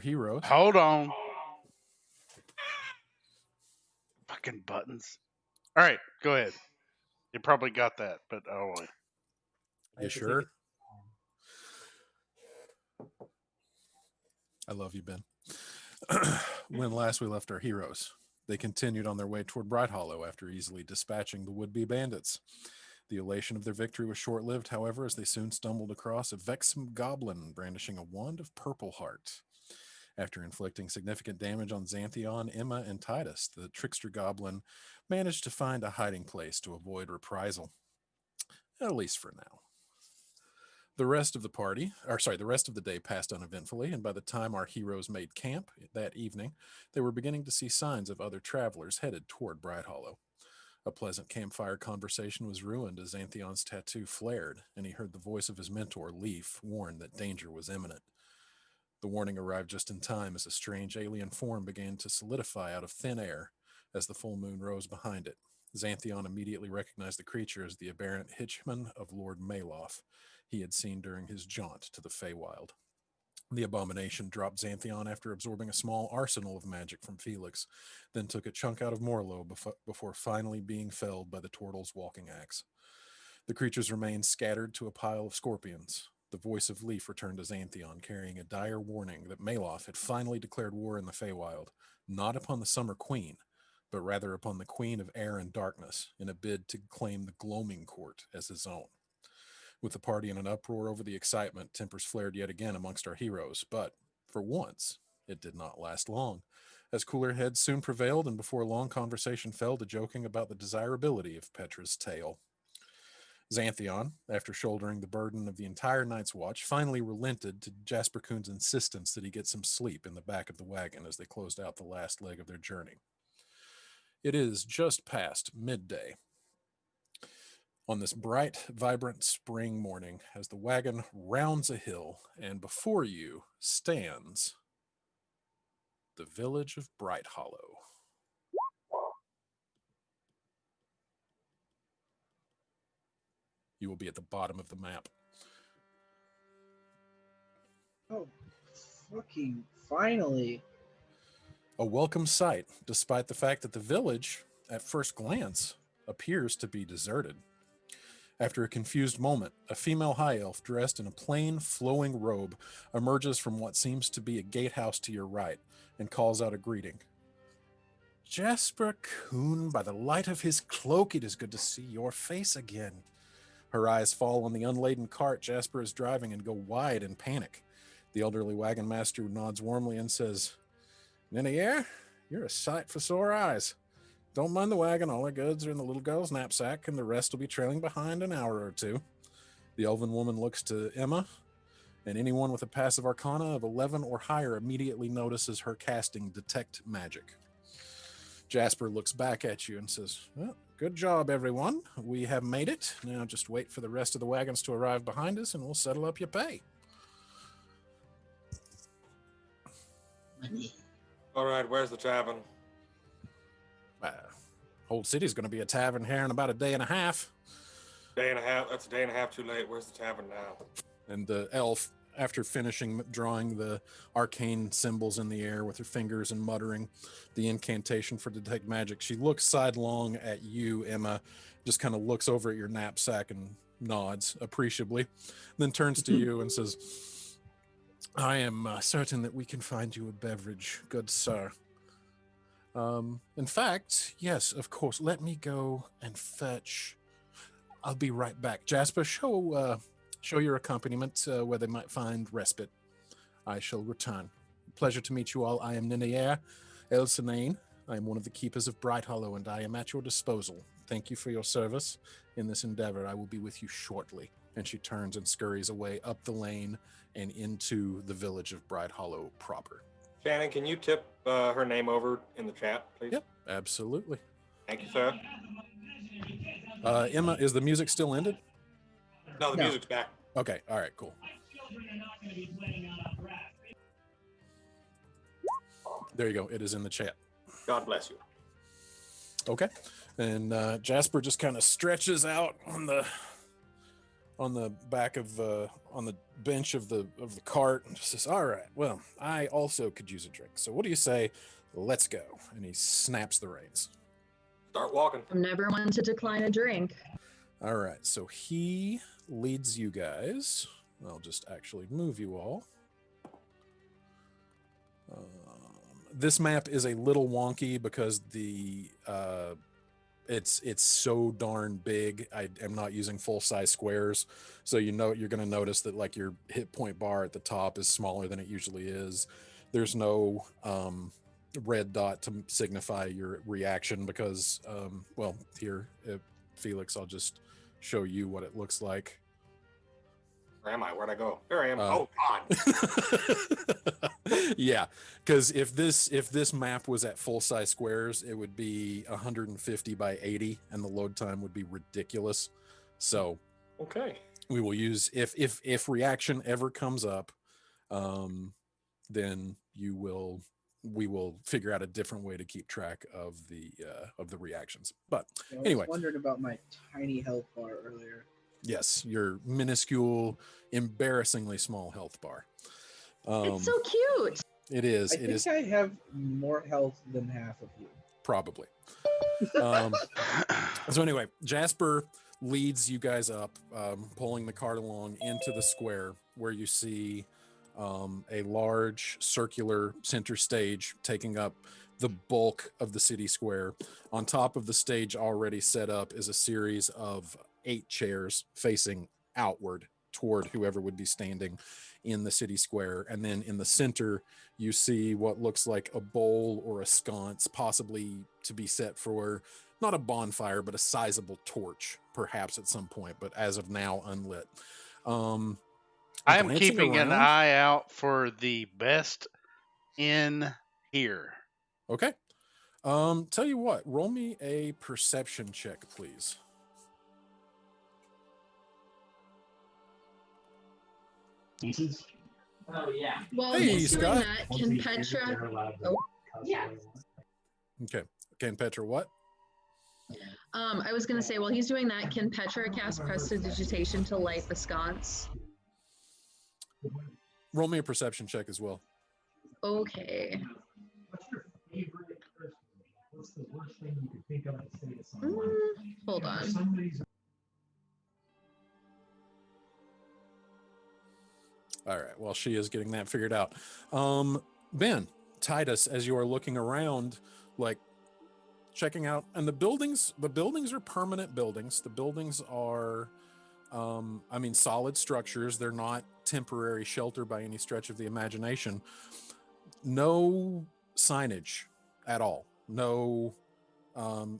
heroes. Hold on. Fucking buttons. All right, go ahead. You probably got that, but oh boy. You sure? I love you, Ben. When last we left our heroes, they continued on their way toward Bright Hollow after easily dispatching the would-be bandits. The elation of their victory was short-lived, however, as they soon stumbled across a vexen goblin brandishing a wand of purple heart. After inflicting significant damage on Xanthion, Emma, and Titus, the trickster goblin managed to find a hiding place to avoid reprisal, at least for now. The rest of the day passed uneventfully, and by the time our heroes made camp that evening, they were beginning to see signs of other travelers headed toward Bright Hollow. A pleasant campfire conversation was ruined as Xanthion's tattoo flared, and he heard the voice of his mentor, Leaf, warn that danger was imminent. The warning arrived just in time as a strange alien form began to solidify out of thin air as the full moon rose behind it. Xanthion immediately recognized the creature as the aberrant hitchman of Lord Maloff he had seen during his jaunt to the Feywild. The abomination dropped Xanthion after absorbing a small arsenal of magic from Felix, then took a chunk out of Morlo before finally being felled by the Tortle's walking axe. The creatures remained scattered to a pile of scorpions. The voice of Leaf returned to Xanthion, carrying a dire warning that Maloff had finally declared war in the Feywild, not upon the Summer Queen, but rather upon the Queen of Air and Darkness, in a bid to claim the Gloaming Court as his own. With the party in an uproar over the excitement, tempers flared yet again amongst our heroes, but, for once, it did not last long, as cooler heads soon prevailed, and before long conversation fell to joking about the desirability of Petra's tail. Xanthion, after shouldering the burden of the entire night's watch, finally relented to Jasper Kuhn's insistence that he get some sleep in the back of the wagon as they closed out the last leg of their journey. It is just past midday on this bright, vibrant spring morning as the wagon rounds a hill, and before you stands the village of Bright Hollow. You will be at the bottom of the map. Oh, fucking finally. A welcome sight, despite the fact that the village, at first glance, appears to be deserted. After a confused moment, a female high elf dressed in a plain, flowing robe emerges from what seems to be a gatehouse to your right and calls out a greeting. Jasper Kuhn, by the light of his cloak, it is good to see your face again. Her eyes fall on the unladen cart Jasper is driving and go wide in panic. The elderly wagon master nods warmly and says, Ninier, you're a sight for sore eyes. Don't mind the wagon, all our goods are in the little girl's knapsack, and the rest will be trailing behind an hour or two. The elven woman looks to Emma, and anyone with a passive arcana of 11 or higher immediately notices her casting Detect Magic. Jasper looks back at you and says, well, good job, everyone. We have made it. Now just wait for the rest of the wagons to arrive behind us, and we'll settle up your pay. All right, where's the tavern? Old City's going to be a tavern here in about a day and a half. Day and a half? That's a day and a half too late. Where's the tavern now? And the elf, after finishing drawing the arcane symbols in the air with her fingers and muttering the incantation for Detect Magic, she looks sidelong at you, Emma, just kind of looks over at your knapsack and nods appreciably, then turns to you and says, I am certain that we can find you a beverage, good sir. In fact, yes, of course, let me go and fetch. I'll be right back. Jasper, show your accompaniment where they might find respite. I shall return. Pleasure to meet you all. I am Ninier Elsinane. I am one of the keepers of Bright Hollow, and I am at your disposal. Thank you for your service in this endeavor. I will be with you shortly. And she turns and scurries away up the lane and into the village of Bright Hollow proper. Shannon, can you tip her name over in the chat, please? Yep, absolutely. Thank you, sir. Emma, is the music still ended? No, the music's back. Okay, all right, cool. There you go. It is in the chat. God bless you. Okay. And Jasper just kind of stretches out on on the back of on the bench of the cart and says, "All right, well, I also could use a drink. So what do you say? Let's go." And he snaps the reins. Start walking. I'm never one to decline a drink. All right, so he leads you guys. I'll just actually move you all. This map is a little wonky because it's so darn big. I am not using full size squares, so you're going to notice that like your hit point bar at the top is smaller than it usually is. There's no red dot to signify your reaction because well, here, Felix, I'll just show you what it looks like. Where am I? Where'd I go? There I am. Oh God. Yeah, because if this map was at full size squares, it would be 150 by 80, and the load time would be ridiculous. So Okay. we will use if reaction ever comes up, then we will figure out a different way to keep track of the reactions. But I anyway. was wondering about my tiny health bar earlier. yes, your minuscule, embarrassingly small health bar. It's so cute. It is. I It think is I have more health than half of you. probably. So anyway, Jasper leads you guys up, pulling the cart along into the square where you see a large circular center stage taking up the bulk of the city square. On top of the stage already set up is a series of 8 chairs facing outward toward whoever would be standing in the city square. And then in the center, you see what looks like a bowl or a sconce, possibly to be set for not a bonfire, but a sizable torch, perhaps at some point, but as of now, unlit. I am glancing keeping an around- eye out for the best inn here. Okay. Tell you what, roll me a perception check, please. Oh yeah. While Hey, he's doing Scott. that, can Petra? Yeah. Okay. Can Petra what? I was gonna say, while he's doing that, can Petra cast Prestidigitation to light the sconce? Roll me a perception check as well. Okay. What's your favorite Christmas? What's the worst thing you could think of to say to someone? Hold on. Somebody's All right. Well, she is getting that figured out. Ben, Titus, as you are looking around, like checking out, and the buildings are permanent buildings. The buildings are, I mean, solid structures. They're not temporary shelter by any stretch of the imagination. No signage at all. No,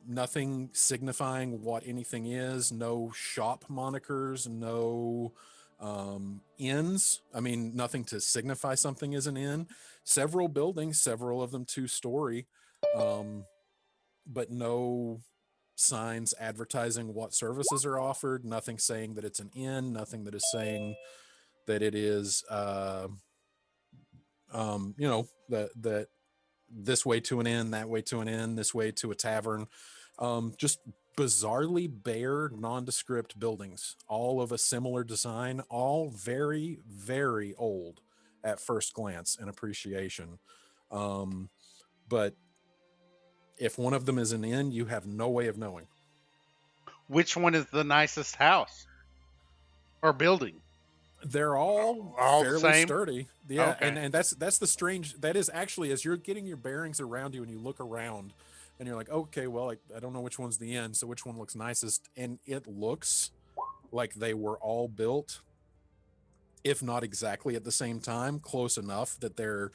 nothing signifying what anything is. No shop monikers. No inns. I mean, nothing to signify something is an inn. Several buildings, several of them 2-story, but no signs advertising what services are offered. Nothing saying that it's an inn. Nothing that is saying that it is, you know, that this way to an inn, that way to an inn, this way to a tavern. Just bizarrely bare, nondescript buildings, all of a similar design, all very, very old at first glance and appreciation. But if one of them is an inn, you have no way of knowing. Which one is the nicest house or building? They're all All the fairly same? sturdy. Yeah, Okay. and that's the strange. That is actually, as you're getting your bearings around you and you look around, and you're like, okay, well, I don't know which one's the inn, so which one looks nicest? And it looks like they were all built, if not exactly at the same time, close enough that they're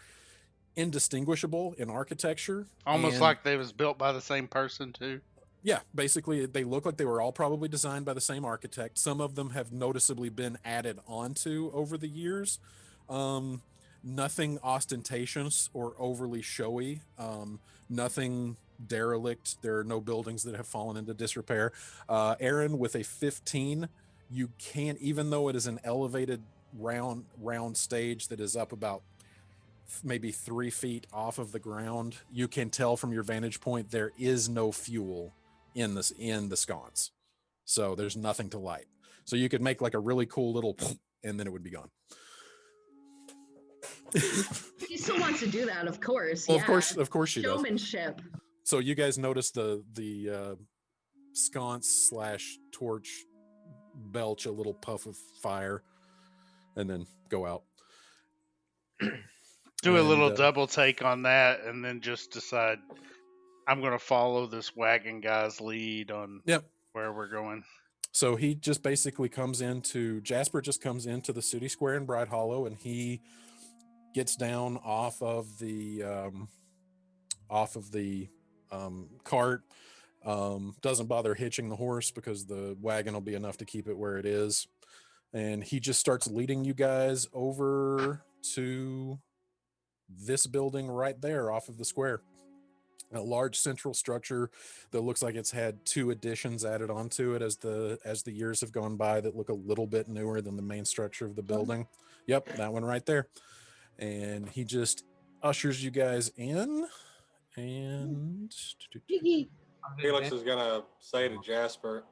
indistinguishable in architecture. Almost and- like they was built by the same person too. Yeah, basically, they look like they were all probably designed by the same architect. Some of them have noticeably been added onto over the years. Nothing ostentatious or overly showy. Nothing derelict. There are no buildings that have fallen into disrepair. Aaron, with a 15, you can't, even though it is an elevated round stage that is up about maybe 3 feet off of the ground, you can tell from your vantage point there is no fuel in the sconce, so there's nothing to light. So you could make like a really cool little, and then it would be gone. He still wants to do that, of course. Well, yeah. of course she does. Showmanship. So you guys notice the sconce / torch belch a little puff of fire, and then go out. Do a little And, double take on that, and then just decide I'm going to follow this wagon guy's lead on Yep. where we're going. So he just basically Jasper just comes into the city square in Bright Hollow, and he gets down off of the cart. Doesn't bother hitching the horse because the wagon will be enough to keep it where it is. And he just starts leading you guys over to this building right there off of the square. A large central structure that looks like it's had 2 additions added onto it as the years have gone by that look a little bit newer than the main structure of the building. Yep, that one right there. And he just ushers you guys in, and Felix is gonna say to Jasper,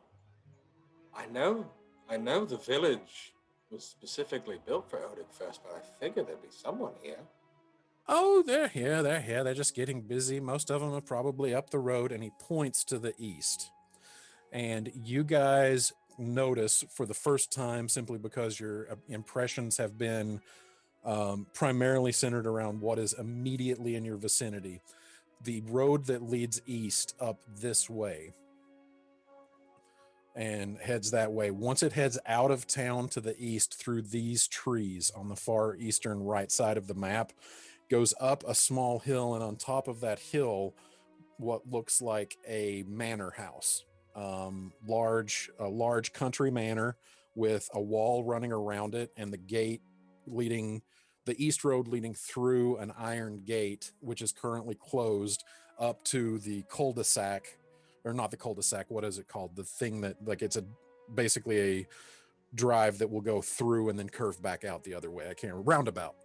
I know the village was specifically built for Odinfest, but I figured there'd be someone here. oh, they're here. They're just getting busy. Most of them are probably up the road. And he points to the east. And you guys notice for the first time, simply because your impressions have been primarily centered around what is immediately in your vicinity, the road that leads east up this way and heads that way. Once it heads out of town to the east through these trees on the far eastern right side of the map, goes up a small hill, and on top of that hill, what looks like a manor house, a large country manor with a wall running around it, and the east road leading through an iron gate, which is currently closed, up to the cul-de-sac, or not the cul-de-sac, what is it called? The thing that, like, it's basically a drive that will go through and then curve back out the other way. I can't, roundabout.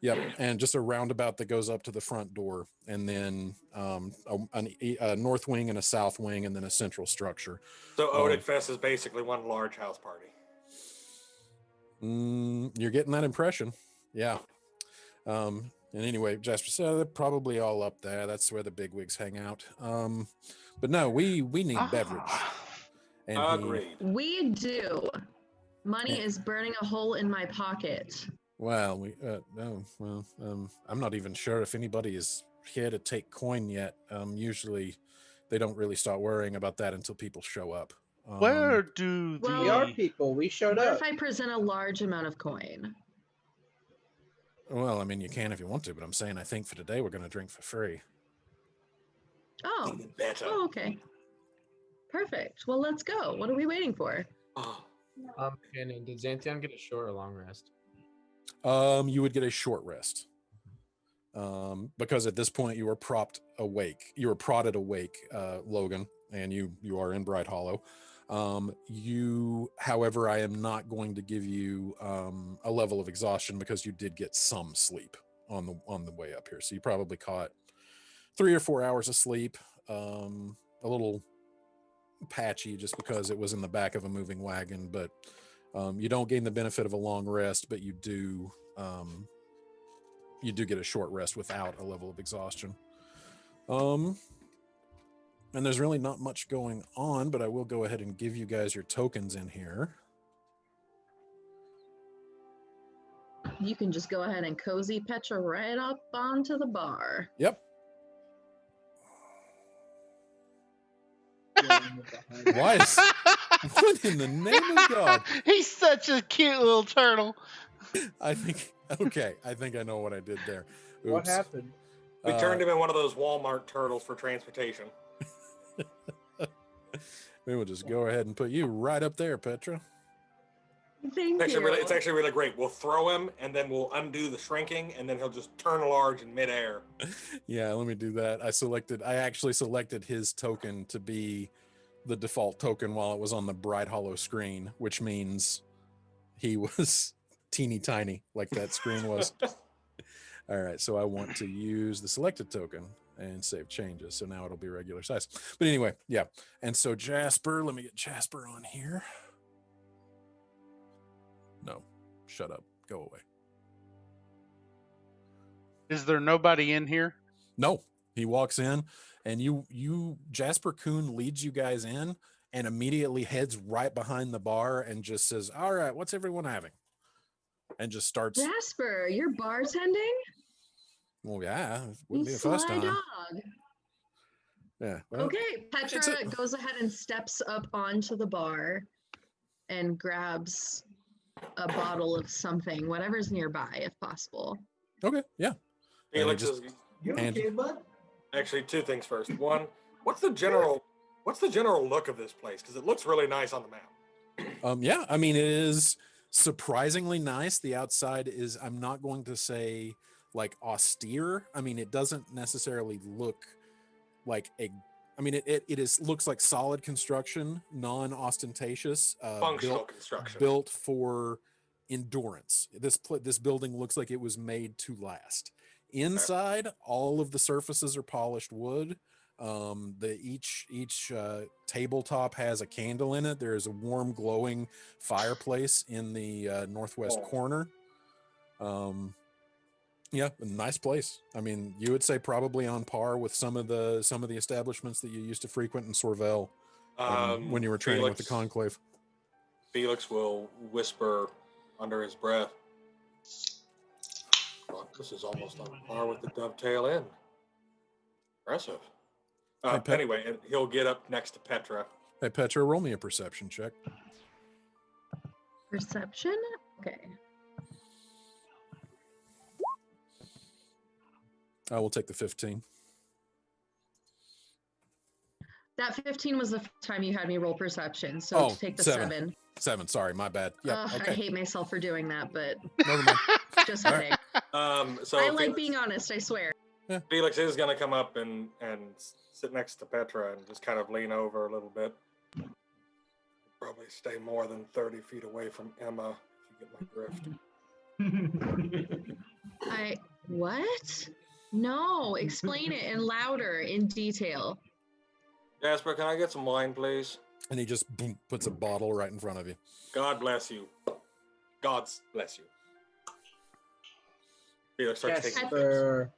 Yep, and just a roundabout that goes up to the front door, and then a north wing and a south wing, and then a central structure. So Odinfest is basically one large house party. You're getting that impression, yeah. And anyway, Jasper said they're probably all up there. That's where the bigwigs hang out. But no, we need beverage. And Agreed. We do. Money is burning a hole in my pocket. I'm not even sure if anybody is here to take coin yet. Usually they don't really start worrying about that until people show up. Where do Well, We are people. We showed What up. if I present a large amount of coin? Well, I mean, you can if you want to, but I'm saying I think for today we're going to drink for free. Oh. Even better. Oh, okay. Perfect. Well, let's go. What are we waiting for? Oh, Shannon, did Xanthion get a short or long rest? You would get a short rest. Because at this point you were prodded awake, Logan, and you are in Bright Hollow. However, I am not going to give you a level of exhaustion because you did get some sleep on the way up here. So you probably caught 3 or 4 hours of sleep, a little patchy just because it was in the back of a moving wagon, but you don't gain the benefit of a long rest, but you do get a short rest without a level of exhaustion. And there's really not much going on, but I will go ahead and give you guys your tokens in here. You can just go ahead and cozy Petra right up onto the bar. Yep. Why is what in the name of God? He's such a cute little turtle. I think I know what I did there. What Oops. happened? we turned him in one of those Walmart turtles for transportation. We will just go ahead and put you right up there, Petra. Thank It's you. actually really great. We'll throw him, and then we'll undo the shrinking, and then he'll just turn large in midair. Yeah, let me do that. I actually selected his token to be the default token while it was on the Bright Hollow screen, which means he was teeny tiny like that screen was. All right, so I want to use the selected token and save changes. So now it'll be regular size. But anyway, yeah. And so Jasper, let me get Jasper on here. No, shut up. Go away. Is there nobody in here? No, he walks in, and Jasper Kuhn leads you guys in, and immediately heads right behind the bar and just says, "All right, what's everyone having?" And just starts. Jasper, you're bartending? Well, yeah, it You wouldn't be the first sly time. dog. Yeah. Well, Okay, Petra goes ahead and steps up onto the bar and grabs a bottle of something, whatever's nearby, if possible. Okay. Yeah. Felix just- is You And- okay, bud? actually two things first. One, what's the general look of this place? Because it looks really nice on the map. Yeah, I mean, it is surprisingly nice. The outside is, I'm not going to say like austere. I mean, it doesn't necessarily look like looks like solid construction, non-ostentatious, Functional construction. built for endurance. This building looks like it was made to last. Inside, all of the surfaces are polished wood. Each tabletop has a candle in it. There is a warm, glowing fireplace in the northwest corner. Yeah, a nice place. I mean, you would say probably on par with some of the establishments that you used to frequent in Sorvel when you were training with the Conclave. Felix will whisper under his breath, "Fuck, this is almost on par with the Dovetail Inn. Impressive." Hey, Pet- Anyway, and he'll get up next to Petra. Hey, Petra, roll me a perception check. Perception? Okay. I will take the 15. That 15 was the first time you had me roll perception, so Oh, to take the 7. 7. 7. Sorry, my bad. Yeah. Ugh, Okay. I hate myself for doing that, but Never mind. just All right. kidding. So I like Felix, being honest, I swear. Felix is going to come up and sit next to Petra and just kind of lean over a little bit. Probably stay more than 30 feet away from Emma, if you get my drift. What? No, explain it and louder in detail. Jasper, can I get some wine, please? And he just boom, puts a bottle right in front of you. God bless you. God's bless you. Felix starts taking pictures.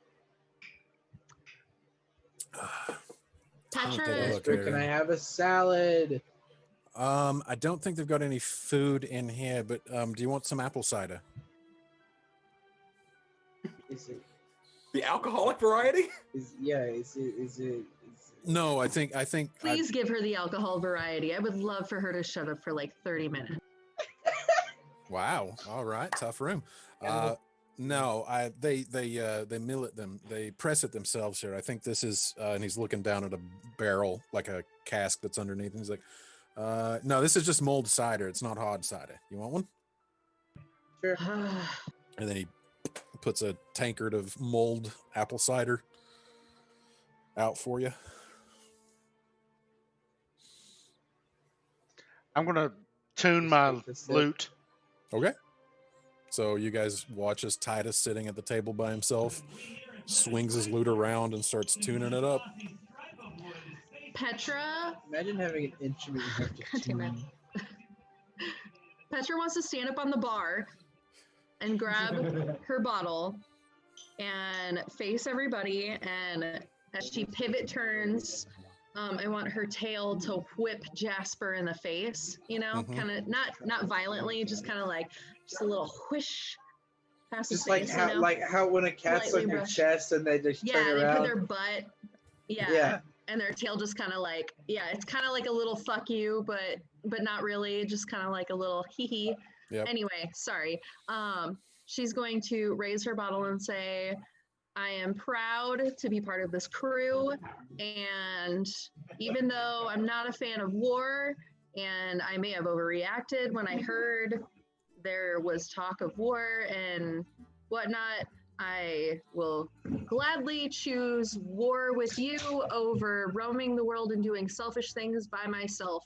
Jasper, I'll take a Petra, look Jasper, can I here. have a salad? I don't think they've got any food in here, but do you want some apple cider? Is it? The alcoholic variety? Is it? No, I think please give her the alcohol variety. I would love for her to shut up for like 30 minutes. Wow. All right. Tough room. No, they mill it them. They press it themselves here. I think this is, and he's looking down at a barrel, like a cask that's underneath. And he's like, no, this is just mulled cider. It's not hard cider. You want one? Sure. And then he puts a tankard of mulled apple cider out for you. I'm gonna tune my Just take the sip. lute. Okay. So you guys watch as Titus, sitting at the table by himself, swings his lute around and starts tuning it up. Petra, Imagine having an instrument you have to God damn it. tune. Petra wants to stand up on the bar and grab her bottle and face everybody. And as she pivot turns, I want her tail to whip Jasper in the face, you know, Mhm. kind of not violently, just kind of like just a little whoosh past his Just like face, how, you know? like how when a cat's Lightly on your brush. chest and they just Yeah, turn they put around. their butt, Yeah. and their tail just kind of like, yeah, it's kind of like a little fuck you, but not really, just kind of like a little hee hee. Yep. Anyway, sorry. She's going to raise her bottle and say, I am proud to be part of this crew, and even though I'm not a fan of war, and I may have overreacted when I heard there was talk of war and whatnot, I will gladly choose war with you over roaming the world and doing selfish things by myself.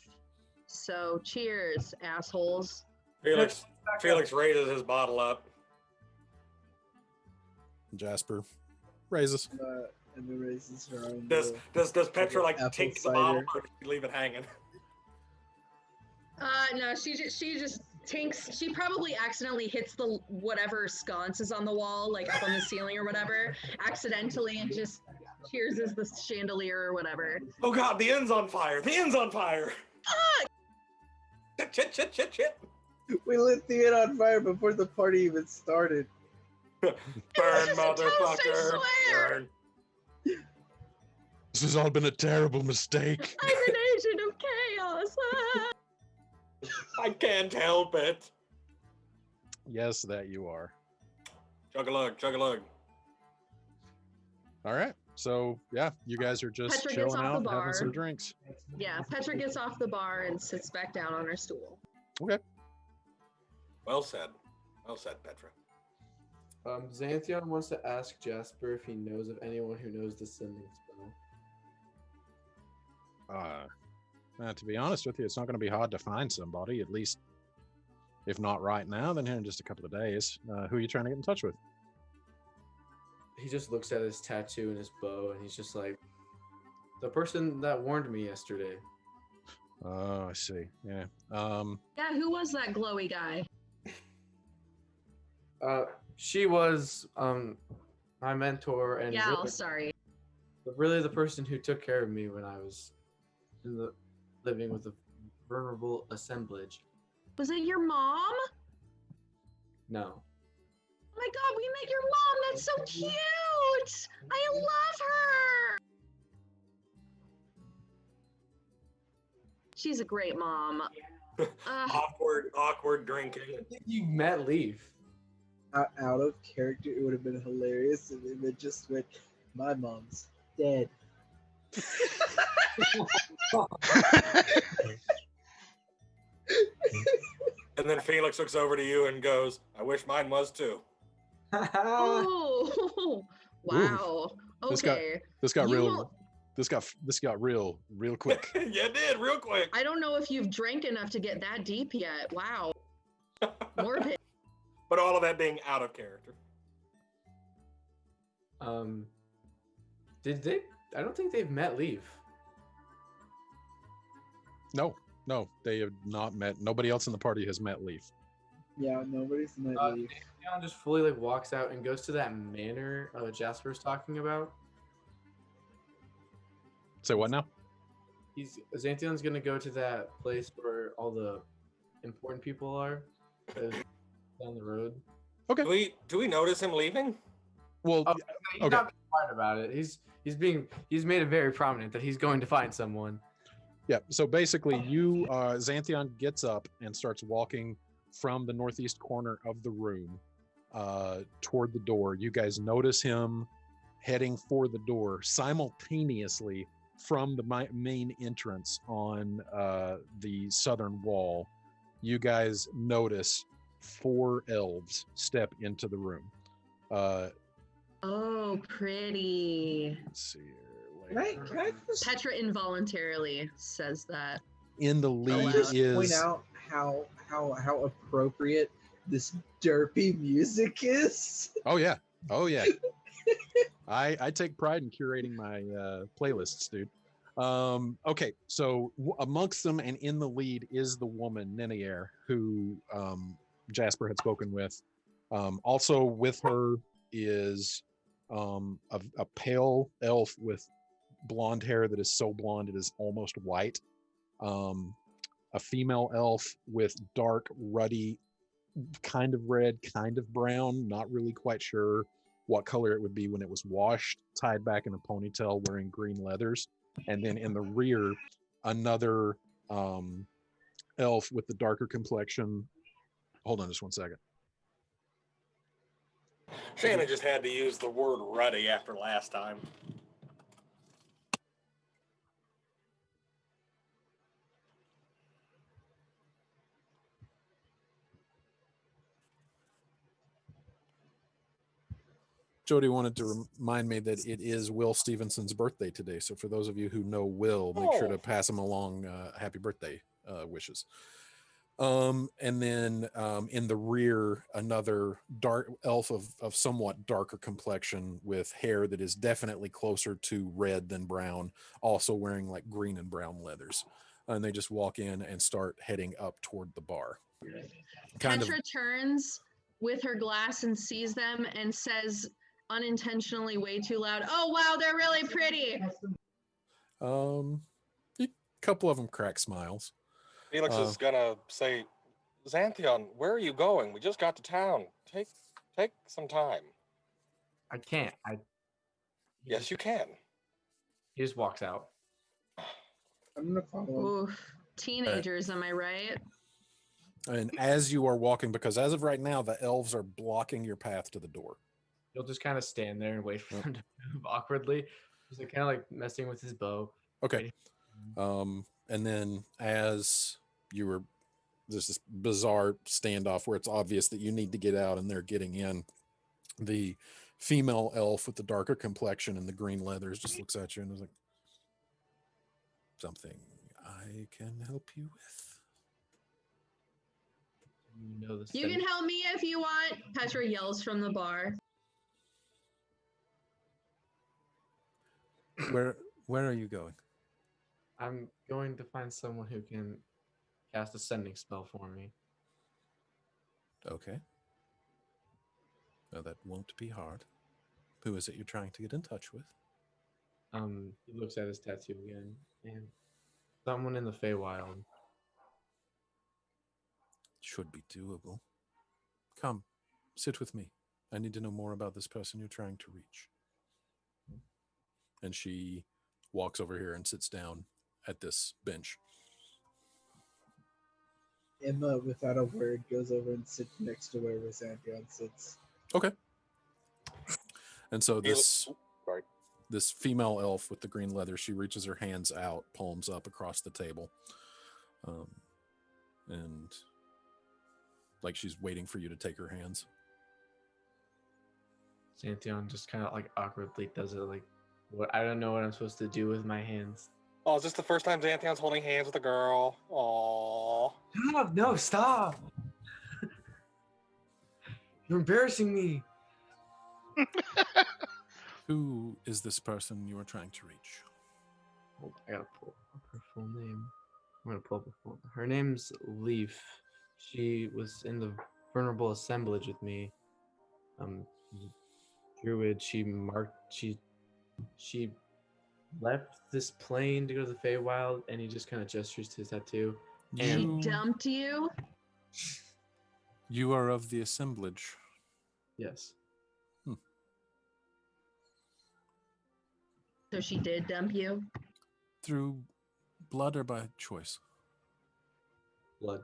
So cheers, assholes. Felix raises his bottle up. Jasper raises. And then raises her own. Does Petra like apple take the cider. bottle or does she leave it hanging? No, she just Tinks, she probably accidentally hits the whatever sconce is on the wall, like up on the ceiling or whatever, accidentally, and just cheers as the chandelier or whatever. Oh God, the end's on fire! The end's on fire! Shit, shit, shit, shit! We lit the inn on fire before the party even started. Burn, just a toast, I motherfucker! swear. Burn. This has all been a terrible mistake. I'm an agent of chaos. Ah. I can't help it. Yes, that you are. Chug-a-lug, chug-a-lug. All right. So yeah, you guys are just Petra gets chilling off the out, having bar. some drinks. Yeah, Petra gets off the bar and sits back down on her stool. Well said. Well said, Petra. Xanthion wants to ask Jasper if he knows of anyone who knows the sending spell. To be honest with you, it's not going to be hard to find somebody. At least, if not right now, then here in just a couple of days. Who are you trying to get in touch with? He just looks at his tattoo and his bow, and he's just like, the person that warned me yesterday. Oh, I see. Yeah. Yeah, who was that glowy guy? She was my mentor and Yeah, really, sorry. really the person who took care of me when I was living with a vulnerable assemblage. Was it your mom? No. Oh my god, we met your mom. That's so cute. I love her. She's a great mom. Awkward drinking. You met Leaf. Out of character, it would have been hilarious if it just went, my mom's dead. And then Felix looks over to you and goes, I wish mine was too. Oh, wow. This got- Okay. This got You real. won't- This got real quick. Yeah, it did, real quick. I don't know if you've drank enough to get that deep yet. Wow. Morbid. But all of that being out of character. Did they? I don't think they've met Leaf. No, they have not met. Nobody else in the party has met Leaf. Yeah, nobody's met Leaf. Xanthion just fully like walks out and goes to that manor Jasper's talking about. Say what now? Xanthion's gonna go to that place where all the important people are, down the road. Okay. Do we notice him leaving? Well, Oh, He's Okay. not being quiet about it. He's made it very prominent that he's going to find someone. yeah. So basically, Xanthion gets up and starts walking from the northeast corner of the room toward the door. You guys notice him heading for the door simultaneously from the main entrance on the southern wall. You guys notice 4 elves step into the room. Oh, pretty. Let's see here. Can I just Petra involuntarily says that. In the can lead I just is point out how appropriate this derpy music is? Oh yeah. I take pride in curating my playlists, dude. Okay, so amongst them and in the lead is the woman Ninier, who Jasper had spoken with. Also with her is a pale elf with blonde hair that is so blonde it is almost white. A female elf with dark, ruddy, kind of red, kind of brown, not really quite sure what color it would be when it was washed, tied back in a ponytail, wearing green leathers. And then in the rear, another elf with the darker complexion. Hold on just one second. Shannon just had to use the word ruddy after last time. Jody wanted to remind me that it is Will Stevenson's birthday today. So for those of you who know Will, make sure to pass him along happy birthday wishes. And then in the rear, another dark elf of somewhat darker complexion with hair that is definitely closer to red than brown, also wearing like green and brown leathers. And they just walk in and start heading up toward the bar. kind of Petra turns with her glass and sees them and says unintentionally way too loud, "Oh wow, they're really pretty." a couple of them crack smiles. Felix is gonna say, Xanthion, where are you going? We just got to town. Take some time. I can't. Yes, you can. He just walks out. I'm gonna follow. Oof. Teenagers, am I right? And as you are walking, because as of right now, the elves are blocking your path to the door. He'll just kind of stand there and wait for Yep. them to move awkwardly. Just like, kind of like messing with his bow. Okay. And then as you were, there's this bizarre standoff where it's obvious that you need to get out and they're getting in. The female elf with the darker complexion and the green leathers just looks at you and is like, something I can help you with. You know the You can help me if you want, Petra yells from the bar. Where are you going? I'm going to find someone who can cast a sending spell for me. Okay. No, that won't be hard. Who is it you're trying to get in touch with? He looks at his tattoo again, and someone in the Feywild. Should be doable. Come, sit with me. I need to know more about this person you're trying to reach. And she walks over here and sits down at this bench. Emma, without a word, goes over and sits next to where Xanthion sits. Okay. And so this Sorry. this female elf with the green leather, she reaches her hands out, palms up across the table. And like she's waiting for you to take her hands. Xanthion just kind of like awkwardly does it like, what? I don't know what I'm supposed to do with my hands. Oh, is this the first time Xanthion's holding hands with a girl? Aww. Stop! No, stop! You're embarrassing me. Who is this person you are trying to reach? Oh, I gotta pull up her full name. I'm gonna pull up her full. Her name's Leaf. She was in the vulnerable assemblage with me. Druid. She left this plane to go to the Feywild, and he just kind of gestures to his tattoo. She You, dumped you? you are of the assemblage. Yes. So she did dump you? Through blood or by choice? Blood.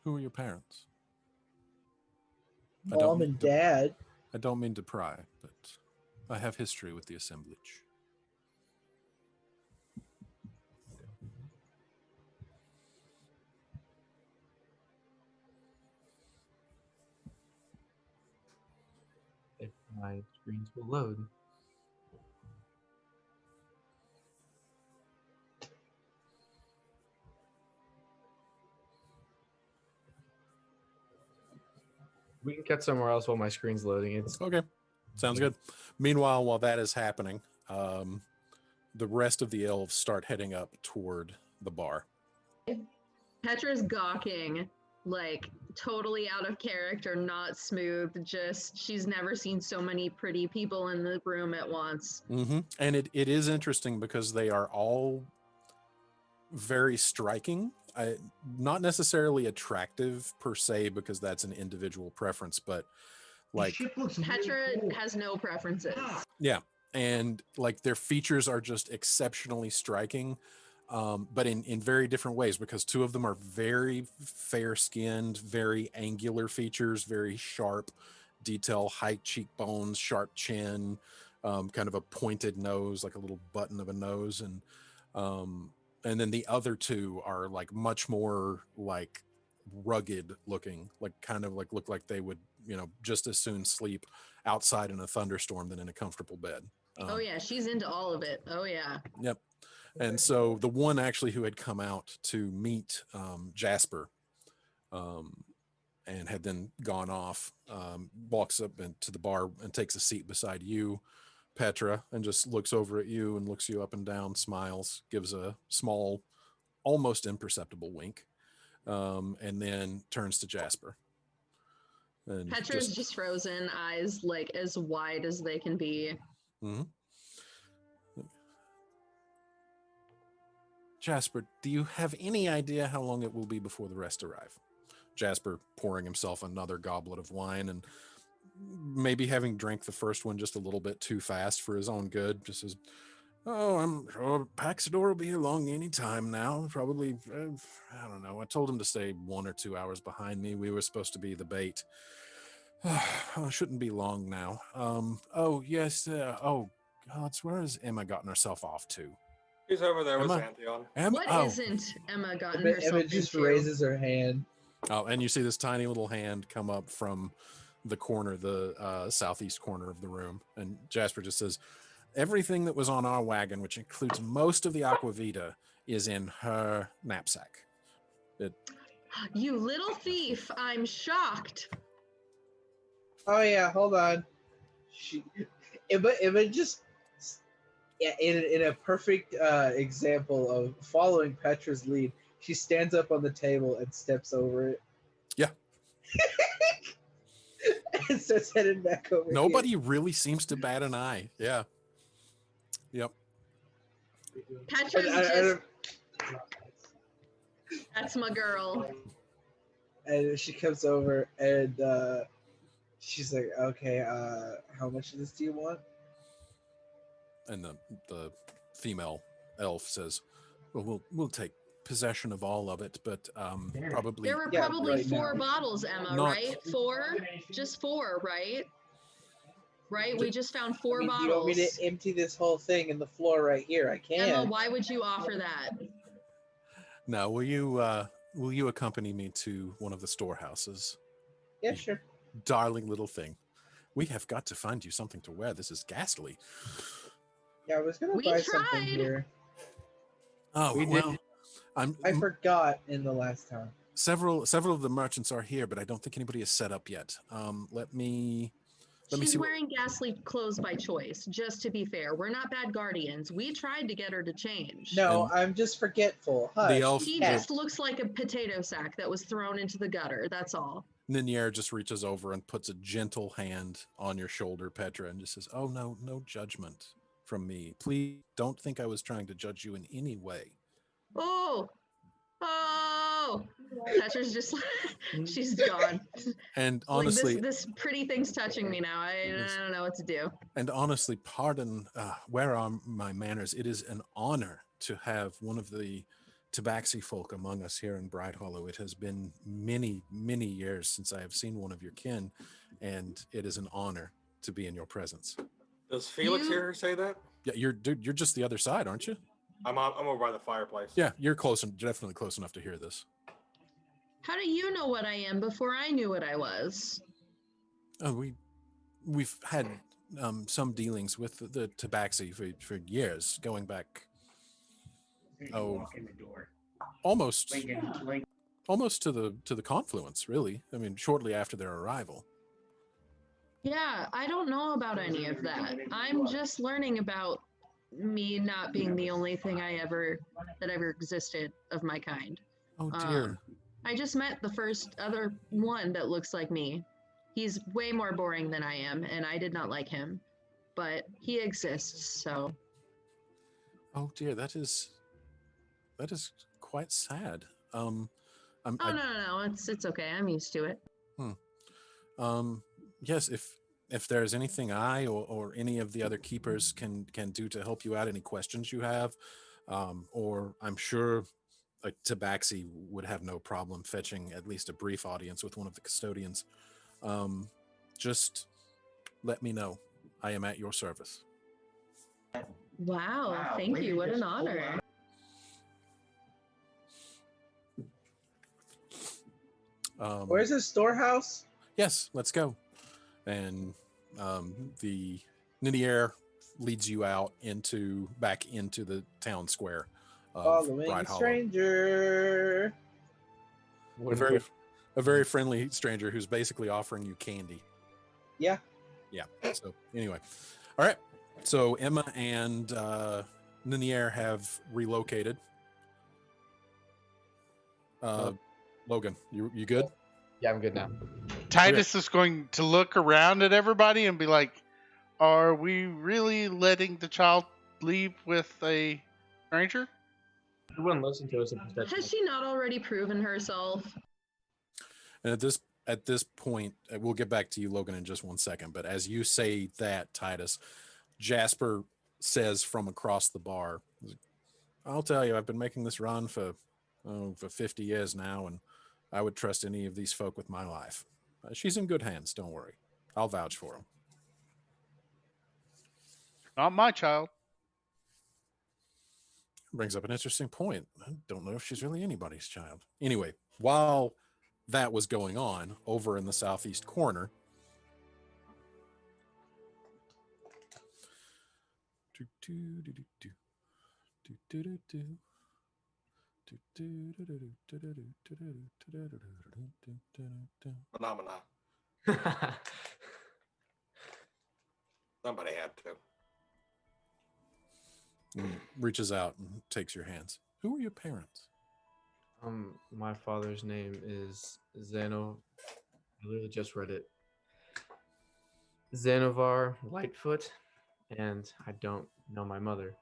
Who are your parents? I don't Mom mean and to- Dad. I don't mean to pry, but I have history with the assemblage. If my screens will load. We can cut somewhere else while my screen's loading. It's Okay, sounds good. Meanwhile, while that is happening, the rest of the elves start heading up toward the bar. Petra's gawking, like totally out of character, not smooth. Just she's never seen so many pretty people in the room at once. And it is interesting because they are all very striking. Not necessarily attractive per se, because that's an individual preference, but like Petra has no preferences. yeah, and like their features are just exceptionally striking, but in very different ways, because two of them are very fair-skinned, very angular features, very sharp detail, high cheekbones, sharp chin, kind of a pointed nose, like a little button of a nose, and then the other two are like much more like rugged looking, like kind of like look like they would, just as soon sleep outside in a thunderstorm than in a comfortable bed. Oh yeah, she's into all of it. Oh yeah. Yep. And so the one actually who had come out to meet Jasper and had then gone off, walks up to the bar and takes a seat beside you, Petra, and just looks over at you and looks you up and down, smiles, gives a small, almost imperceptible wink, and then turns to Jasper. And Petra's just frozen, eyes like as wide as they can be. Mhm. Jasper, do you have any idea how long it will be before the rest arrive? Jasper pouring himself another goblet of wine and maybe having drank the first one just a little bit too fast for his own good, just says, "Oh, I'm sure Paxador will be along any time now. Probably, I don't know. I told him to stay 1 or 2 hours behind me. We were supposed to be the bait. Shouldn't be long now. Oh, yes. Oh, gods, where has Emma gotten herself off to? He's over there with Emma? Xanthion. Emma? What Oh. not Emma gotten Emma herself just into? raises her hand. Oh, and you see this tiny little hand come up from the corner, the southeast corner of the room. And Jasper just says, everything that was on our wagon, which includes most of the Aquavita, is in her knapsack. You little thief! I'm shocked. Oh yeah, hold on. Emma just, yeah, in a perfect example of following Petra's lead, she stands up on the table and steps over it. Yeah. And starts heading back over. Nobody really seems to bat an eye. Yeah. Yep. Petra's here. that's my girl. And she comes over and she's like, "Okay, how much of this do you want?" And the female elf says, "Well, we'll take possession of all of it, but probably." There were Yeah, probably right 4 now. bottles, Emma, Not- right? 4? Just 4, right? Right? We just found 4 I mean, bottles. you want me to empty this whole thing in the floor right here? I can. Emma, why would you offer that? Now, will you accompany me to one of the storehouses? Yeah, sure. Darling little thing. We have got to find you something to wear. This is ghastly. Yeah, I was gonna We buy something tried. here. Oh, We did- well, I forgot in the last time. several of the merchants are here, but I don't think anybody is set up yet. Let me She's see what- wearing ghastly clothes by choice, just to be fair. We're not bad guardians. We tried to get her to change. No, And I'm just forgetful. Hush. the elf- She Yeah. just looks like a potato sack that was thrown into the gutter. That's all. Ninier just reaches over and puts a gentle hand on your shoulder, Petra, and just says, "Oh, no judgment from me. Please don't think I was trying to judge you in any way." Oh, Petra's just she's gone. And honestly, like this pretty thing's touching me now. I don't know what to do. pardon, where are my manners? It is an honor to have one of the Tabaxi folk among us here in Bright Hollow. It has been many, many years since I have seen one of your kin, and it is an honor to be in your presence. Does Felix You- hear her say that? Yeah, you're just the other side, aren't you? I'm over by the fireplace. Yeah, you're close and definitely close enough to hear this. How do you know what I am before I knew what I was? Oh, we've had some dealings with the Tabaxi for years, going back Walk in the door. almost Lincoln. almost to the confluence, really. I mean, shortly after their arrival. Yeah, I don't know about any of that. I'm just learning about me not being the only thing that ever existed of my kind. Oh dear. I just met the first other one that looks like me. He's way more boring than I am, and I did not like him. But he exists, so Oh dear, that is quite sad. no, it's okay. I'm used to it. Yes, if there's anything I or any of the other keepers can do to help you out, any questions you have, or I'm sure a Tabaxi would have no problem fetching at least a brief audience with one of the custodians. Just let me know. I am at your service. Wow, thank you. What an honor. Where's the storehouse? Yes, let's go. And the Ninier leads you out back into the town square of Following Bright a Hollow. stranger. A very friendly stranger who's basically offering you candy. Yeah. Yeah. So anyway, all right. So Emma and Ninier have relocated. Logan, you good? Yeah, I'm good now. Titus is going to look around at everybody and be like, "Are we really letting the child leave with a stranger?" She wouldn't listen to us if we said Has she not already proven herself? And at this point, we'll get back to you, Logan, in just 1 second. But as you say that, Titus, Jasper says from across the bar, "I'll tell you, I've been making this run for 50 years now, and I would trust any of these folk with my life. She's in good hands. Don't worry. I'll vouch for him." Not my child. Brings up an interesting point. I don't know if she's really anybody's child. Anyway, while that was going on over in the southeast corner, Phenomena. Somebody had to. reaches out and takes your hands. Who are your parents? My father's name is Zeno. I literally just read it. Xanovar Lightfoot, and I don't know my mother.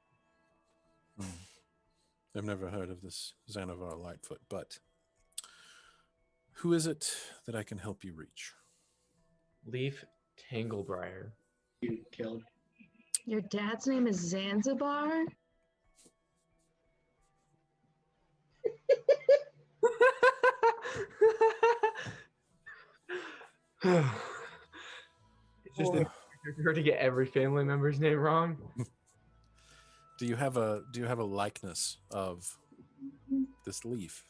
I've never heard of this Xanavar Lightfoot, but who is it that I can help you reach? Leaf Tanglebriar. You killed. Your dad's name is Zanzibar? It's just her to get every family member's name wrong. Do you have a likeness of this leaf?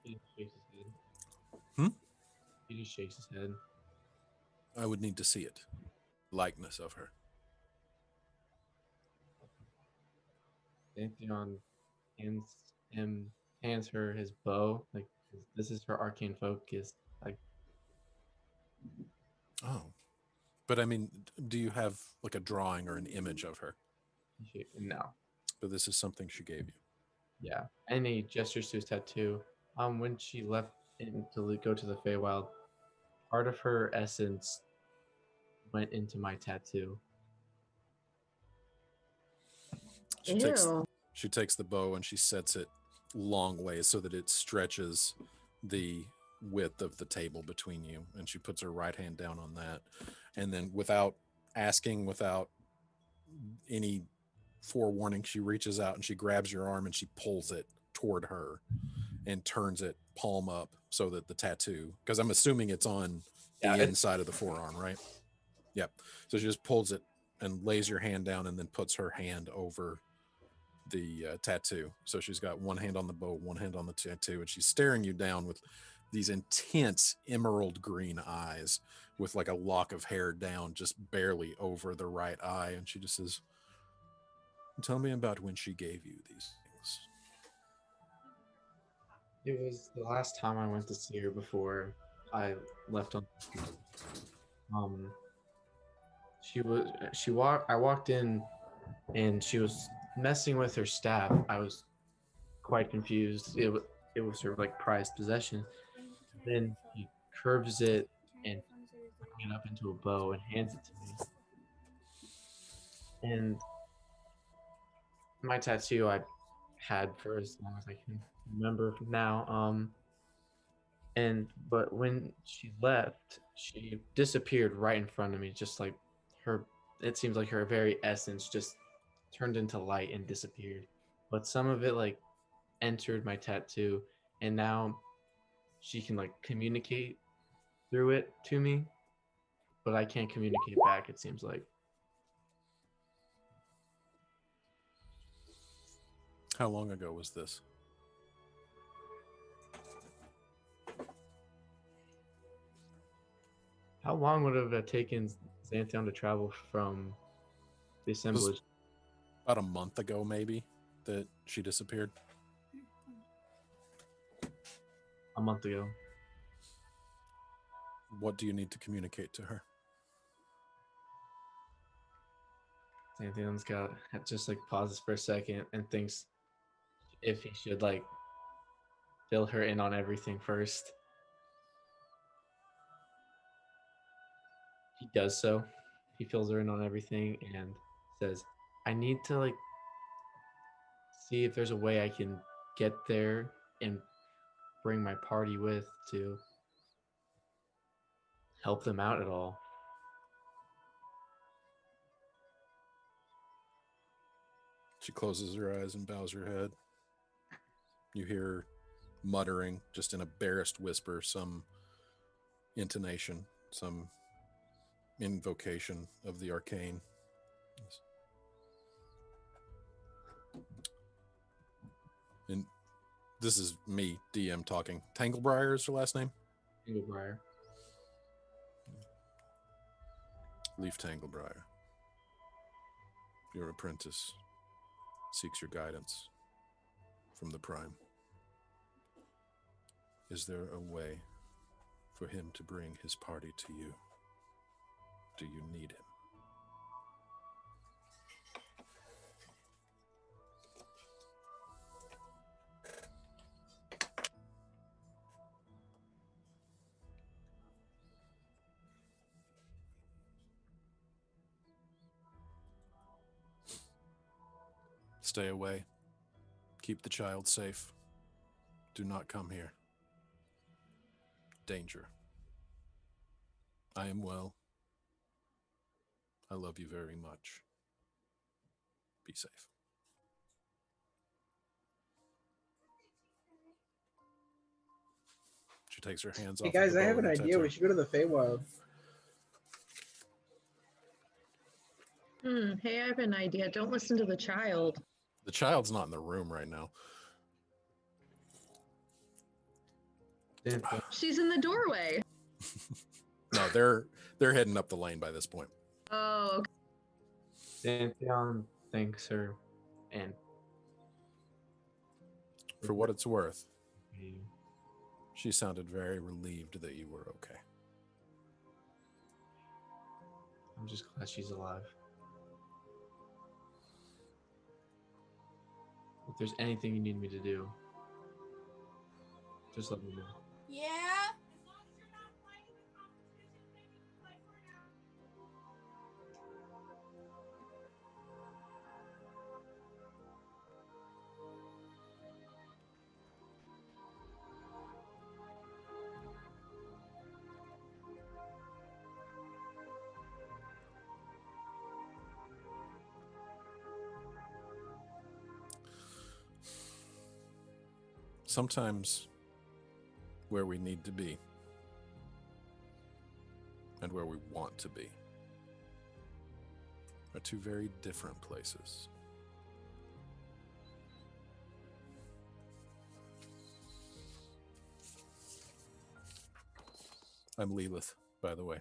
He just shakes his head. Hmm? He just shakes his head. I would need to see it. Likeness of her. Antheon hands her his bow. Like, this is her arcane focus. Like, Oh. But I mean, do you have like a drawing or an image of her? no. But this is something she gave you. Yeah. And he gestures to his tattoo. When she left to go to the Feywild, part of her essence went into my tattoo. She takes the bow and she sets it long ways so that it stretches the width of the table between you, and she puts her right hand down on that, and then without asking, without any forewarning, she reaches out and she grabs your arm and she pulls it toward her and turns it palm up so that the tattoo, because I'm assuming it's on the inside of the forearm, right? Yep. So she just pulls it and lays your hand down and then puts her hand over the tattoo. So she's got one hand on the bow, one hand on the tattoo, and she's staring you down with these intense emerald green eyes with like a lock of hair down just barely over the right eye. And she just says, "Tell me about when she gave you these things." It was the last time I went to see her before I left on. I walked in and she was messing with her staff. I was quite confused. It was her like prized possession. Then he curves it and puts it up into a bow and hands it to me. And my tattoo I had for as long as I can remember now. But when she left, she disappeared right in front of me, just like her. It seems like her very essence just turned into light and disappeared. But some of it like entered my tattoo, and now she can like communicate through it to me, but I can't communicate back. It seems like. How long ago was this? How long would it have taken Xantheon to travel from the assemblage? About a month ago, maybe, that she disappeared. A month ago. What do you need to communicate to her? Xanthion's got just like pauses for a second and thinks if he should like fill her in on everything first. He does so. He fills her in on everything and says, I need to like see if there's a way I can get there and bring my party with to help them out at all. She closes her eyes and bows her head. You hear her muttering, just in a barest whisper, some intonation, some invocation of the arcane. And this is me, DM, talking. Tanglebriar is her last name? Inglebriar. Leaf Tanglebriar. Your apprentice seeks your guidance from the Prime. Is there a way for him to bring his party to you? Do you need him? Stay away. Keep the child safe. Do not come here. Danger. I am well. I love you very much. Be safe. She takes her hands Hey off. guys, of the I have bow an and idea. We tattoo. should go to the Feywild. Hey, I have an idea. Don't listen to the child. The child's not in the room right now. Xanthion, She's in the doorway. No, they're heading up the lane by this point. Oh, okay. Xanthion thanks her and For what it's worth, you. she sounded very relieved that you were okay. I'm just glad she's alive. If there's anything you need me to do, just let me know. Yeah. Sometimes where we need to be and where we want to be are two very different places. I'm Lilith, by the way.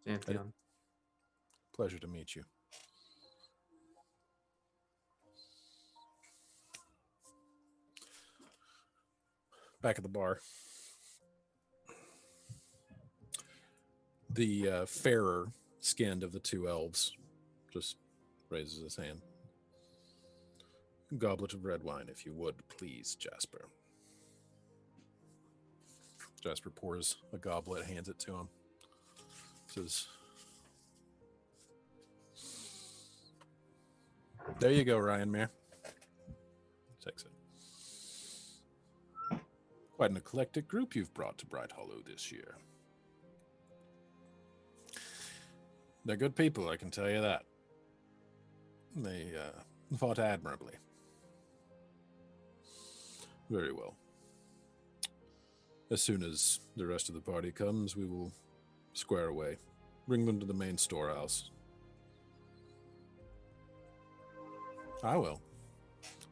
Xanthion, Pleasure to meet you. Back at the bar, the fairer skinned of the two elves just raises his hand. A goblet of red wine, if you would, please, Jasper. Jasper pours a goblet, hands it to him. Says, there you go, Ryan Mayer. Takes it. Quite an eclectic group you've brought to Bright Hollow this year. They're good people, I can tell you that. They fought admirably. Very well. As soon as the rest of the party comes, we will square away. Bring them to the main storehouse. I will.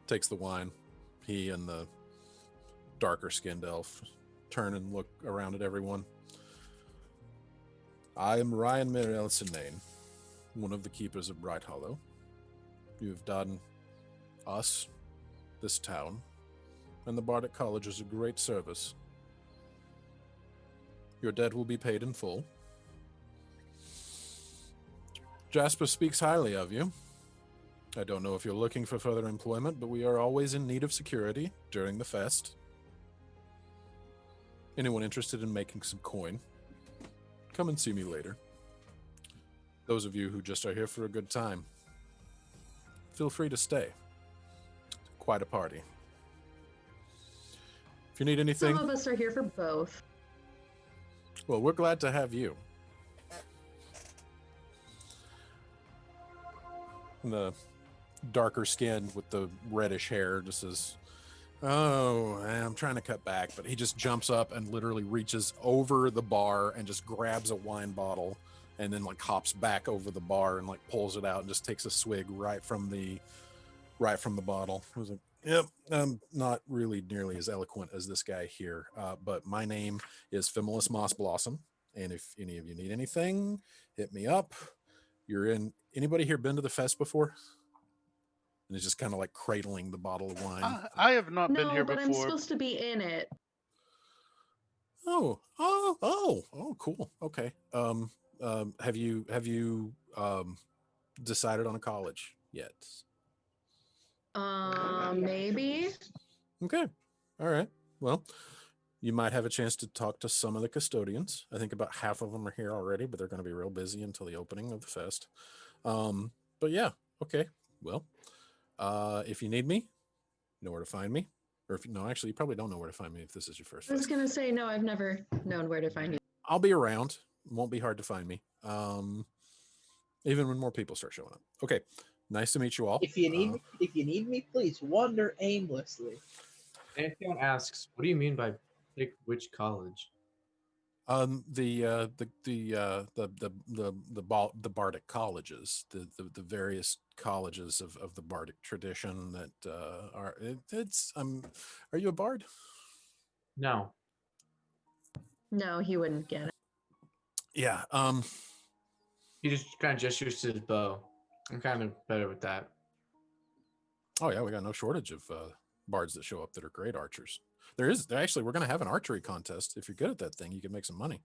Takes the wine. He and the darker skinned elf turn and look around at everyone. I am Ryan Miriel Sinane, one of the keepers of Bright Hollow. You have done us, this town, and the Bardic College a great service. Your debt will be paid in full. Jasper speaks highly of you. I don't know if you're looking for further employment, but we are always in need of security during the fest. Anyone interested in making some coin, come and see me later. Those of you who just are here for a good time, feel free to stay. Quite a party. If you need anything, Some of us are here for both. well, we're glad to have you. And the darker skin with the reddish hair just says, "Oh, I'm trying to cut back," but he just jumps up and literally reaches over the bar and just grabs a wine bottle and then like hops back over the bar and like pulls it out and just takes a swig right from the bottle. I was like, "Yep, I'm not really nearly as eloquent as this guy here, but my name is Fimulus Moss Blossom, and if any of you need anything, hit me up. You're in. Anybody here been to the fest before?" And he's just kind of like cradling the bottle of wine. I have not been No, here but I'm before. supposed to be in it. Oh, cool. Okay. Have you decided on a college yet? Maybe. Okay. All right. Well, you might have a chance to talk to some of the custodians. I think about half of them are here already, but they're going to be real busy until the opening of the fest. But yeah. Okay. Well, if you need me, you know where to find me. Or if no, actually, you probably don't know where to find me if this is your first I was fest. gonna say no. I've never known where to find you. I'll be around. Won't be hard to find me. Even when more people start showing up. Okay. Nice to meet you all. If you need me, please wander aimlessly. And if anyone asks, what do you mean by pick which college? The bardic colleges, the various colleges of the bardic tradition that are you a bard? No. No, he wouldn't get it. Yeah. He just kind of gestures to his bow. I'm kind of better with that. Oh yeah, we got no shortage of bards that show up that are great archers. We're going to have an archery contest. If you're good at that thing, you can make some money.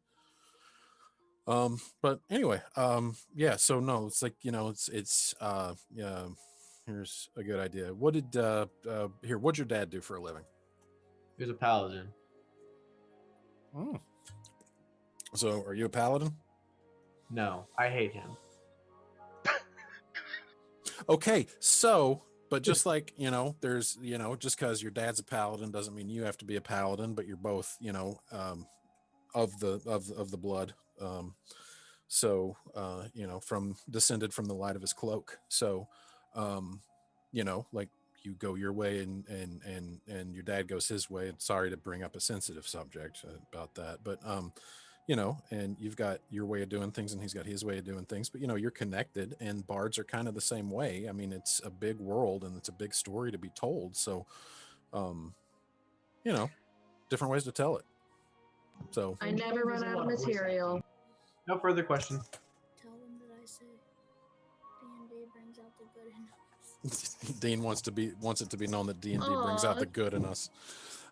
But anyway, yeah, so no, it's like, yeah, here's a good idea. What'd your dad do for a living? He was a paladin. Oh. So are you a paladin? No, I hate him. Okay, so, but just like, there's, just because your dad's a paladin doesn't mean you have to be a paladin, but you're both, of the blood. Descended from the light of his cloak. So, like you go your way and your dad goes his way. And sorry to bring up a sensitive subject about that, but, and you've got your way of doing things and he's got his way of doing things, but you're connected, and bards are kind of the same way. I mean, it's a big world and it's a big story to be told. So, different ways to tell it. So I never run out of material. No further questions. Tell them that I say D&D brings out the good in us. Dean wants it to be known that D&D brings out Aw. the good in us.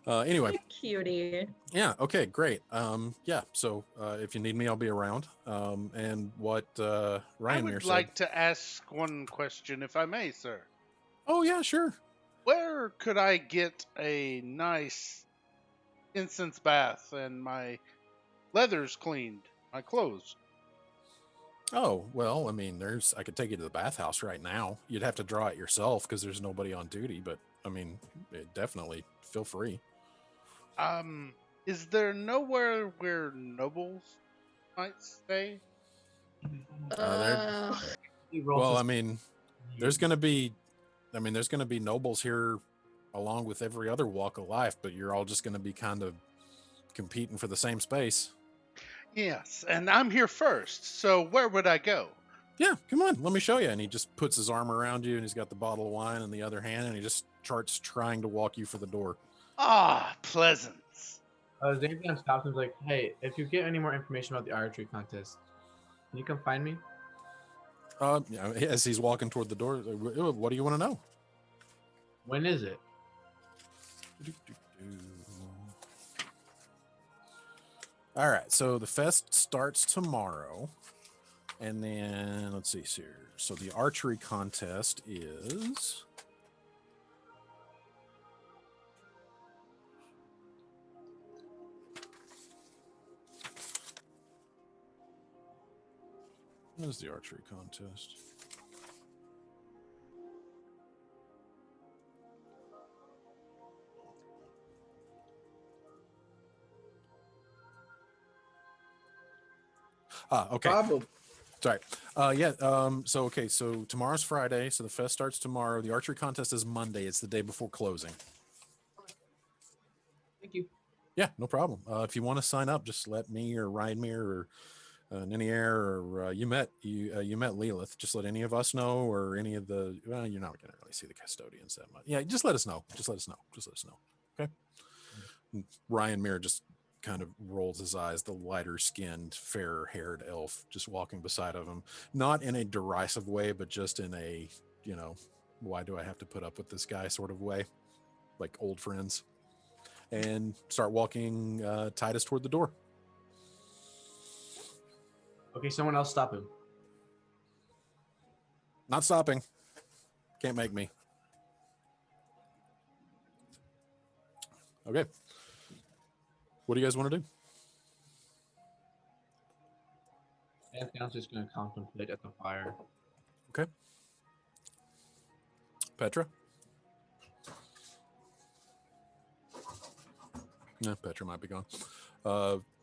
Anyway, Cutie. yeah, okay, great. Yeah, so if you need me, I'll be around. And what I Ryan would said. like to ask one question, if I may, sir. Oh yeah, sure. Where could I get a nice incense bath and my leathers cleaned, my clothes? Oh, well, I mean, I could take you to the bathhouse right now. You'd have to draw it yourself because there's nobody on duty, but I mean, definitely feel free. Is there nowhere where nobles might stay? Well, I mean, there's going to be nobles here along with every other walk of life, but you're all just going to be kind of competing for the same space. Yes, and I'm here first, so where would I go? Yeah, come on, let me show you. And he just puts his arm around you, and he's got the bottle of wine in the other hand, and he just starts trying to walk you for the door. Ah, Pleasance. Xavier stops and is like, hey, if you get any more information about the archery contest, can you come find me? As he's walking toward the door, what do you want to know? When is it? All right, so the fest starts tomorrow. And then let's see here. So the archery contest is what is the archery contest? Okay. Problem. Sorry. So okay. So tomorrow's Friday. So the fest starts tomorrow. The archery contest is Monday. It's the day before closing. Thank you. Yeah, no problem. If you want to sign up, just let me or Ryan Mir or Ninier or you met Lilith. Just let any of us know, or any of the. Well, you're not going to really see the custodians that much. Yeah, just let us know. Just let us know. Okay. And Ryan Mir just kind of rolls his eyes. The lighter-skinned, fair-haired elf just walking beside of him, not in a derisive way, but just in a why do I have to put up with this guy sort of way, like old friends. And start walking Titus toward the door. Okay, someone else stop him. Not stopping. Can't make me. Okay. What do you guys want to do? Anthony's just going to contemplate at the fire. Okay. Petra? No, Petra might be gone.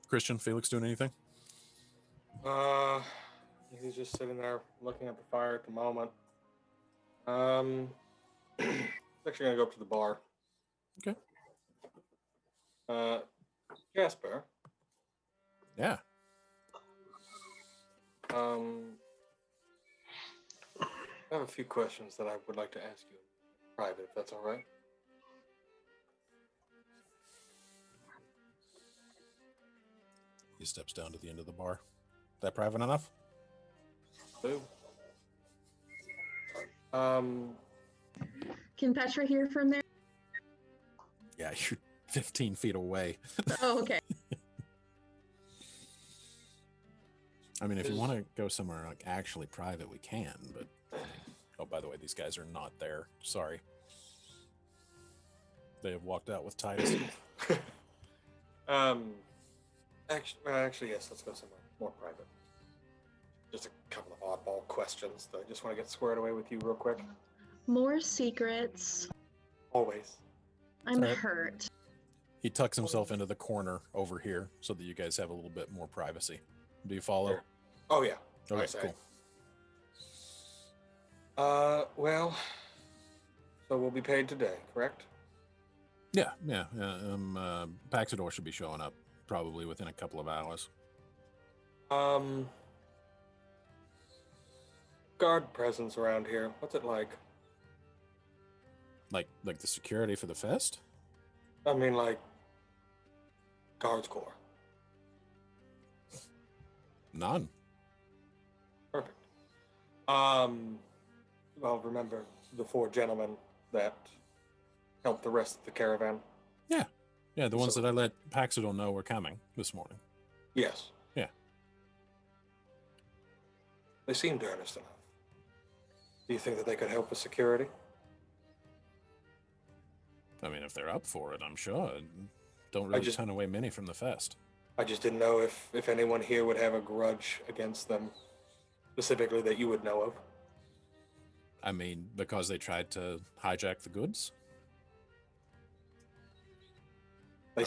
Christian, Felix doing anything? He's just sitting there looking at the fire at the moment. He's actually gonna go up to the bar. Okay. Jasper. Yeah. I have a few questions that I would like to ask you in private, if that's all right. He steps down to the end of the bar. That private enough? So, Can Petra hear from there? Yeah, you're 15 feet away. Oh, okay. I mean, if you want to go somewhere like actually private, we can, but oh, by the way, these guys are not there. Sorry. They have walked out with Titus. Actually, yes, let's go somewhere more private. Just a couple of oddball questions that I just want to get squared away with you real quick. More secrets. Always. I'm Alright. hurt. He tucks himself into the corner over here so that you guys have a little bit more privacy. Do you follow? Sure. Oh, yeah. Okay, I say. cool. Well, so we'll be paid today, correct? Yeah. Paxidor should be showing up probably within a couple of hours. Guard presence around here. What's it like? Like the security for the fest? I mean, like, guards corps. None. Perfect. Well, remember the 4 gentlemen that helped the rest of the caravan? Yeah, the ones So- that I let Paxidor know were coming this morning. Yes. Yeah. They seemed earnest enough. Do you think that they could help with security? I mean, if they're up for it, I'm sure. Don't really just- turn away many from the fest. I just didn't know if anyone here would have a grudge against them, specifically that you would know of. I mean, because they tried to hijack the goods? They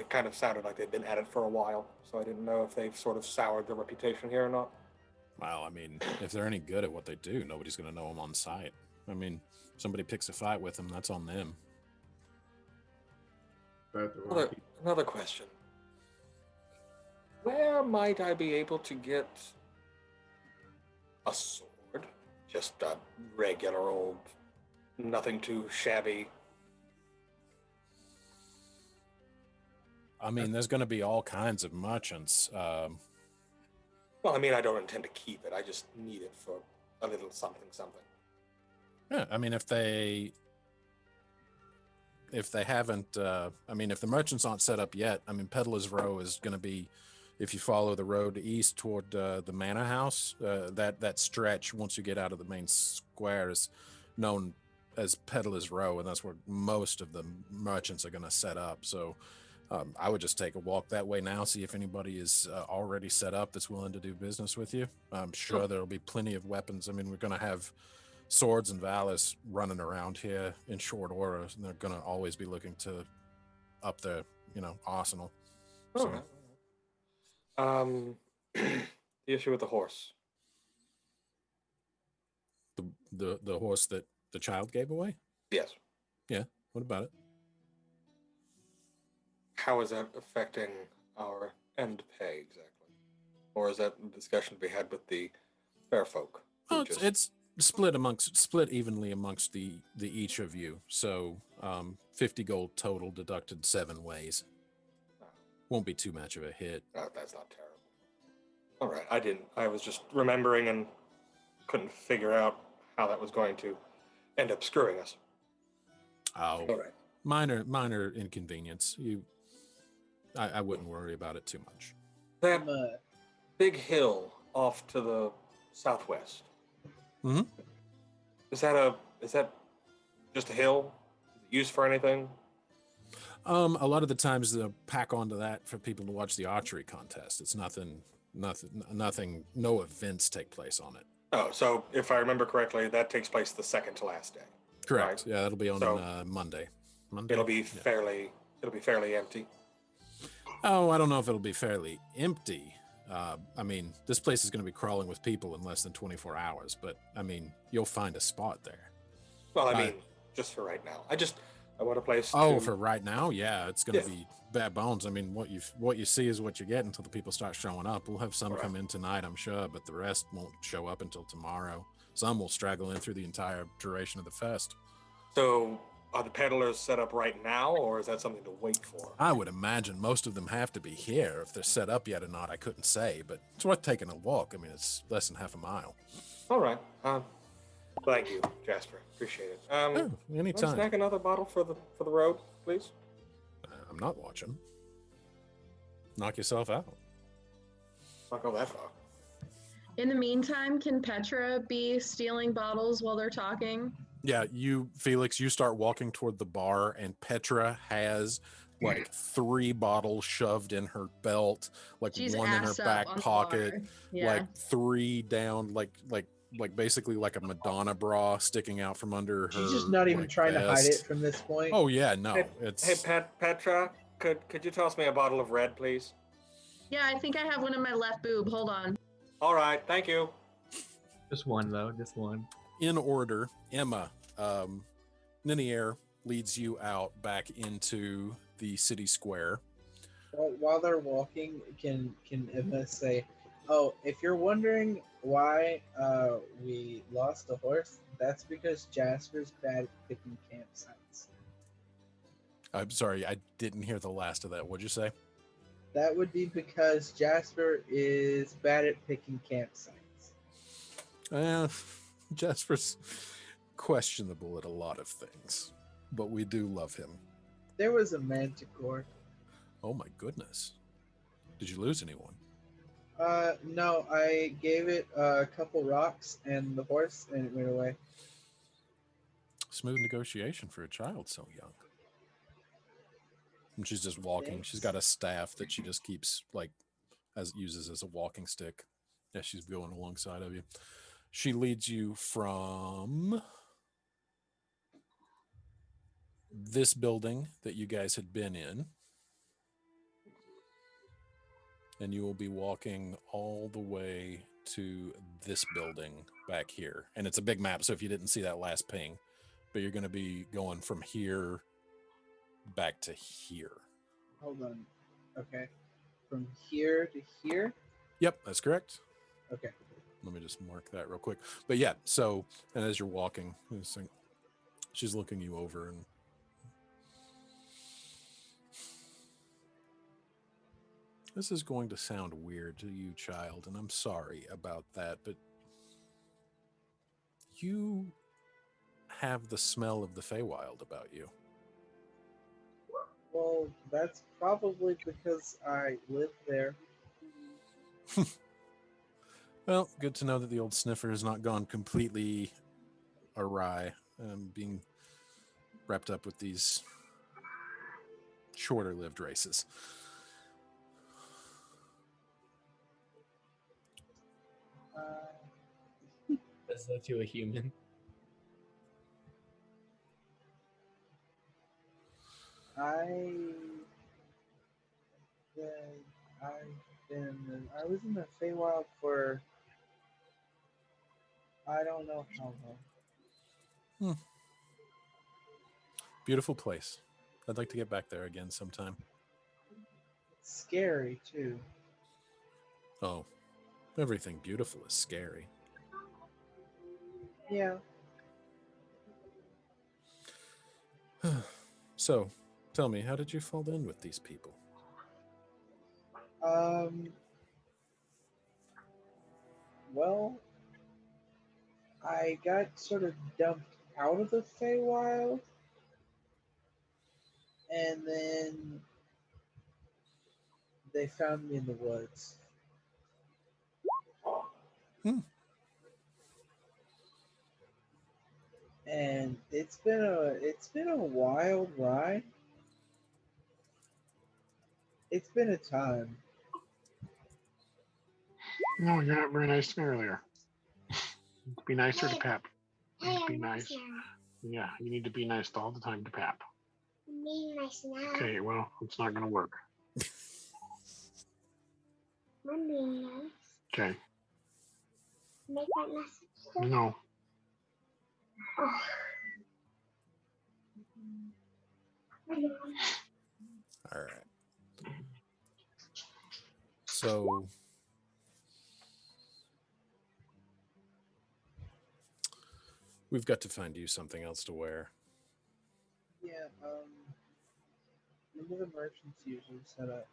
kind of sounded like they'd been at it for a while, so I didn't know if they've sort of soured their reputation here or not. Well, I mean, if they're any good at what they do, nobody's going to know them on sight. I mean, somebody picks a fight with them, that's on them. But the wrong people. Another question. Where might I be able to get a sword? Just a regular old, nothing too shabby. I mean, there's going to be all kinds of merchants. Well, I mean, I don't intend to keep it. I just need it for a little something. Yeah, I mean, if they haven't, I mean, if the merchants aren't set up yet, I mean, Peddler's Row is going to be if you follow the road east toward the manor house, that stretch once you get out of the main square is known as Peddler's Row, and that's where most of the merchants are going to set up. So I would just take a walk that way now, see if anybody is already set up that's willing to do business with you. I'm sure there'll be plenty of weapons. I mean, we're going to have swords and valors running around here in short order, and they're going to always be looking to up their, arsenal. All So, right. The issue with the horse. the horse that the child gave away? Yes. Yeah. What about it? How is that affecting our end pay exactly? Or is that a discussion to be had with the fair folk? who Oh, just- it's split evenly amongst the each of you. So 50 gold total, deducted 7 ways. Won't be too much of a hit. Oh, that's not terrible. All right, I was just remembering and couldn't figure out how that was going to end up screwing us. Oh, All right. minor inconvenience. I wouldn't worry about it too much. That I'm, big hill off to the southwest. Mhm. Is that just a hill? Is it used for anything? A lot of the times they'll pack onto that for people to watch the archery contest. It's nothing. No events take place on it. Oh, so if I remember correctly, that takes place the second to last day. Correct. Right. Yeah, that'll be on So, Monday. It'll be Yeah. fairly empty. Oh, I don't know if it'll be fairly empty. I mean, this place is going to be crawling with people in less than 24 hours, but I mean, you'll find a spot there. Well, I I- mean, just for right now. I want a place. Oh, to, for right now, yeah, it's going to Yeah. be bad bones. I mean, what you see is what you get until the people start showing up. We'll have some Right. come in tonight, I'm sure, but the rest won't show up until tomorrow. Some will straggle in through the entire duration of the fest. So, are the peddlers set up right now, or is that something to wait for? I would imagine most of them have to be here. If they're set up yet or not, I couldn't say, but it's worth taking a walk. I mean, it's less than half a mile. All right. Thank you, Jasper. Appreciate it. Oh, Can I anytime. snag another bottle for the road, please? I'm not watching. Knock yourself out. Not go that far. In the meantime, can Petra be stealing bottles while they're talking? Yeah, Felix, you start walking toward the bar, and Petra has like 3 bottles shoved in her belt, like She's one in her ass up back on the pocket, bar. Yeah. like 3 down, like basically like a Madonna bra sticking out from under her. she's just not even like, trying to hide vest. it from this point. Oh yeah, no, Hey, it's Petra, could you toss me a bottle of red, please? Yeah, I think I have one in my left boob. Hold on. All right, thank you. Just one though, just one. in order. Emma, Ninier leads you out back into the city square. While they're walking, can Emma say, "Oh, if you're wondering why we lost a horse, that's because Jasper's bad at picking campsites." I'm sorry, I didn't hear the last of that. What'd you say? That would be because Jasper is bad at picking campsites. Jasper's questionable at a lot of things, but we do love him. There was a manticore. Oh my goodness. Did you lose anyone? No, I gave it a couple rocks and the horse, and it went away. Smooth negotiation for a child so young. And she's just walking. Thanks. She's got a staff that she just keeps uses as a walking stick. Yeah, she's going alongside of you. She leads you from this building that you guys had been in. And you will be walking all the way to this building back here. And it's a big map, so if you didn't see that last ping, but you're going to be going from here back to here. Hold on. Okay. From here to here? Yep, that's correct. Okay. Let me just mark that real quick. But yeah, so, and as you're walking, she's looking you over and this is going to sound weird to you, child, and I'm sorry about that, but you have the smell of the Feywild about you. Well, that's probably because I live there. Well, good to know that the old sniffer has not gone completely awry, being wrapped up with these shorter lived races. As though to a human. I was in the Feywild for I don't know how long. Beautiful place. I'd like to get back there again sometime. Scary too. Oh, everything beautiful is scary. Yeah. So, tell me, how did you fall in with these people? Well, I got sort of dumped out of the Feywild, and then they found me in the woods. And it's been a wild ride. It's been a time. No, you're not very nice to me earlier. Be nicer to Pep. Be nice. Yeah, you need to be nice all the time to Pep. Be nice now. Okay, well, it's not going to work. I'm being nice. Okay. Make that message. No. Oh. All right. So, we've got to find you something else to wear. Yeah, when do the merchants usually set up?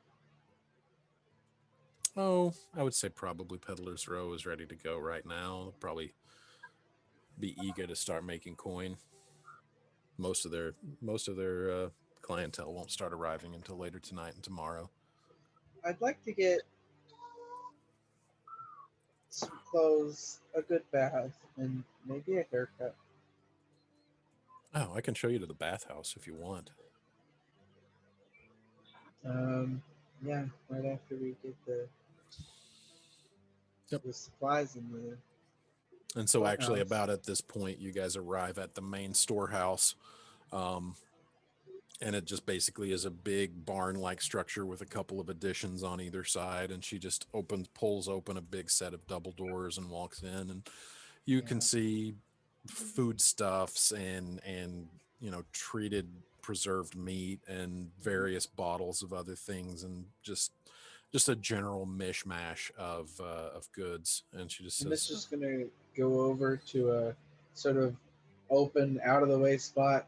Oh, I would say probably Peddler's Row is ready to go right now. They'll probably be eager to start making coin. Most of their clientele won't start arriving until later tonight and tomorrow. I'd like to get some clothes, a good bath, and maybe a haircut. Oh, I can show you to the bathhouse if you want. Yeah, right after we get the Yep. the supplies in the And so actually storehouse. about at this point, you guys arrive at the main storehouse. And it just basically is a big barn-like structure with a couple of additions on either side. And she just pulls open a big set of double doors and walks in. And you can see foodstuffs and treated preserved meat and various bottles of other things and just a general mishmash of goods. And she just And this says, is gonna go over to a sort of open, out of the way spot.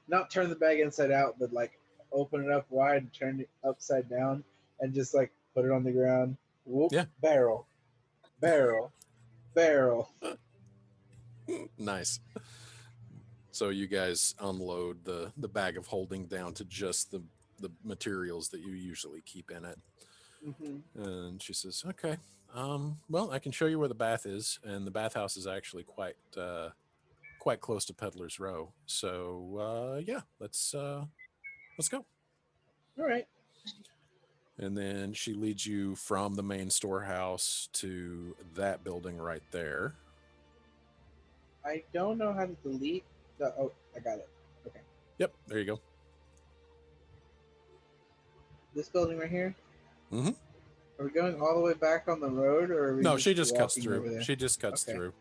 Not turn the bag inside out, but like open it up wide and turn it upside down, and just like put it on the ground. Whoop! Yeah. Barrel. nice. So you guys unload the bag of holding down to just the materials that you usually keep in it. Mm-hmm. And she says, okay, well, I can show you where the bath is. And the bathhouse is actually quite close to Peddler's Row. So, yeah, let's go. All right. And then she leads you from the main storehouse to that building right there. I don't know how to delete the. Oh, I got it. Okay. Yep, there you go. This building right here. Mm-hmm. Are we going all the way back on the road, or are we No, she just cuts walking over through. there? She just cuts Okay. through.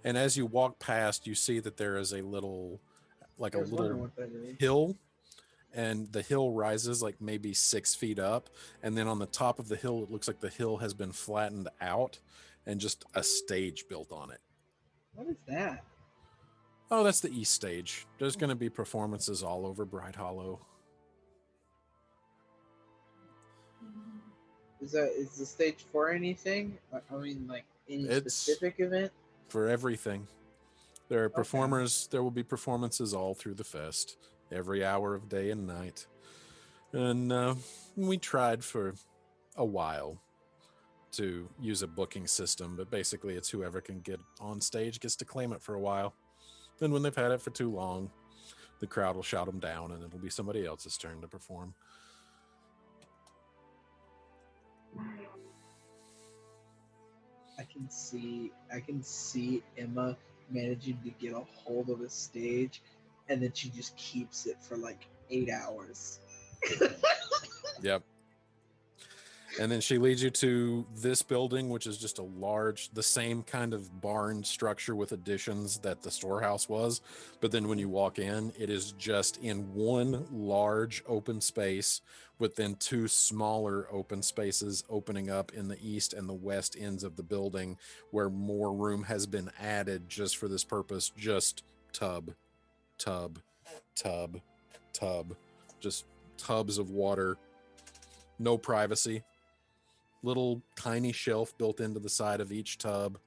And as you walk past, you see that there is a little, like I a was wondering little what that is. hill, and the hill rises like maybe 6 feet up. And then on the top of the hill, it looks like the hill has been flattened out and just a stage built on it. What is that? Oh, that's the east stage. There's going to be performances all over Bright Hollow. Is the stage for anything? I mean, like any It's- specific event? For everything. There are performers. There will be performances all through the fest, every hour of day and night. And we tried for a while to use a booking system, but basically it's whoever can get on stage gets to claim it for a while. Then when they've had it for too long, the crowd will shout them down and it'll be somebody else's turn to perform. I can see Emma managing to get a hold of a stage, and then she just keeps it for like 8 hours. Yep. And then she leads you to this building, which is just the same kind of barn structure with additions that the storehouse was. But then when you walk in, it is just in one large open space with then two smaller open spaces opening up in the east and the west ends of the building, where more room has been added just for this purpose. Just tub, just tubs of water, no privacy. Little tiny shelf built into the side of each tub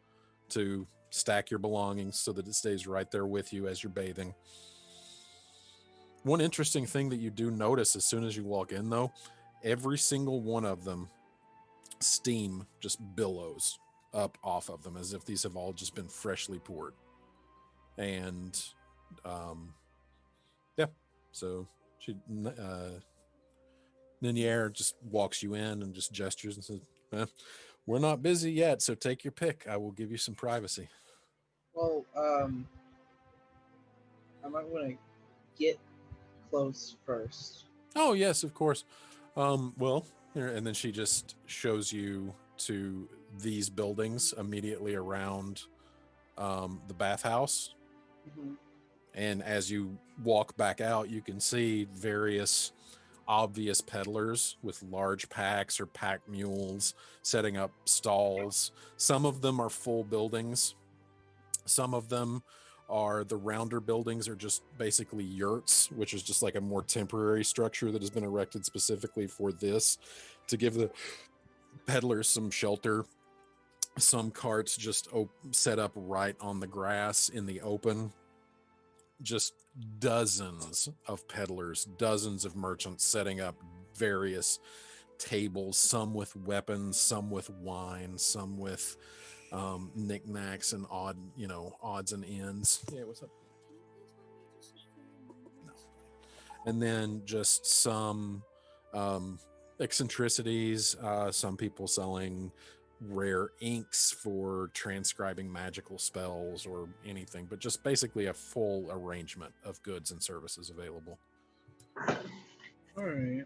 to stack your belongings so that it stays right there with you as you're bathing. One interesting thing that you do notice as soon as you walk in, though, every single one of them, steam just billows up off of them as if these have all just been freshly poured. And yeah, so she Niniere just walks you in and just gestures and says, we're not busy yet, so take your pick. I will give you some privacy. Well, I might want to get close first. Oh, yes, of course. Well, here, and then she just shows you to these buildings immediately around the bathhouse. Mm-hmm. And as you walk back out, you can see various obvious peddlers with large packs or pack mules setting up stalls. Some of them are full buildings. Some of them are the rounder buildings are just basically yurts, which is just like a more temporary structure that has been erected specifically for this to give the peddlers some shelter. Some carts just set up right on the grass in the open. Just dozens of peddlers, dozens of merchants setting up various tables, some with weapons, some with wine, some with knickknacks and odds and ends. Yeah, what's up? No. And then just some eccentricities, some people selling rare inks for transcribing magical spells or anything, but just basically a full arrangement of goods and services available. All right.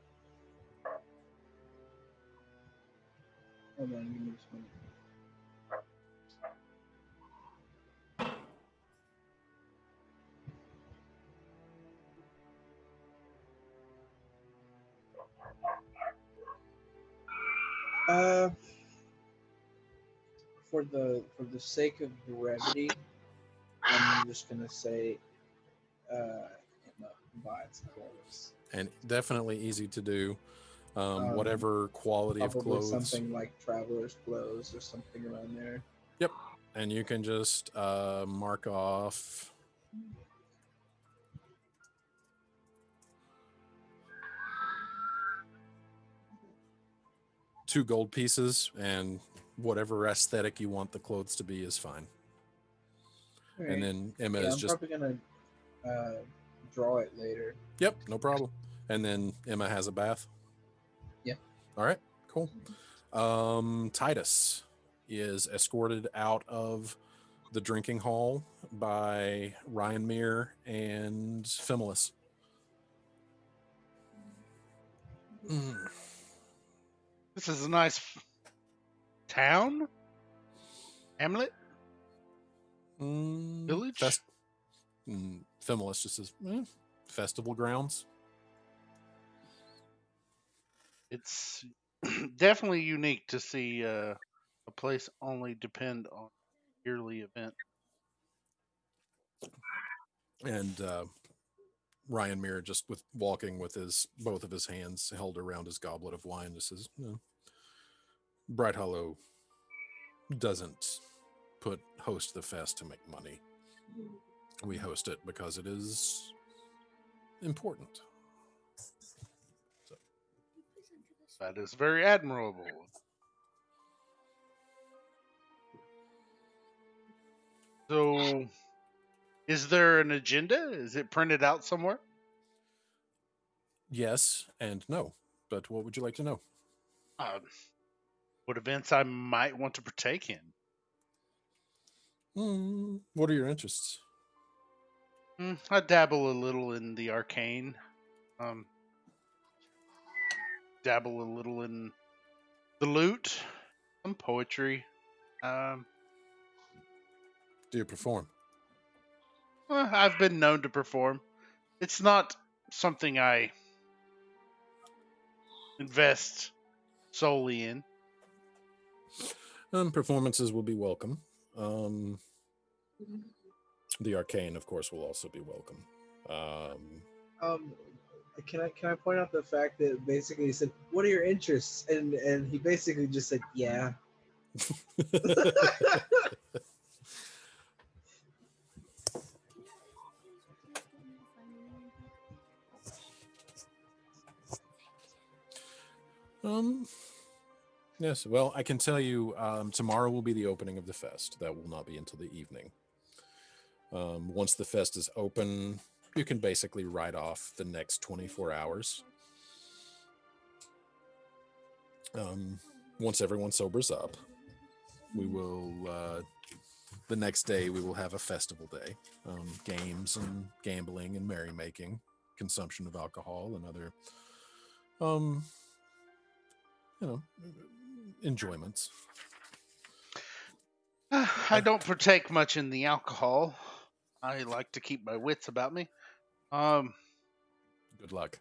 Hold on, give me just one. For the sake of brevity, I'm just gonna say, Emma buys clothes. And definitely easy to do. Whatever quality of Probably clothes. something like traveler's clothes or something around there. Yep. And you can just mark off two gold pieces, and whatever aesthetic you want the clothes to be is fine. All And right. then Emma Yeah, is I'm just probably gonna draw it later. Yep, no problem. And then Emma has a bath. Yeah. All right, cool. Titus is escorted out of the drinking hall by Ryanmere and Fimulus. This is a nice town, hamlet, village. Fimulus just says, festival grounds. It's definitely unique to see a place only depend on yearly event. And Ryanmere just with walking with both of his hands held around his goblet of wine just says, Bright Hollow doesn't host the fest to make money. We host it because it is important. That is very admirable. So, is there an agenda? Is it printed out somewhere? Yes and no. But what would you like to know? What events I might want to partake in? What are your interests? I dabble a little in the arcane. Dabble a little in the lute, some poetry. Do you perform? I've been known to perform. It's not something I invest solely in. Performances will be welcome. The arcane, of course, will also be welcome. Can I point out the fact that basically he said, "What are your interests?" and he basically just said, "Yeah." Yes, well, I can tell you tomorrow will be the opening of the fest. That will not be until the evening. Once the fest is open, you can basically write off the next 24 hours. Once everyone sobers up, we will, the next day, we will have a festival day. Games and gambling and merrymaking, consumption of alcohol and other, enjoyments. I don't partake much in the alcohol. I like to keep my wits about me. Good luck.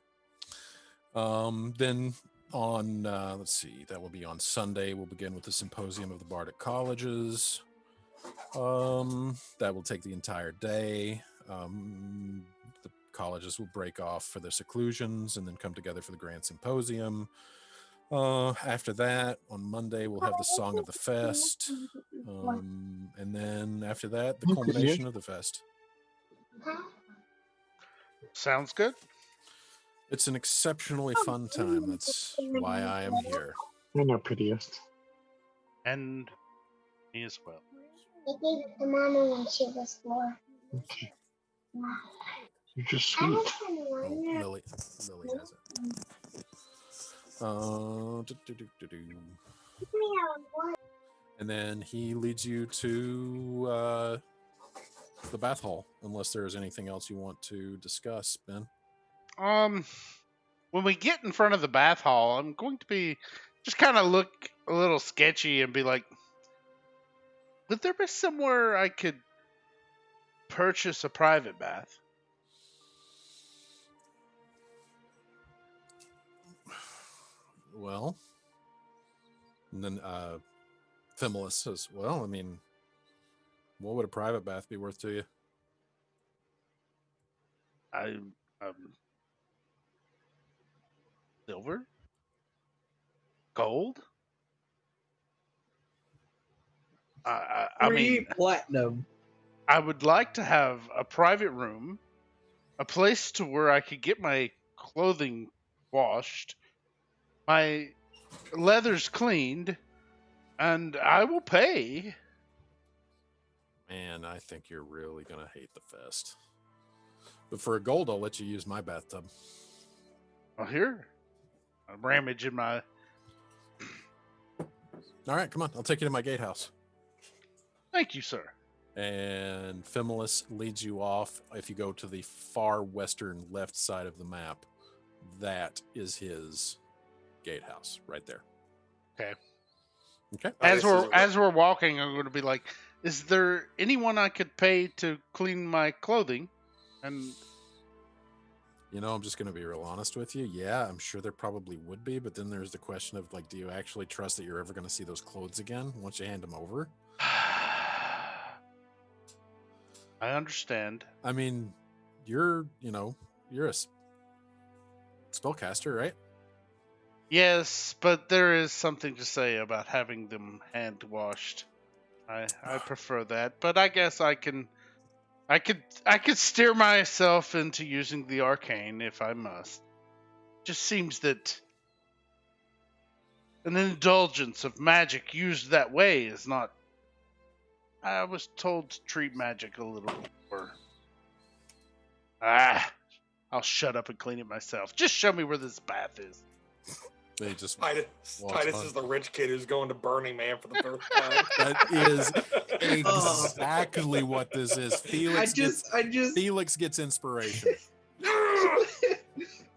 Then on, let's see, that will be on Sunday. We'll begin with the Symposium of the Bardic Colleges. That will take the entire day. The colleges will break off for their seclusions and then come together for the Grand Symposium. After that, on Monday, we'll have the Song of the Fest. And then after that, the culmination of the fest. Sounds good. It's an exceptionally fun time. That's why I am here. You're no prettiest. And me as well. I gave it to Mama when she was 4. Okay. You're just sweet. Lily has it. And then he leads you to the bath hall, unless there is anything else you want to discuss, Ben. When we get in front of the bath hall, I'm going to be just kind of look a little sketchy and be like, would there be somewhere I could purchase a private bath? Well, and then Thimulus says, well, I mean, what would a private bath be worth to you? Silver? Gold? I mean, platinum. I would like to have a private room, a place to where I could get my clothing washed, my leathers cleaned, and I will pay. Man, I think you're really going to hate the fest. But for a gold, I'll let you use my bathtub. Well, here. I'm rummaging my... All right, come on. I'll take you to my gatehouse. Thank you, sir. And Thimulus leads you off. If you go to the far western left side of the map, that is his gatehouse right there. Okay. Okay. As we're walking, I'm going to be like, is there anyone I could pay to clean my clothing? And you know, I'm just going to be real honest with you. Yeah, I'm sure there probably would be, but then there's the question of like, do you actually trust that you're ever going to see those clothes again once you hand them over? I understand. I mean, you're a spellcaster, right? Yes, but there is something to say about having them hand washed. I prefer that, but I guess I could steer myself into using the arcane if I must. Just seems that an indulgence of magic used that way is not I was told to treat magic a little more. I'll shut up and clean it myself. Just show me where this bath is. They just Titus, walks Titus on. is the rich kid who's going to Burning Man for the first time. That is Oh. exactly what this is. I Felix gets inspiration.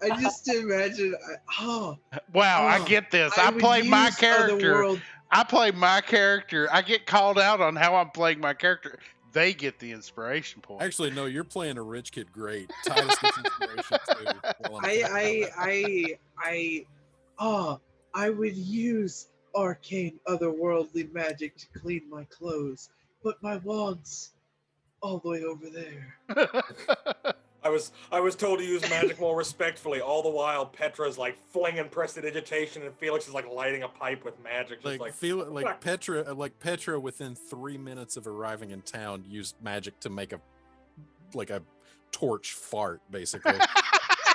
I just imagine. Wow, I Oh, get this. I would play my use character. Otherworld- I play my character. I get called out on how I'm playing my character. They get the inspiration point. Actually, no, you're playing a rich kid great. Titus gets inspiration too. while I'm thinking about it. I would use arcane otherworldly magic to clean my clothes, but my wand's all the way over there. I was told to use magic more respectfully. All the while, Petra's like flinging prestidigitation, and Felix is like lighting a pipe with magic. Just like Petra within 3 minutes of arriving in town used magic to make a torch fart, basically.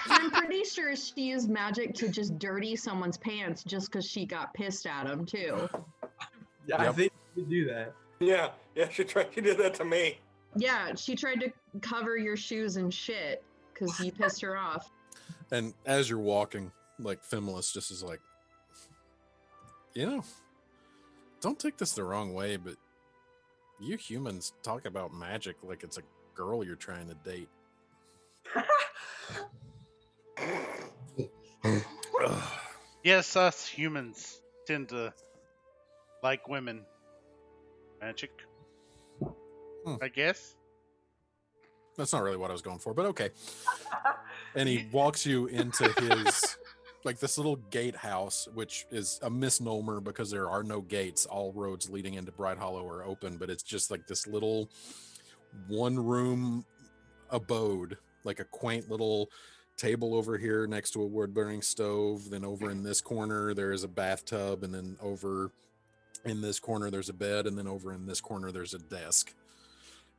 I'm pretty sure she used magic to just dirty someone's pants just because she got pissed at him too. Yeah, I Yep. think you could do that. yeah, she did that to me. Yeah, she tried to cover your shoes and shit because you pissed her off. And as you're walking, like Fimulus just is like, don't take this the wrong way, but you humans talk about magic like it's a girl you're trying to date. Yes, us humans tend to like women. Magic. I guess. That's not really what I was going for, but okay. And he walks you into his this little gatehouse, which is a misnomer because there are no gates. All roads leading into Bright Hollow are open, but it's just like this little one-room abode, like a quaint little table over here next to a wood-burning stove. Then over in this corner there is a bathtub, and then over in this corner there's a bed, and then over in this corner there's a desk.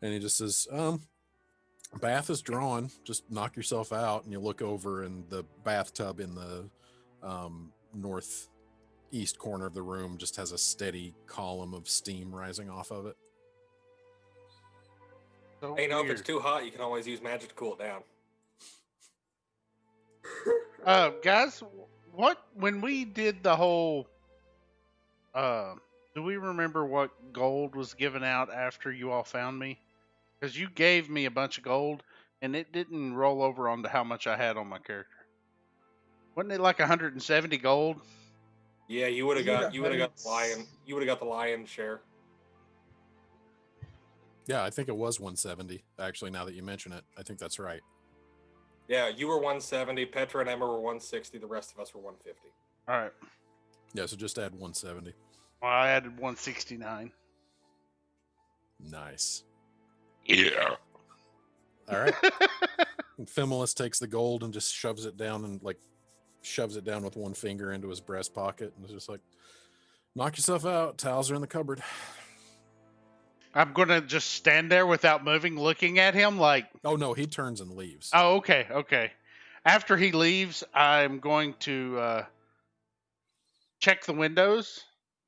And he just says, bath is drawn, just knock yourself out. And you look over, and the bathtub in the northeast corner of the room just has a steady column of steam rising off of it. So Hey, no, if weird. it's too hot, you can always use magic to cool it down. Guys, when we did the whole do we remember what gold was given out after you all found me? Because you gave me a bunch of gold and it didn't roll over onto how much I had on my character. Wasn't it like 170 gold? Yeah, you would have got the lion's share. Yeah, I think it was 170. Actually, now that you mention it, I think that's right. Yeah, you were 170. Petra and Emma were 160. The rest of us were 150. All right. Yeah, so just add 170. Well, I added 169. Nice. Yeah. All right. And Fimulus takes the gold and just shoves it down with one finger into his breast pocket, and is just like, knock yourself out. Towels are in the cupboard. I'm going to just stand there without moving, looking at him like, Oh no, he turns and leaves. oh, okay. After he leaves, I'm going to check the windows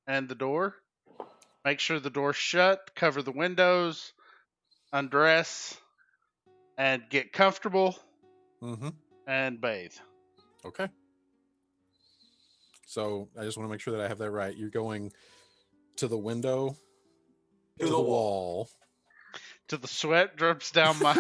and the door. Make sure the door's shut, cover the windows, undress, and get comfortable Mm-hmm. and bathe. Okay. So I just want to make sure that I have that right. You're going to the window, to the wall. Till the sweat drips down my.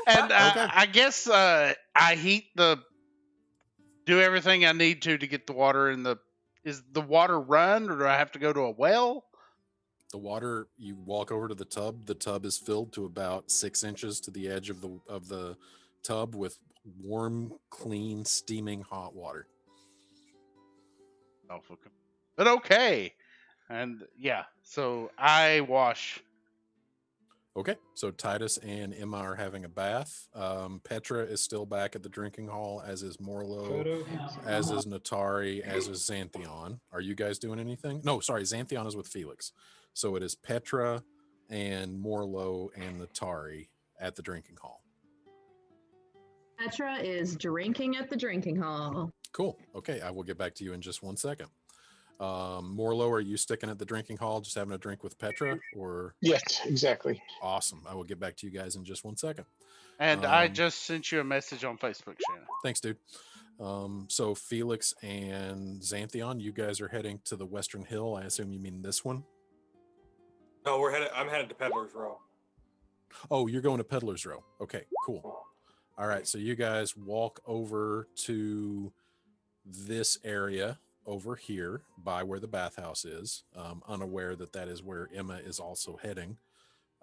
And Okay. I guess I heat do everything I need to get the water in the. Is the water run, or do I have to go to a well? The water, you walk over to the tub. The tub is filled to about 6 inches to the edge of the tub with warm, clean, steaming hot water. But okay. And yeah, so I wash. Okay, so Titus and Emma are having a bath. Petra is still back at the drinking hall, as is Morlo, as is Natari, as is Xanthion. Are you guys doing anything? No, sorry, Xanthion is with Felix. So it is Petra and Morlo and Natari at the drinking hall. Petra is drinking at the drinking hall. Cool. Okay, I will get back to you in just 1 second. Morlo, are you sticking at the drinking hall, just having a drink with Petra, or? Yes, exactly. Awesome. I will get back to you guys in just 1 second. And I just sent you a message on Facebook, Shanna. Thanks, dude. So Felix and Xanthion, you guys are heading to the Western Hill. I assume you mean this one? No, I'm headed to Peddler's Row. Oh, you're going to Peddler's Row. Okay, cool. All right, so you guys walk over to this area over here by where the bathhouse is, unaware that that is where Emma is also heading.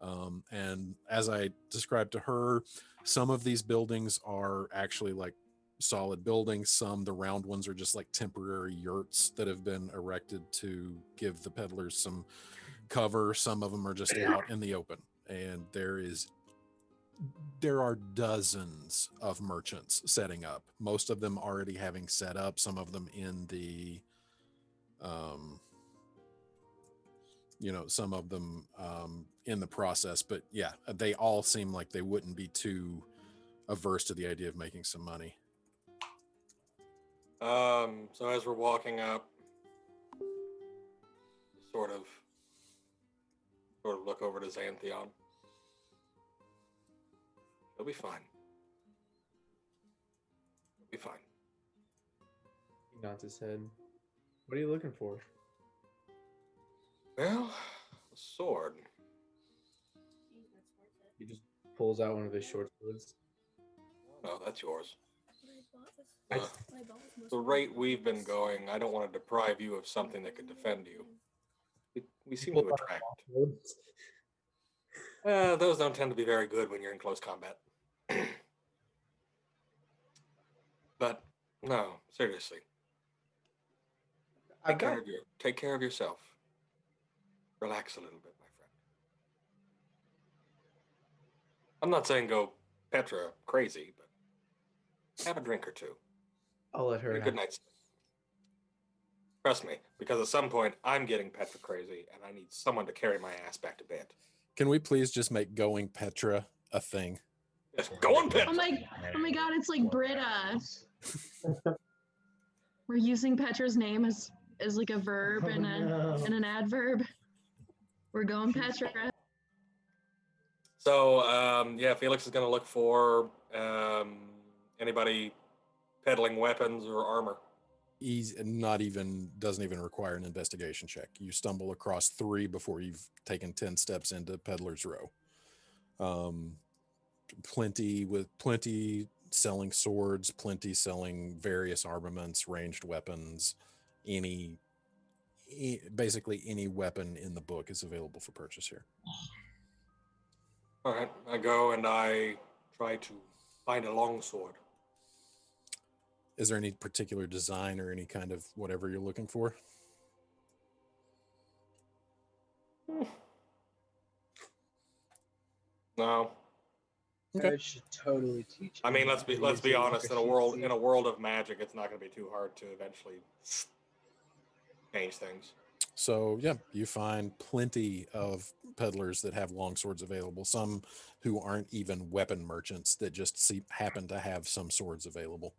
And as I described to her, some of these buildings are actually like solid buildings. Some, the round ones, are just like temporary yurts that have been erected to give the peddlers some cover. Some of them are just out in the open, and there are dozens of merchants setting up, most of them already having set up, some of them in the some of them in the process. But yeah, they all seem like they wouldn't be too averse to the idea of making some money. So as we're walking up, sort of look over to Xanthion. It'll be fine. It'll be fine. He nods his head. What are you looking for? Well, a sword. He just pulls out one of his short swords. No, that's yours. What I bought was- what I bought was most The rate we've been going, I don't want to deprive you of something that could defend you. We seem to attract. Those don't tend to be very good when you're in close combat. But no, seriously. Take care of yourself. Relax a little bit, my friend. I'm not saying go Petra crazy, but have a drink or two. I'll let her. Have a good night's sleep. Trust me, because at some point I'm getting Petra crazy, and I need someone to carry my ass back to bed. Can we please just make going Petra a thing? Yes, go on, Petra. Oh my god, it's like Britta. We're using Petra's name as like a verb and an adverb. We're going Petra. So, yeah, Felix is going to look for anybody peddling weapons or armor. He's doesn't even require an investigation check. You stumble across 3 before you've taken 10 steps into Peddler's Row. Plenty selling swords, plenty selling various armaments, ranged weapons, basically any weapon in the book is available for purchase here. All right, I go and I try to find a longsword. Is there any particular design or any kind of whatever you're looking for? No. Okay. I should totally teach. I mean, him let's be how to use honest. In a efficiency. world of magic, it's not going to be too hard to eventually change things. So yeah, you find plenty of peddlers that have longswords available. Some who aren't even weapon merchants that just happen to have some swords available.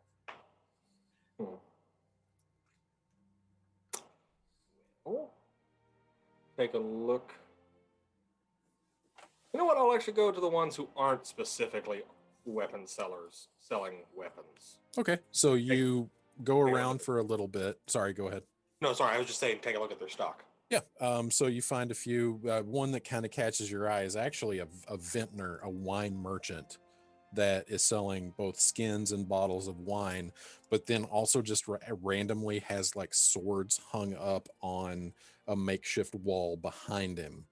Oh. Take a look. You know what? I'll actually go to the ones who aren't specifically weapon sellers selling weapons. Okay, so you go around for a little bit. Sorry, go ahead. No, sorry. I was just saying, take a look at their stock. Yeah. So you find a few. One that kind of catches your eye is actually a vintner, a wine merchant that is selling both skins and bottles of wine, but then also just randomly has like swords hung up on a makeshift wall behind him.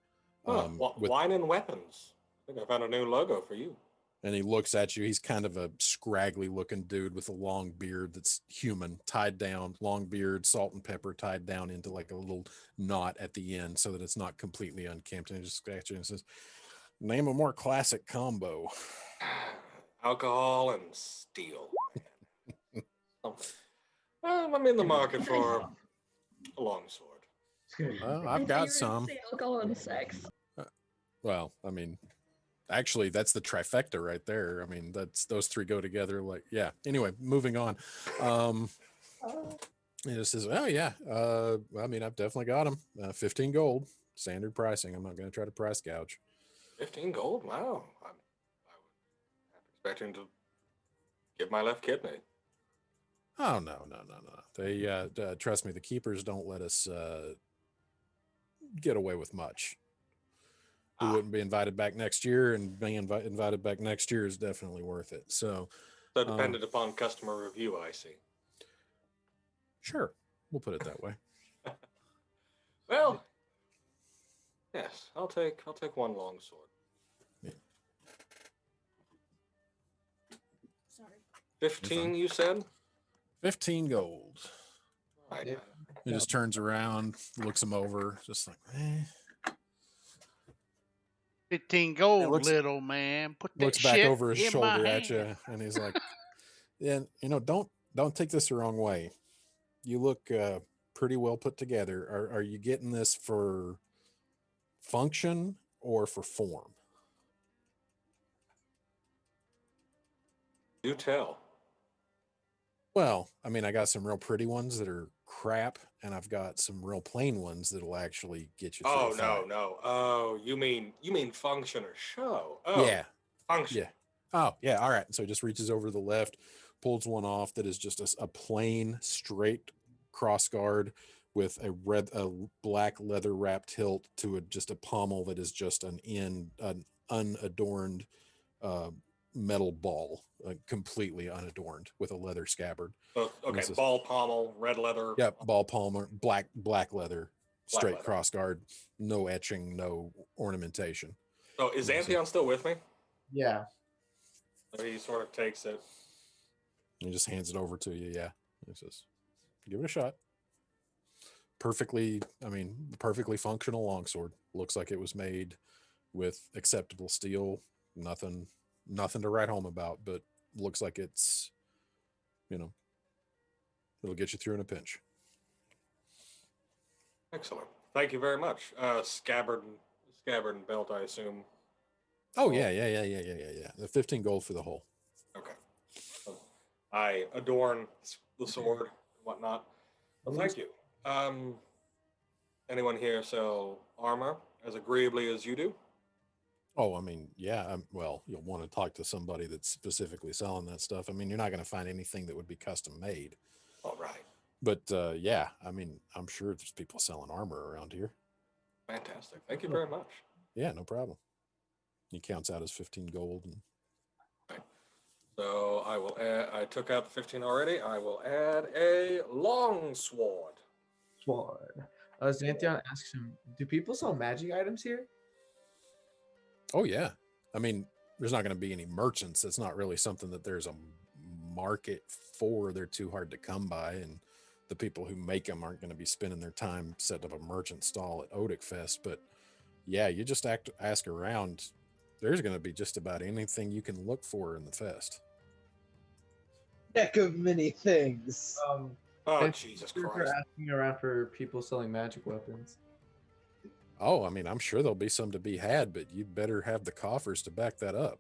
Wine and weapons. I think I found a new logo for you. And he looks at you. He's kind of a scraggly looking dude with a long beard that's human, tied down, long beard, salt and pepper tied down into like a little knot at the end so that it's not completely unkempt. And he just scratches you and says, name a more classic combo. Alcohol and steel. I'm in the market for a longsword. Well, I've got some. Alcohol and sex. Well, I mean, actually, that's the trifecta right there. I mean, that's those 3 go together. Like, yeah. Anyway, moving on. He just says, "Oh yeah, I mean, I've definitely got them. 15 gold, standard pricing. I'm not going to try to price gouge." 15 gold? Wow. I was half expecting to give my left kidney. Oh no. They trust me. The keepers don't let us get away with much. We Ah. wouldn't be invited back next year, and being invited back next year is definitely worth it. So, So dependent upon customer review, I see. sure, we'll put it that way. Well, yes, I'll take one long sword. Sorry. 15, you said? 15 gold. Right. Yeah. He just turns around, looks him over, just like, 15 gold, looks- little man. Put that looks back shit over his in my shoulder at hand. you, and he's like, "Yeah, don't take this the wrong way. You look pretty well put together. Are you getting this for function or for form?" Do tell. Well, I mean, I got some real pretty ones that are crap, and I've got some real plain ones that'll actually get you through Oh a fight. no. Oh, you mean function or show? Oh, Yeah, function. yeah. Oh, yeah. All right. So he just reaches over to the left, pulls one off that is just a plain, straight cross guard with a black leather wrapped hilt to just a pommel that is just an unadorned metal ball, completely unadorned with a leather scabbard. Oh, okay, this is- ball pommel, red leather. Yep, ball palmer, black leather, straight leather. cross guard, no etching, no ornamentation. So is So- Antheon still with me? Yeah. So he sort of takes it. He just hands it over to you. Yeah, he says, "Give it a shot." Perfectly functional longsword. Looks like it was made with acceptable steel. Nothing to write home about, but looks like it's, it'll get you through in a pinch. Excellent. Thank you very much. Scabbard and belt, I assume. Oh yeah. The 15 gold for the whole. Okay. So I adorn the sword and whatnot. Well, thank you. Anyone here sell armor as agreeably as you do? Oh, I mean, yeah. Well, you'll want to talk to somebody that's specifically selling that stuff. I mean, you're not going to find anything that would be custom made. All right. But yeah, I mean, I'm sure there's people selling armor around here. Fantastic. Thank you very much. Yeah, no problem. He counts out his 15 gold. And So I will add, I took out the 15 already. I will add a long sword. Sword. Xanthion asks him, do people sell magic items here? oh yeah, I mean, there's not going to be any merchants. It's not really something that there's a market for. They're too hard to come by, and the people who make them aren't going to be spending their time setting up a merchant stall at Odic Fest. But yeah, you just ask around. There's going to be just about anything you can look for in the fest. Heck of many things. Oh, And Jesus we're Christ. asking around for people selling magic weapons. Oh, I mean, I'm sure there'll be some to be had, but you better have the coffers to back that up.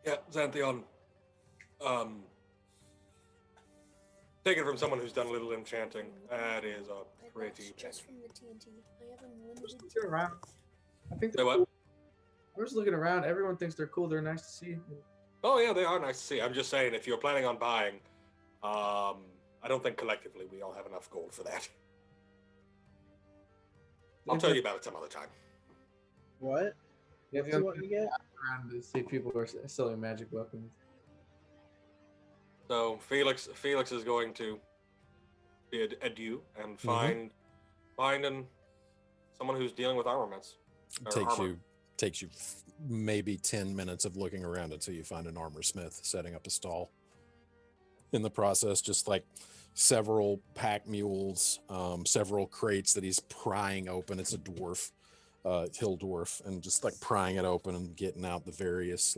Yeah, Xanthion. Take it from someone who's done a little enchanting. That is a I pretty bought just penny. from the TNT. I have unlimited. Just looking around. I think Say they're what? cool. I'm just looking around. Everyone thinks they're cool. They're nice to see. Oh yeah, they are nice to see. I'm just saying, if you're planning on buying, I don't think collectively we all have enough gold for that. I'll tell you about it some other time. What? Yeah, What do you want to get? around to see if people are selling magic weapons. So Felix is going to bid adieu and find someone who's dealing with armaments. or armor. Takes you maybe 10 minutes of looking around until you find an armor smith setting up a stall. In the process, just like several pack mules, several crates that he's prying open. It's a dwarf, hill dwarf, and just like prying it open and getting out the various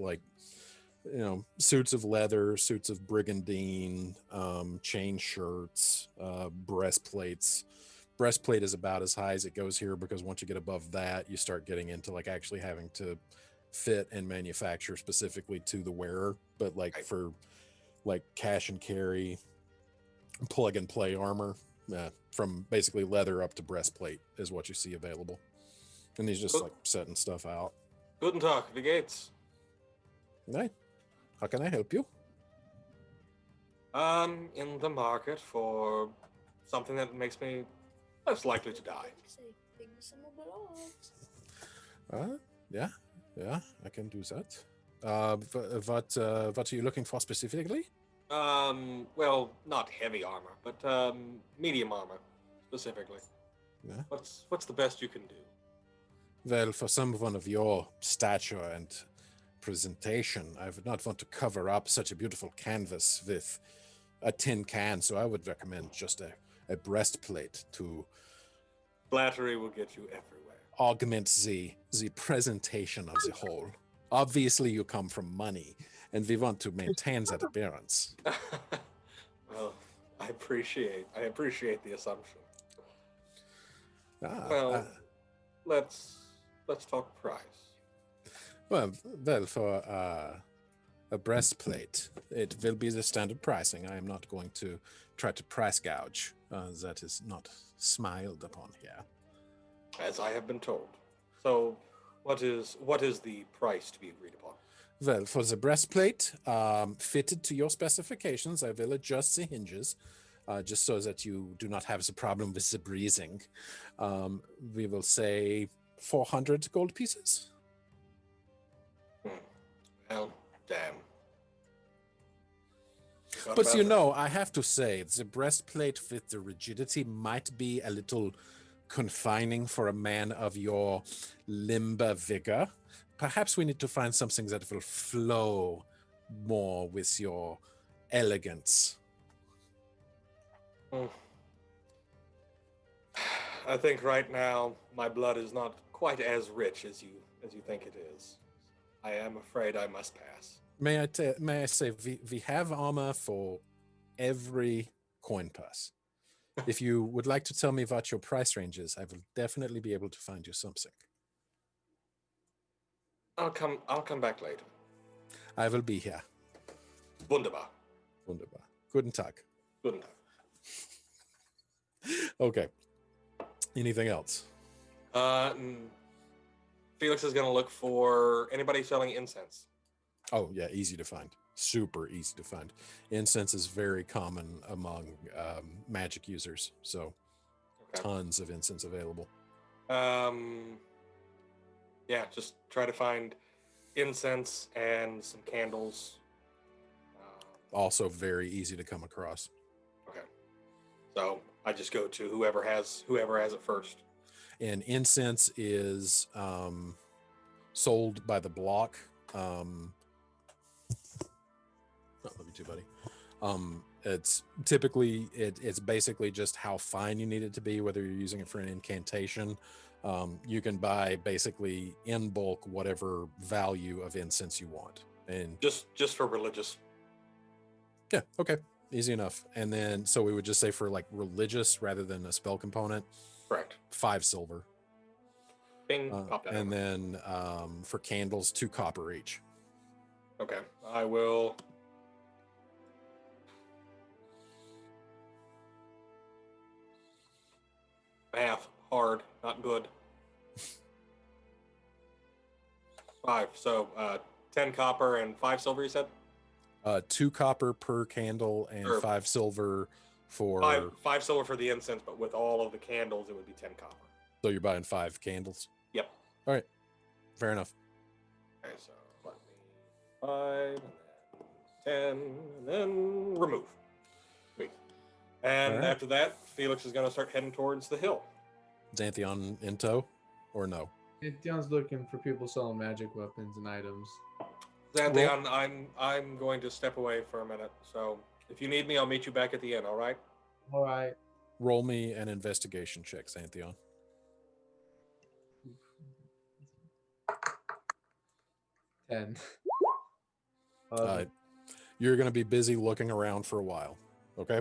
suits of leather, suits of brigandine, chain shirts, breastplates. Breastplate is about as high as it goes here, because once you get above that, you start getting into like actually having to fit and manufacture specifically to the wearer. But like Right. for like cash and carry, plug and play armor, from basically leather up to breastplate is what you see available. And he's just Cool. like setting stuff out. Guten Tag, wie geht's? Hey, how can I help you? I'm in the market for something that makes me less likely to die. Say, big some blogs. Yeah, I can do that. What are you looking for specifically? Well, not heavy armor, but medium armor specifically. Yeah. What's the best you can do? Well, for someone of your stature and presentation, I would not want to cover up such a beautiful canvas with a tin can, so I would recommend just a breastplate to Flattery will get you everywhere. augment the presentation of the whole. Obviously, you come from money, and we want to maintain that appearance. Well, I appreciate the assumption. Ah, Well, let's talk price. well, for a breastplate, it will be the standard pricing. I am not going to try to price gouge. That is not smiled upon here. As I have been told. So, what is the price to be agreed upon? Well, for the breastplate, fitted to your specifications, I will adjust the hinges, just so that you do not have the problem with the breathing. We will say 400 gold pieces. Well, damn. Forgot But about you that. know, I have to say, the breastplate with the rigidity might be a little confining for a man of your limber vigor. Perhaps we need to find something that will flow more with your elegance. I think right now my blood is not quite as rich as you think it is. I am afraid I must pass. May I say, we have armor for every coin purse. If you would like to tell me what your price range is, I will definitely be able to find you something. I'll come back later. I will be here. Wunderbar. Wunderbar. Guten Tag. Guten Tag. Okay. Anything else? Felix is gonna look for anybody selling incense. Oh, yeah, easy to find. Super easy to find. Incense is very common among magic users, so Okay. tons of incense available. Yeah, just try to find incense and some candles. Also very easy to come across. Okay. So I just go to whoever has it first. And incense is sold by the block. Oh, love you too, buddy. It's typically it's basically just how fine you need it to be, whether you're using it for an incantation. You can buy basically in bulk whatever value of incense you want, and Just for religious. yeah, okay, easy enough. And then so we would just say for like religious rather than a spell component, Correct. 5 silver. Bing, pop that. And over. then for candles, 2 copper each. Okay, I will. Math hard, not good. 5. So 10 copper and 5 silver. You said 2 copper per candle and Sure. 5 silver for. 5 silver for the incense, but with all of the candles, it would be 10 copper. So you're buying 5 candles. Yep. All right, fair enough. Okay, so let me 5, and then 10, and then remove. Sweet. And All right. after that, Felix is going to start heading towards the hill. Xanthion in tow, or no? Dion's looking for people selling magic weapons and items. Xanthion, I'm going to step away for a minute. So if you need me, I'll meet you back at the inn. All right? All right. Roll me an investigation check, Xanthion. 10. You're going to be busy looking around for a while. Okay.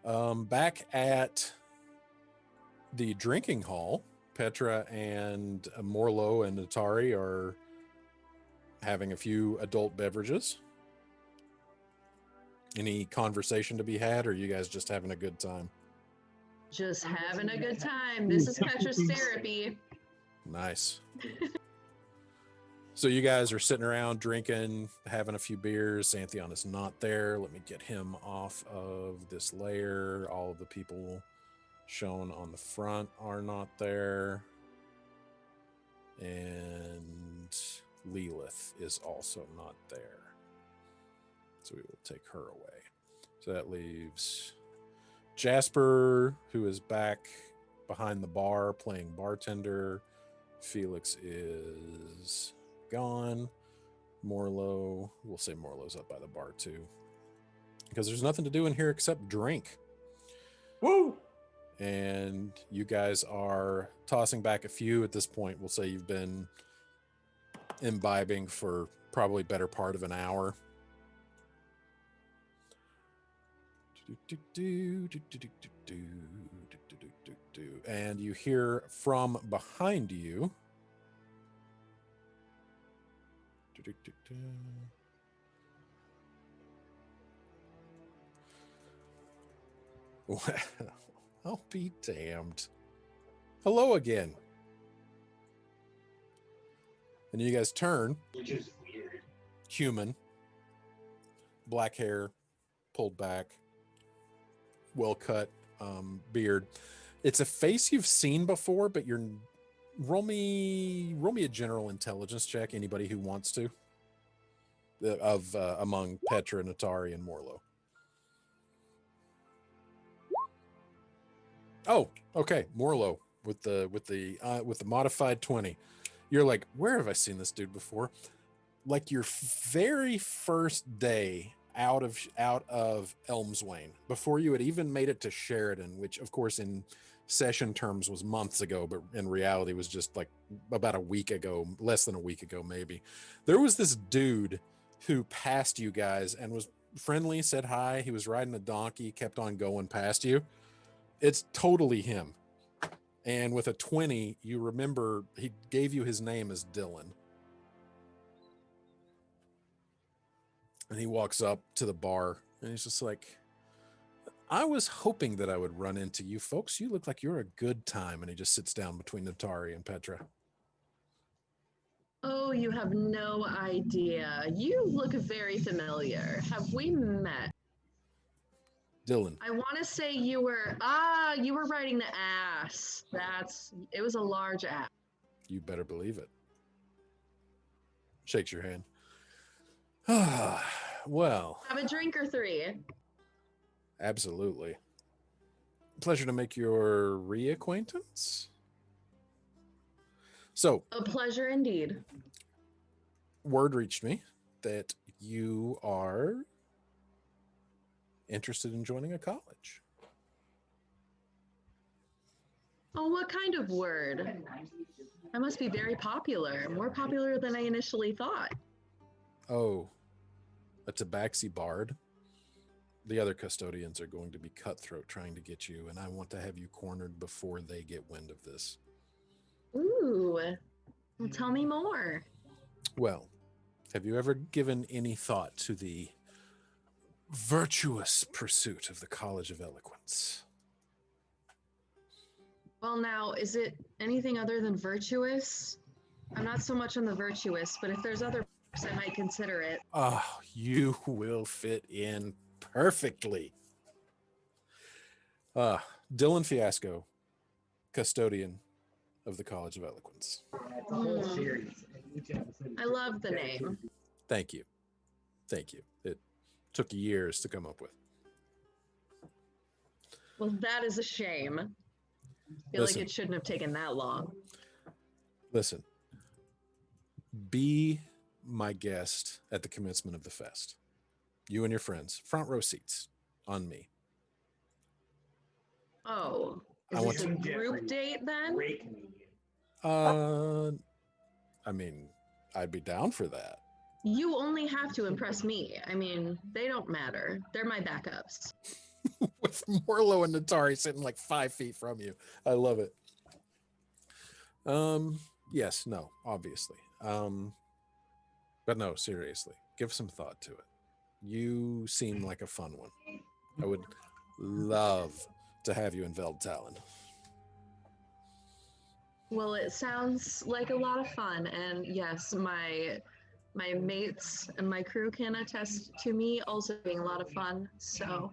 Back at the drinking hall, Petra and Morlo and Atari are having a few adult beverages. Any conversation to be had, or are you guys just having a good time? Just having a good time. This is Petra's therapy. Nice. So you guys are sitting around drinking, having a few beers. Xanthion is not there. Let me get him off of this layer. All of the people shown on the front are not there. And Lilith is also not there. So we will take her away. So that leaves Jasper, who is back behind the bar playing bartender. Felix is gone. Morlo, we'll say Morlo's up by the bar too, because there's nothing to do in here except drink. Woo! And you guys are tossing back a few at this point. We'll say you've been imbibing for probably better part of an hour. And you hear from behind you. Well, I'll be damned. Hello again. And you guys turn. Which is weird. Human. Black hair, pulled back, well cut beard. It's a face you've seen before, but you're roll me a general intelligence check. Anybody who wants to, among Petra, Natari, and Morlo. Oh, okay, Morlo with the modified 20. You're like, where have I seen this dude before? Like your very first day out of Elmswain, before you had even made it to Sheridan, which of course in session terms was months ago, but in reality was just like about a week ago, less than a week ago maybe. There was this dude who passed you guys and was friendly, said hi. He was riding a donkey, kept on going past you. It's totally him. And with a 20, you remember he gave you his name as Dylan. And he walks up to the bar and he's just like, I was hoping that I would run into you folks. You look like you're a good time. And he just sits down between Natari and Petra. Oh, you have no idea. You look very familiar. Have we met? Dylan. I want to say you were riding the ass. It was a large ass. You better believe it. Shakes your hand. Well. Have a drink or three. Absolutely. Pleasure to make your reacquaintance. So, A pleasure indeed. word reached me that you are interested in joining a college. Oh, what kind of word? I must be very popular, more popular than I initially thought. Oh, a tabaxi bard. The other custodians are going to be cutthroat trying to get you, and I want to have you cornered before they get wind of this. Ooh, well, tell me more. Well, have you ever given any thought to the virtuous pursuit of the College of Eloquence? Well, now, is it anything other than virtuous? I'm not so much on the virtuous, but if there's other perks, I might consider it. Oh, you will fit in perfectly. Dylan Fiasco, custodian of the College of Eloquence. That's a whole series. And each episode is I love the name. Thank you. Thank you. It took years to come up with. Well, that is a shame. I feel Listen. like it shouldn't have taken that long. Listen, be my guest at the commencement of the fest. You and your friends, front row seats on me. Oh, I is want this a to- group date then? great comedian. I mean, I'd be down for that. You only have to impress me. I mean, they don't matter. They're my backups. With Morlo and Natari sitting like 5 feet from you. I love it. Yes, no, obviously. But no, seriously, give some thought to it. You seem like a fun one. I would love to have you in Veld Talon. Well, it sounds like a lot of fun, and yes, my mates and my crew can attest to me also being a lot of fun. So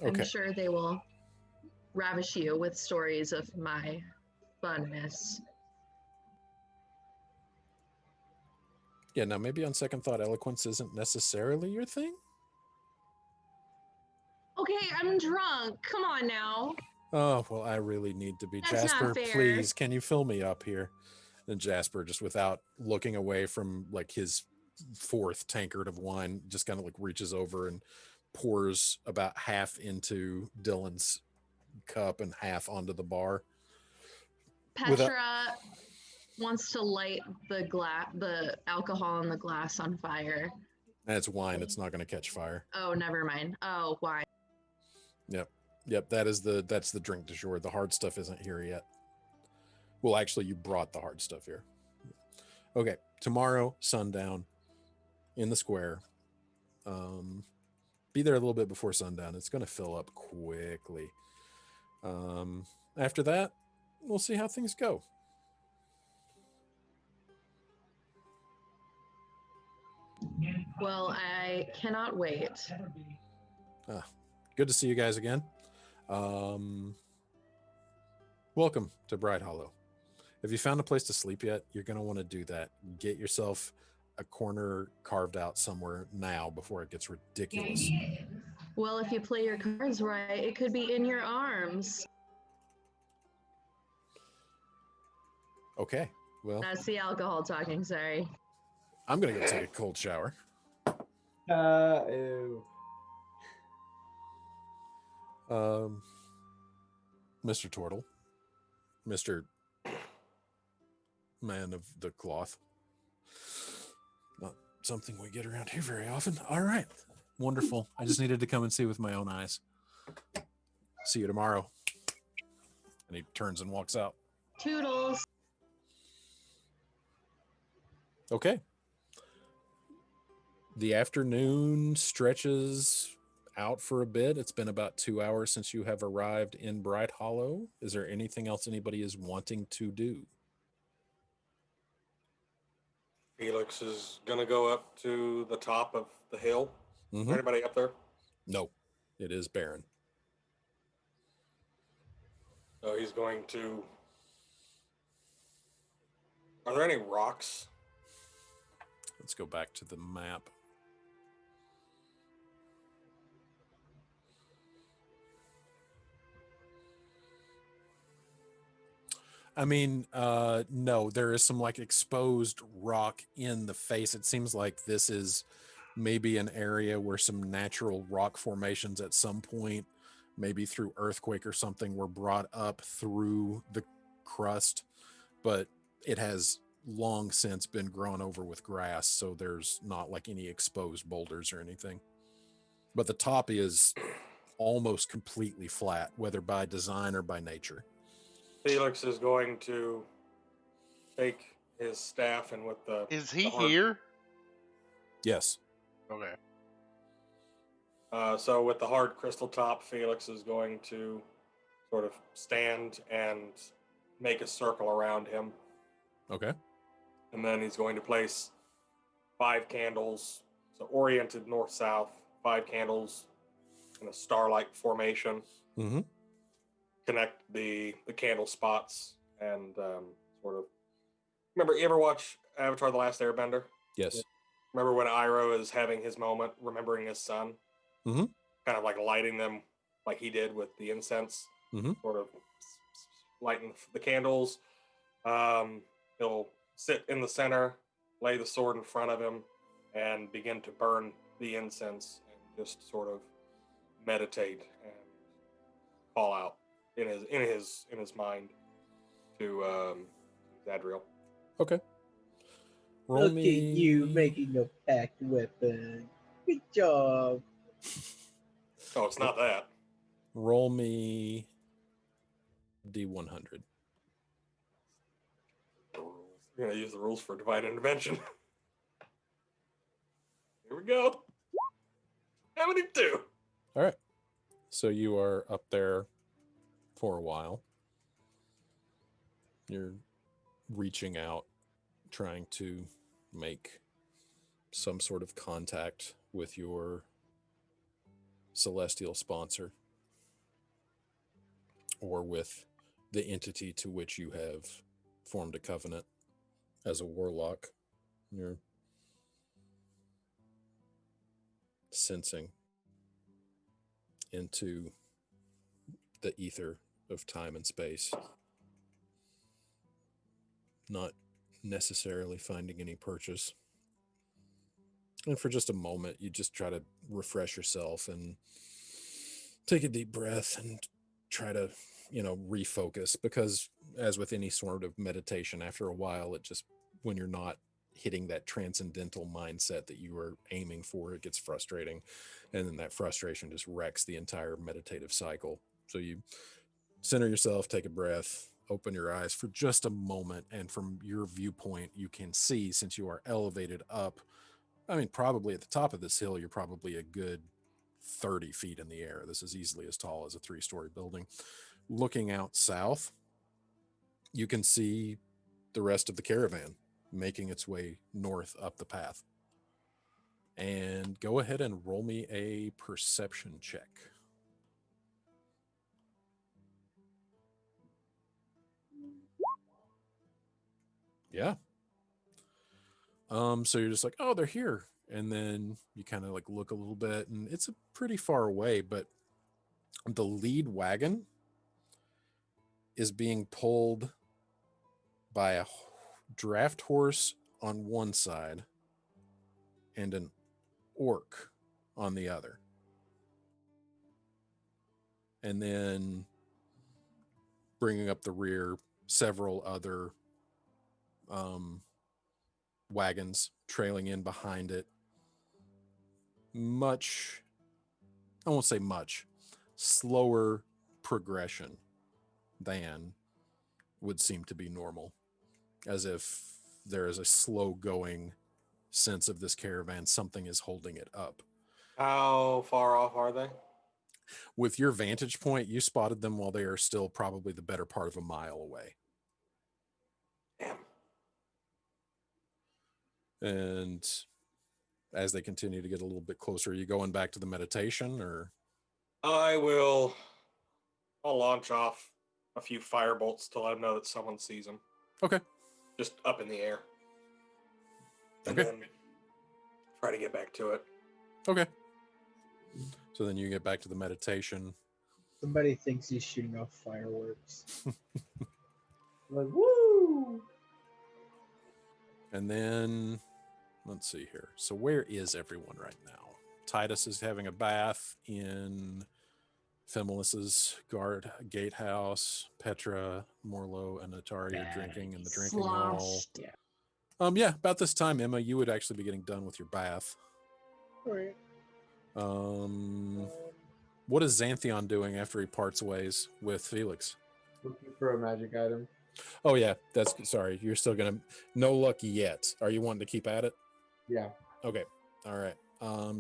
I'm Okay. sure they will ravish you with stories of my funness. Yeah, now maybe on second thought, eloquence isn't necessarily your thing. Okay, I'm drunk. Come on now. Oh, well, I really need to be. That's not Jasper, fair. please, can you fill me up here? And Jasper, just without looking away from like his fourth tankard of wine, just kind of like reaches over and pours about half into Dylan's cup and half onto the bar. Petra wants to light the alcohol in the glass on fire. And it's wine, it's not going to catch fire. Oh, never mind. Oh, why? Yep, that's the drink du jour. The hard stuff isn't here yet. Well, actually, you brought the hard stuff here. Okay, tomorrow, sundown, in the square. Be there a little bit before sundown. It's going to fill up quickly. After that, we'll see how things go. Well, I cannot wait. Good to see you guys again. Welcome to Bright Hollow. If you found a place to sleep yet, you're going to want to do that. Get yourself a corner carved out somewhere now before it gets ridiculous. Well, if you play your cards right, it could be in your arms. Okay, well, That's the alcohol talking, sorry. I'm going to go take a cold shower. Ew. Mr. Tortle, Mr. Man of the Cloth. Not something we get around here very often. All right. Wonderful. I just needed to come and see with my own eyes. See you tomorrow. And he turns and walks out. Toodles. Okay. The afternoon stretches out for a bit. It's been about 2 hours since you have arrived in Bright Hollow. Is there anything else anybody is wanting to do? Felix is gonna go up to the top of the hill. Mhm. Anybody up there? No, it is barren. So he's going to. Are there any rocks? Let's go back to the map. I mean, no, there is some like exposed rock in the face. It seems like this is maybe an area where some natural rock formations at some point, maybe through earthquake or something, were brought up through the crust, but it has long since been grown over with grass, so there's not like any exposed boulders or anything. But the top is almost completely flat, whether by design or by nature. Felix is going to take his staff and with the. Is he the hard- here? Yes. Okay. So with the hard crystal top, Felix is going to sort of stand and make a circle around him. Okay. And then he's going to place 5 candles, so oriented north-south, 5 candles in a star-like formation. Mm-hmm. Connect the candle spots and sort of. Remember, you ever watch Avatar: The Last Airbender? Yes. Remember when Iroh is having his moment, remembering his son? Mhm. Kind of like lighting them like he did with the incense. Mhm. Sort of lighting the candles. He'll sit in the center, lay the sword in front of him, and begin to burn the incense and just sort of meditate and call out in his mind to Zadriel. Okay. Roll Look me. at you making a packed weapon. Good job. Oh, it's not that. Roll me D100. We're gonna use the rules for divine intervention. Here we go. 72. All right. So you are up there for a while. You're reaching out, trying to make some sort of contact with your celestial sponsor or with the entity to which you have formed a covenant as a warlock. You're sensing into the ether of time and space, not necessarily finding any purchase. And for just a moment, you just try to refresh yourself and take a deep breath and try to, refocus, because as with any sort of meditation, after a while, it just, when you're not hitting that transcendental mindset that you were aiming for, it gets frustrating. And then that frustration just wrecks the entire meditative cycle. So you center yourself, take a breath, open your eyes for just a moment. And from your viewpoint, you can see, since you are elevated up, I mean, probably at the top of this hill, you're probably a good 30 feet in the air. This is easily as tall as a 3-story building. Looking out south, you can see the rest of the caravan making its way north up the path. And go ahead and roll me a perception check. Yeah. So you're just like, oh, they're here. And then you kind of like look a little bit, and it's a pretty far away, but the lead wagon is being pulled by a draft horse on one side and an orc on the other. And then bringing up the rear, several other wagons trailing in behind it. Much, I won't say much, slower progression than would seem to be normal, as if there is a slow going sense of this caravan. Something is holding it up. How far off are they? With your vantage point, you spotted them while they are still probably the better part of a mile away. Damn. And as they continue to get a little bit closer, are you going back to the meditation, or? I'll launch off a few fire bolts to let them know that someone sees them. Okay. Just up in the air. And Okay. then try to get back to it. Okay. So then you get back to the meditation. Somebody thinks he's shooting off fireworks. Like, woo! And then, let's see here. So where is everyone right now? Titus is having a bath in Femolis's gatehouse. Petra, Morlo, and Atari are drinking in the drinking hall. Sloshed. Yeah, about this time, Emma, you would actually be getting done with your bath. All right. What is Xanthion doing after he parts ways with Felix? Looking for a magic item. Oh yeah, sorry. You're still gonna no luck yet. Are you wanting to keep at it? Yeah. Okay. All right.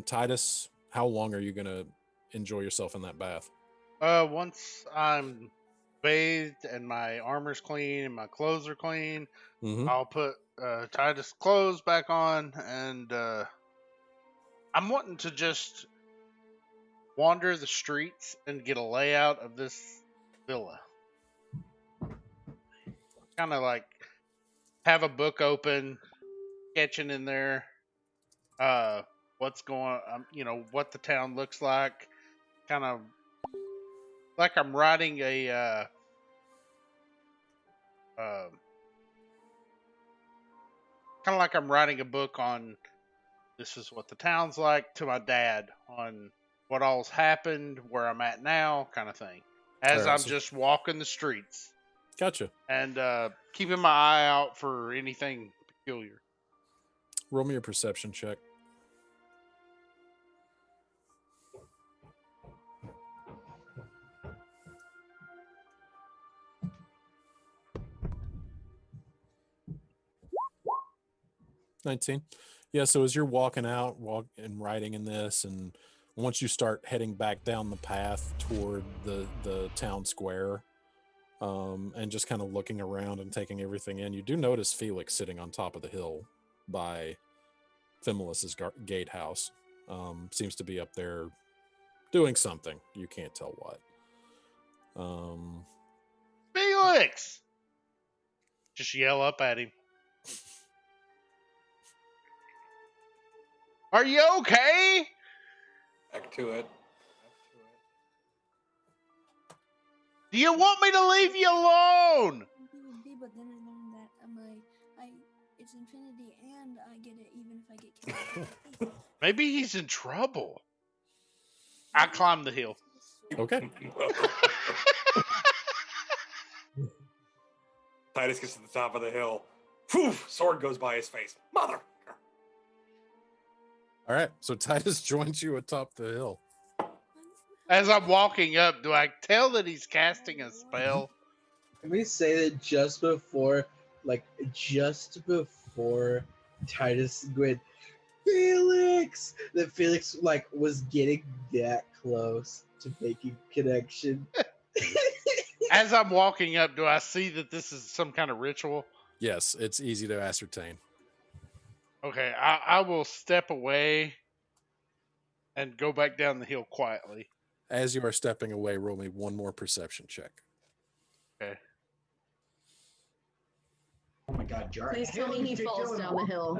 Titus, how long are you gonna enjoy yourself in that bath? Once I'm bathed and my armor's clean and my clothes are clean, Mm-hmm. I'll put Titus' clothes back on, and I'm wanting to just wander the streets and get a layout of this villa. Kind of like have a book open, sketching in there what's going on, what the town looks like. Kind of like I'm writing a kind of like I'm writing a book on this is what the town's like to my dad, on what all's happened, where I'm at now, kind of thing. As All right, I'm so- just walking the streets Gotcha. and keeping my eye out for anything peculiar. Roll me a perception check. $19. Yeah, so as you're walking out, and writing in this, and once you start heading back down the path toward the town square, and just kind of looking around and taking everything in, you do notice Felix sitting on top of the hill by Fimulus's gatehouse. Seems to be up there doing something. You can't tell what. Felix! Just yell up at him. Are you okay? Back to it. Do you want me to leave you alone? But then I learned that it's infinity and I get it even if I get killed. Maybe he's in trouble. I climbed the hill. Okay. Titus gets to the top of the hill. Phew, sword goes by his face. Mother. All right. So Titus joins you atop the hill. As I'm walking up, do I tell that he's casting a spell? Let me say that just before Titus went, Felix, that Felix was getting that close to making connection. As I'm walking up, do I see that this is some kind of ritual? Yes, it's easy to ascertain. Okay, I will step away and go back down the hill quietly. As you are stepping away, roll me one more perception check. Okay. Oh my God, Jar. Please tell me he falls down the hill.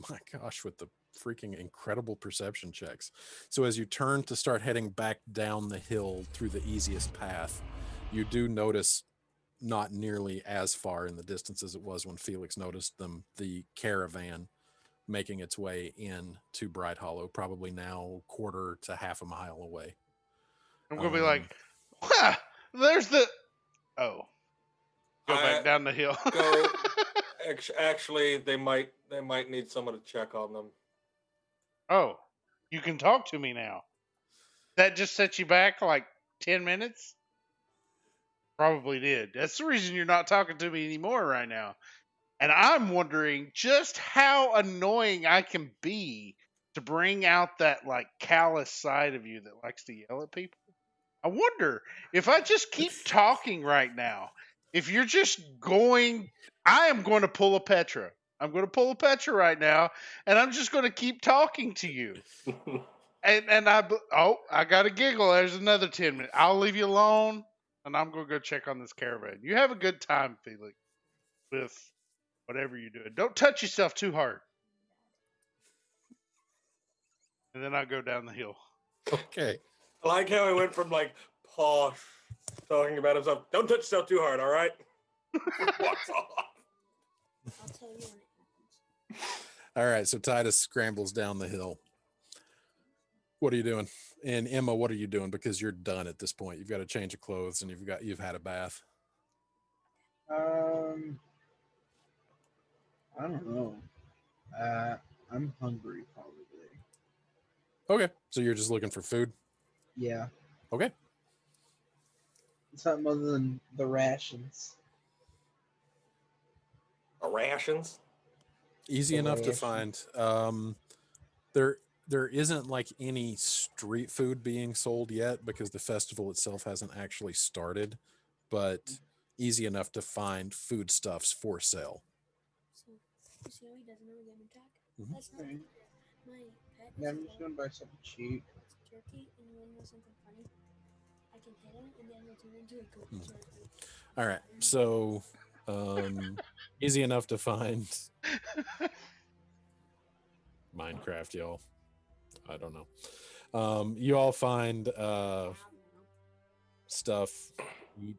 My gosh, with the freaking incredible perception checks. So as you turn to start heading back down the hill through the easiest path, you do notice, not nearly as far in the distance as it was when Felix noticed them, the caravan making its way in to Bright Hollow, probably now quarter to half a mile away. I'm going to be like, "Wah, there's the..." Oh. Go back I- down the hill. Go. Actually, they might need someone to check on them. Oh, you can talk to me now. That just set you back like 10 minutes? Probably did. That's the reason you're not talking to me anymore right now. And I'm wondering just how annoying I can be to bring out that callous side of you that likes to yell at people. I wonder if I just keep talking right now, if you're just going, I am going to pull a Petra. I'm going to pull a Petra right now, and I'm just going to keep talking to you. And I got a giggle. There's another 10 minutes. I'll leave you alone, and I'm going to go check on this caravan. You have a good time, Felix, with whatever you're doing. Don't touch yourself too hard. And then I go down the hill. Okay. I like how he went from posh talking about himself. Don't touch yourself too hard, all right? Walks off. I'll tell you when it happens. All right. So Titus scrambles down the hill. What are you doing? And Emma, what are you doing? Because you're done at this point. You've got a change of clothes and you've had a bath. I don't know. I'm hungry probably. Okay. So you're just looking for food? Yeah. Okay. Something other than the rations. Rations? Easy The enough to rations. find. There isn't any street food being sold yet because the festival itself hasn't actually started, but easy enough to find foodstuffs for sale. So, you see how he doesn't know a game attack? Mhm. That's not Okay. my pet. Yeah, I'm just gonna buy something cheap. It's turkey, and you want to know something funny? I can hit him, and then it'll turn into a goat turkey. All right. So easy enough to find. Minecraft, y'all. I don't know. You all find stuff. Eat.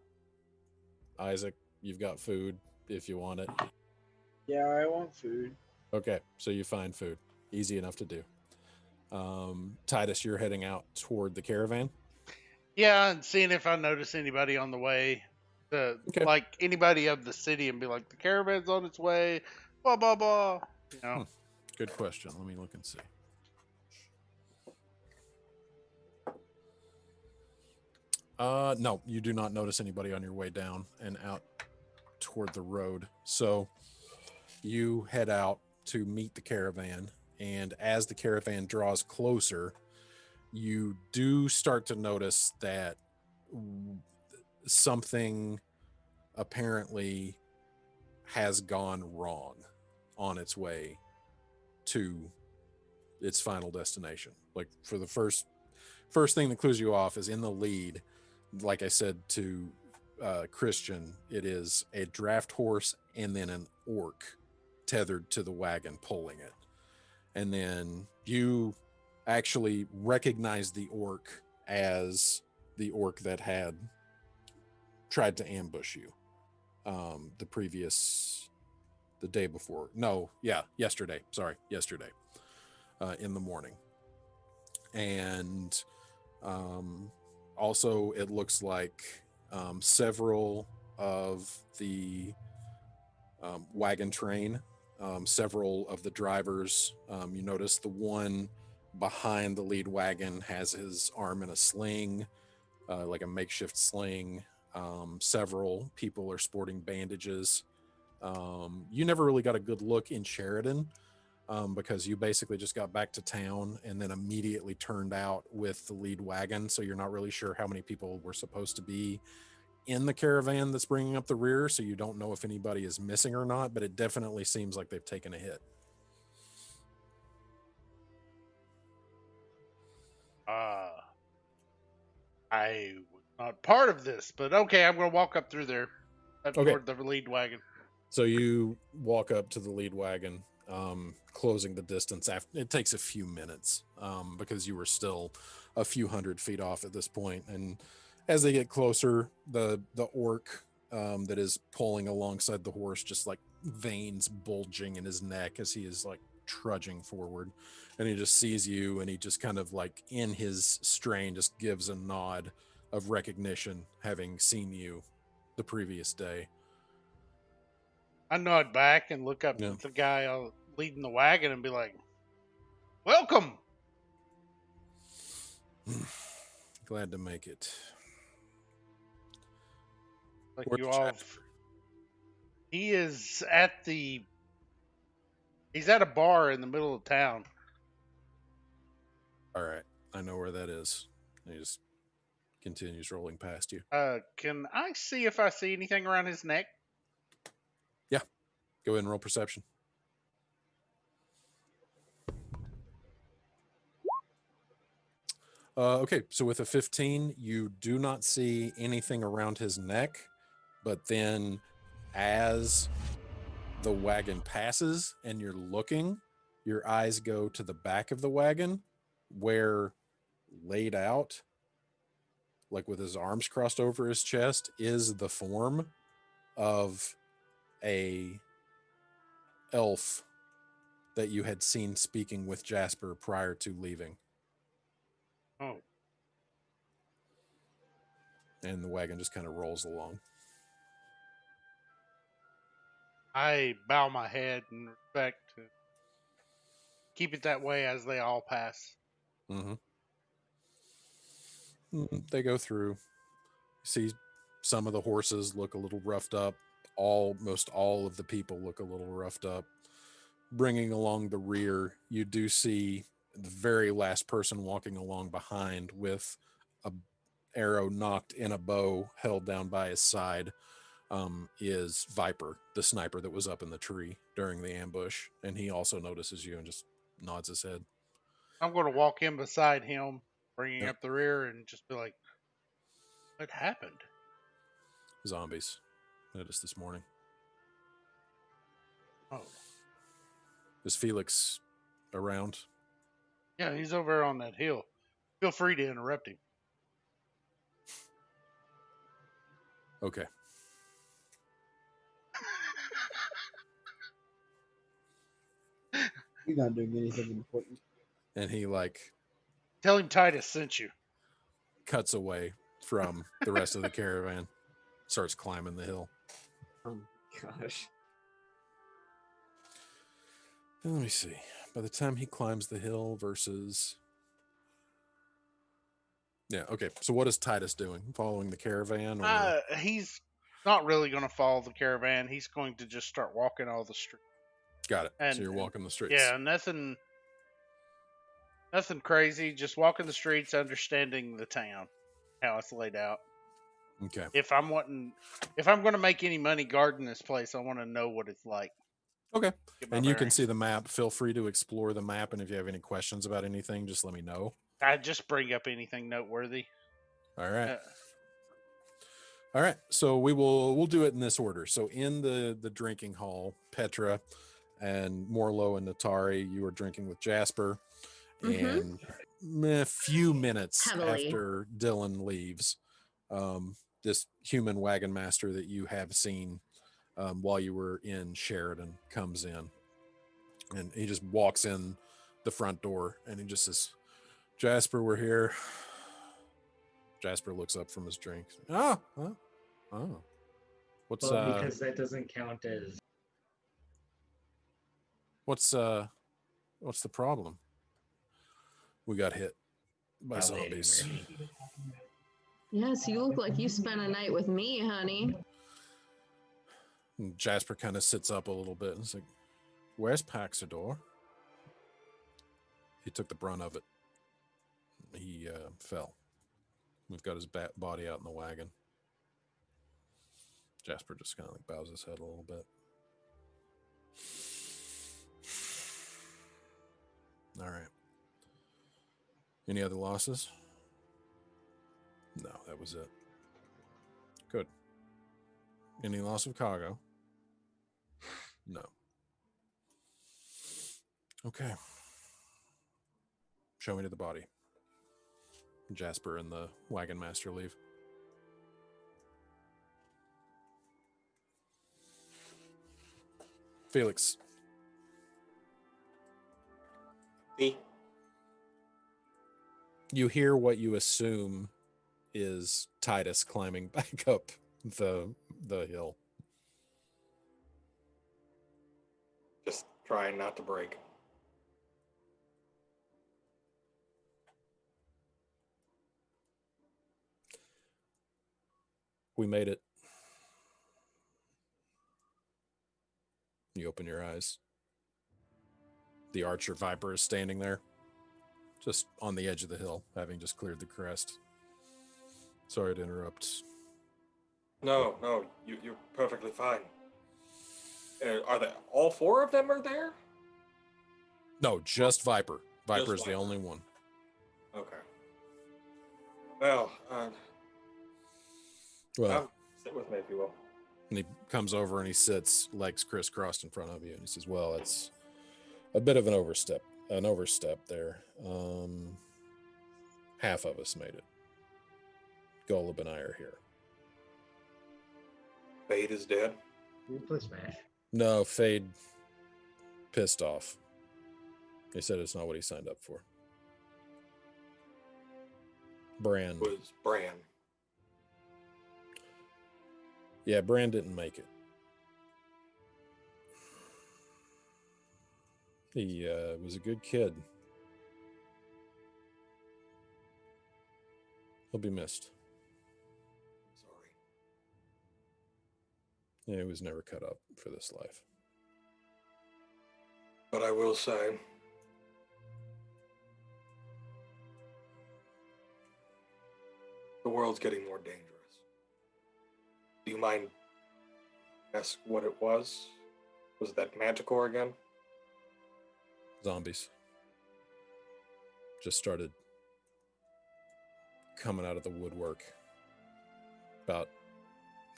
Isaac, you've got food if you want it. Yeah, I want food. Okay, so you find food. Easy enough to do. Titus, you're heading out toward the caravan. Yeah, and seeing if I notice anybody on the way. Okay. Like anybody of the city and be like, the caravan's on its way, blah, blah, blah. You know? Good question. Let me look and see. No, you do not notice anybody on your way down and out toward the road. So you head out to meet the caravan And as the caravan draws closer, you do start to notice that something apparently has gone wrong on its way to its final destination. Like, for the first thing that clues you off is in the lead, like I said to Christian, it is a draft horse and then an orc tethered to the wagon pulling it. And then you actually recognize the orc as the orc that had tried to ambush you the day before. Yesterday in the morning. And also it looks like several of the wagon train, several of the drivers, you notice the one behind the lead wagon has his arm in a sling, like a makeshift sling. Several people are sporting bandages. You never really got a good look in Sheridan because you basically just got back to town and then immediately turned out with the lead wagon. So you're not really sure how many people were supposed to be in the caravan that's bringing up the rear. So you don't know if anybody is missing or not, but it definitely seems like they've taken a hit. I was not part of this, but okay, I'm going to walk up through there toward the lead wagon. So you walk up to the lead wagon, closing the distance. It takes a few minutes because you were still a few hundred feet off at this point. And as they get closer, the orc that is pulling alongside the horse, just like veins bulging in his neck as he is like trudging forward. And he just sees you and he just kind of like in his strain just gives a nod of recognition, having seen you the previous day. I nod back and look up at the guy leading the wagon and be like, "Welcome." Glad to make it. Like Where's you all. He's at a bar in the middle of town. All right, I know where that is. He just continues rolling past you. Can I see if I see anything around his neck? Yeah, go ahead and roll perception. Okay, so with a 15, you do not see anything around his neck, but then as the wagon passes and you're looking, your eyes go to the back of the wagon where laid out, like with his arms crossed over his chest, is the form of a elf that you had seen speaking with Jasper prior to leaving. Oh. And the wagon just kind of rolls along. I bow my head in respect to keep it that way as they all pass. Mm-hmm. They go through. You see some of the horses look a little roughed up. Almost all of the people look a little roughed up. Bringing along the rear, you do see the very last person walking along behind with a arrow knocked in a bow held down by his side, is Viper, the sniper that was up in the tree during the ambush. And he also notices you and just nods his head. I'm going to walk in beside him, bringing up the rear, and just be like, "What happened?" Zombies. Noticed this morning. Oh. Is Felix around? Yeah, he's over on that hill. Feel free to interrupt him. Okay. He's not doing anything important. And he tell him Titus sent you. Cuts away from the rest of the caravan, starts climbing the hill. Oh gosh. Let me see. By the time he climbs the hill versus... Yeah, okay. So what is Titus doing? Following the caravan? Or... He's not really going to follow the caravan. He's going to just start walking all the streets. Got it. So you're walking the streets. Yeah, nothing Nothing crazy. Just walking the streets, understanding the town, how it's laid out. Okay. If I'm going to make any money guarding this place, I want to know what it's like. Okay. Get my And you can bearings. see the map. Feel free to explore the map, and if you have any questions about anything, just let me know. I just bring up anything noteworthy. All right. Uh, All right. So we'll do it in this order. So in the drinking hall, Petra and Morlo and Natari, you are drinking with Jasper. Mhm. And a few minutes Heavily. after Dylan leaves, this human wagon master that you have seen while you were in Sheridan comes in, and he just walks in the front door and he just says, Jasper, we're here. Jasper looks up from his drink. Oh. What's Well, because that doesn't count as. what's the problem? We got hit by violating zombies. her. Yes, you look like you spent a night with me, honey. And Jasper kind of sits up a little bit and is like, where's Paxador? He took the brunt of it. He fell. We've got his body out in the wagon. Jasper just kind of like bows his head a little bit. All right. Any other losses? No, that was it. Good. Any loss of cargo? No. Okay. Show me to the body. Jasper and the wagon master leave. Felix. See? You hear what you assume is Titus climbing back up the hill. Just trying not to break. We made it. You open your eyes. The Archer Viper is standing there, just on the edge of the hill, having just cleared the crest. Sorry to interrupt. No, you're perfectly fine. Are they all four of them are there? No, just Viper. Viper is the Viper. only one. Okay. Well, Well, sit with me if you will. and he comes over and he sits, legs crisscrossed in front of you, and he says, well, it's a bit of an overstep there. Half of us made it. Golub and I are here. Fade is dead. We play Smash. No, Fade pissed off. He said it's not what he signed up for. Bran. Was Bran. Yeah, Bran didn't make it. He was a good kid. He'll be missed. Sorry. Yeah, he was never cut up for this life. But I will say, the world's getting more dangerous. Do you mind ask what it was? Was it that Manticore again? Zombies just started coming out of the woodwork about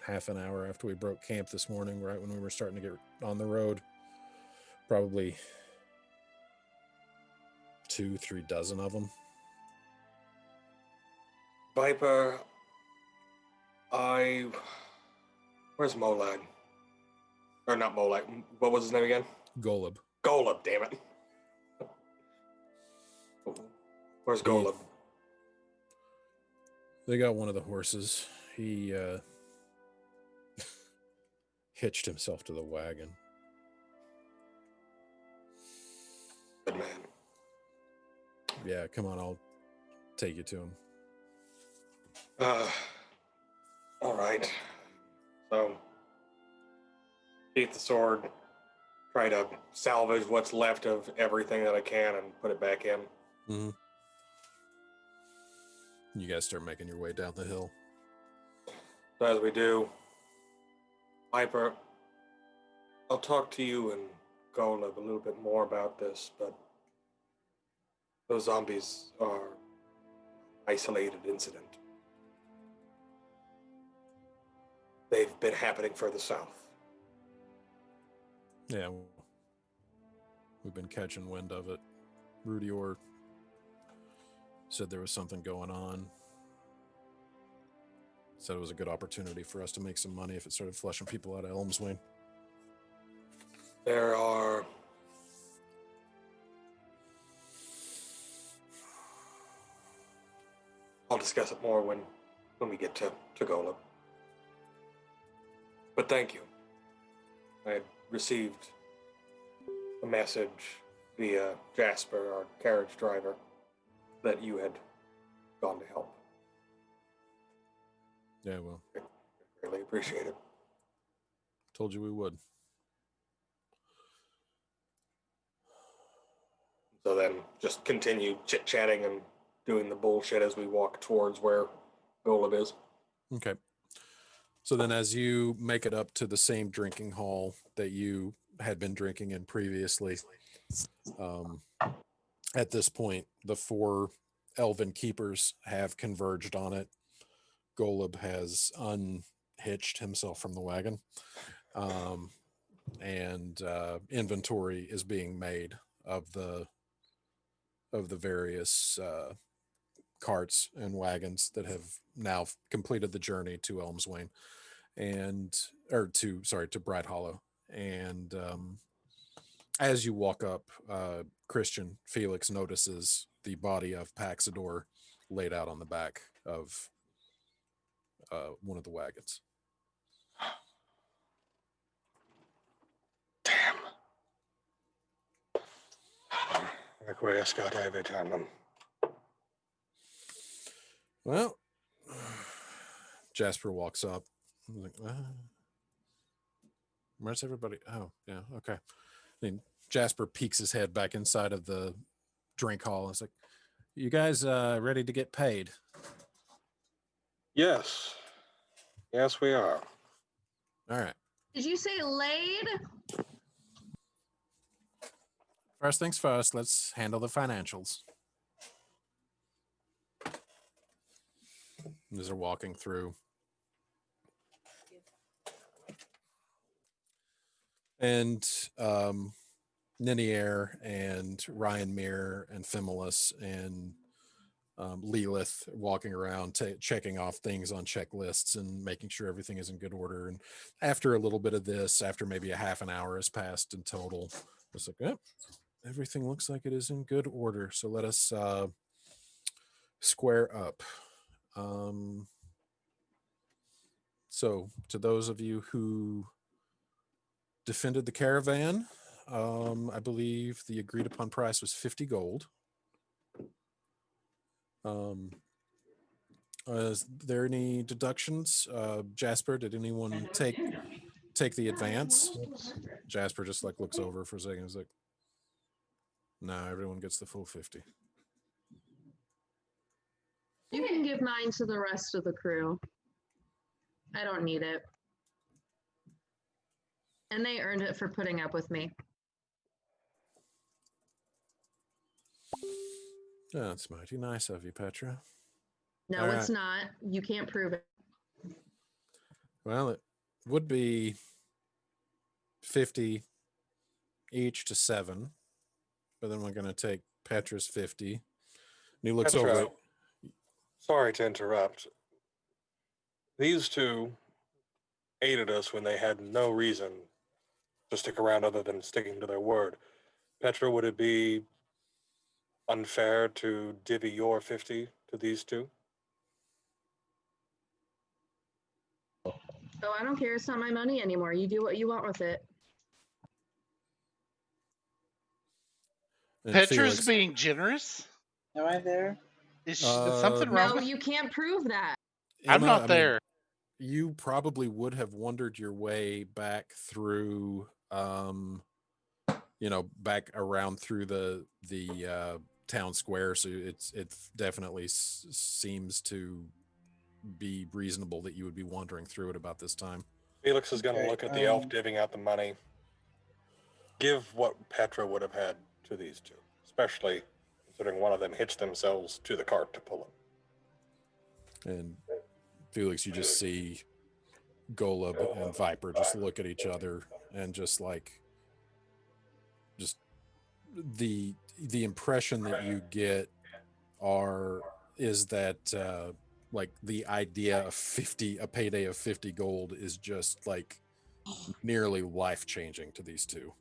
half an hour after we broke camp this morning, right when we were starting to get on the road. Probably 2-3 dozen of them. Viper, where's Molag? Or not Molag, what was his name again? Golub. Golub, damn it. Where's Golub? They got one of the horses. He hitched himself to the wagon. Good man. Yeah, come on, I'll take you to him. All right. So, keep the sword. Try to salvage what's left of everything that I can and put it back in. Mm-hmm. You guys start making your way down the hill. So as we do, Piper, I'll talk to you and Golub a little bit more about this, but those zombies are an isolated incident. They've been happening further south. Yeah, we've been catching wind of it. Rudy Orr said there was something going on. Said it was a good opportunity for us to make some money if it started flushing people out of Elmswain. There are I'll discuss it more when we get to Golub. But thank you. I had received a message via Jasper, our carriage driver, that you had gone to help. Yeah, well, I really appreciate it. told you we would. So then just continue chit-chatting and doing the bullshit as we walk towards where Golub is. Okay. So then as you make it up to the same drinking hall that you had been drinking in previously, at this point, the 4 elven keepers have converged on it. Golub has unhitched himself from the wagon, and inventory is being made of the various carts and wagons that have now completed the journey to Elmswain to Bright Hollow. And as you walk up, Christian Felix notices the body of Paxador laid out on the back of one of the wagons. Damn. Requiescat aetanam. Well, Jasper walks up. He's like, where's everybody? Oh, yeah, okay. I mean, Jasper peeks his head back inside of the drink hall. It's like, you guys ready to get paid? Yes. Yes, we are. All right. Did you say laid? First things first, let's handle the financials. As they're walking through. And Ninier and Ryan Mir and Fimulus and Lilith walking around checking off things on checklists and making sure everything is in good order. And after a little bit of this, after maybe a half an hour has passed in total, it's like, oh, everything looks like it is in good order. So let us square up. So to those of you who defended the caravan, I believe the agreed upon price was 50 gold. Is there any deductions? Jasper, did anyone take the advance? Jasper just like looks over for a second. He's like, no, everyone gets the full 50. You can give mine to the rest of the crew. I don't need it. And they earned it for putting up with me. That's mighty nice of you, Petra. No, All it's right. not. You can't prove it. Well, it would be 50 each to 7, but then we're going to take Petra's 50. And he looks Petra, over. sorry to interrupt. These two aided us when they had no reason to stick around other than sticking to their word. Petra, would it be unfair to divvy your 50 to these two? Oh, I don't care. It's not my money anymore. You do what you want with it. And Petra's Felix, being generous? Am I there? Is something wrong No, with you can't prove that. I'm Emma, not I mean, there. you probably would have wandered your way back through, back around through the town square, so it definitely seems to be reasonable that you would be wandering through it about this time. Felix is going to Okay, look at the elf divvying out the money. Give what Petra would have had to these two, especially considering one of them hitched themselves to the cart to pull it. And Felix, you just see Golub and Viper just look at each other and just the impression that you get is that like the idea of a payday of 50 gold is just like nearly life-changing to these two.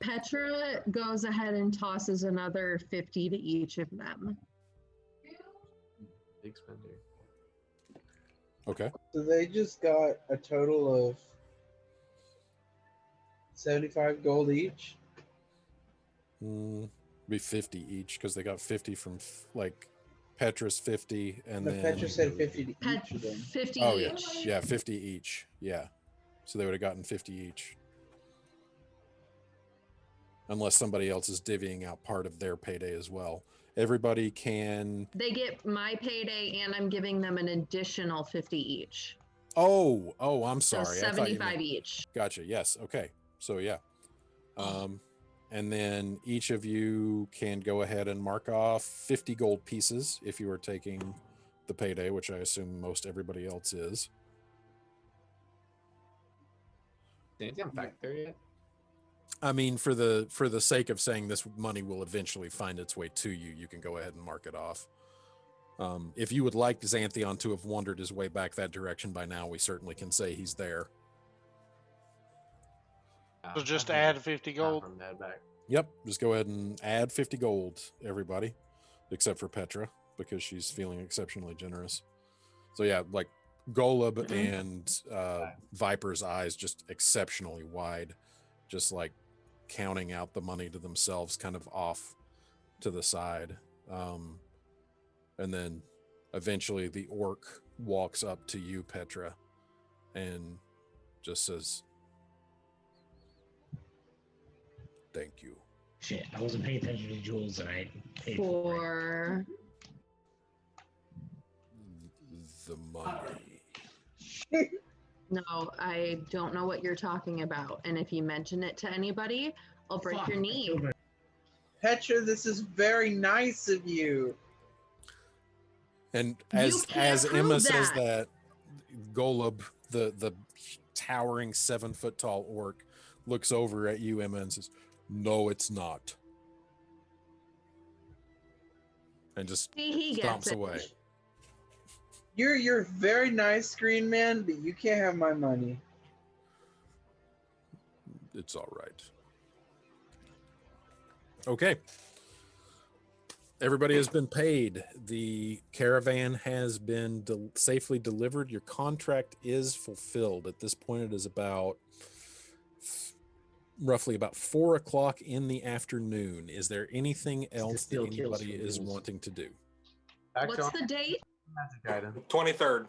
Petra goes ahead and tosses another 50 to each of them. Big spender. Okay. So they just got a total of 75 gold each. Be 50 each because they got 50 from like Petra's 50 and But then Petra said 50 to each of them. 50 oh yeah, each. yeah, 50 each. Yeah, so they would have gotten 50 each, unless somebody else is divvying out part of their payday as well. Everybody can. They get my payday, and I'm giving them an additional 50 each. Oh, I'm So sorry. I thought you 75 meant... each. Gotcha. Yes. Okay. So yeah. And then each of you can go ahead and mark off 50 gold pieces if you are taking the payday, which I assume most everybody else is. Is he on factor yet? I mean, for the sake of saying this money will eventually find its way to you, you can go ahead and mark it off. If you would like Xanthion to have wandered his way back that direction by now, we certainly can say he's there. So just add 50 gold. From that back. Yep, just go ahead and add 50 gold, everybody, except for Petra, because she's feeling exceptionally generous. So yeah, like Golub and Viper's eyes just exceptionally wide, just like counting out the money to themselves, kind of off to the side. And then eventually the orc walks up to you, Petra, and just says, "Thank you." Shit, I wasn't paying attention to jewels that I paid for. For The money. no, I don't know what you're talking about. And if you mention it to anybody, I'll break Fuck, your I knee. killed my- Petra, this is very nice of you. And You can't as Emma prove says that. that, Golub, the towering 7-foot tall orc, looks over at you, Emma, and says, "No, it's not," and just He gets stomps it. away. You're very nice, Green Man, but you can't have my money. It's all right. Okay. Everybody has been paid. The caravan has been safely delivered. Your contract is fulfilled. At this point, it is about roughly about 4 o'clock in the afternoon. Is there anything else that still kills anybody for is rules. wanting to do? What's the date? Magic item. 23rd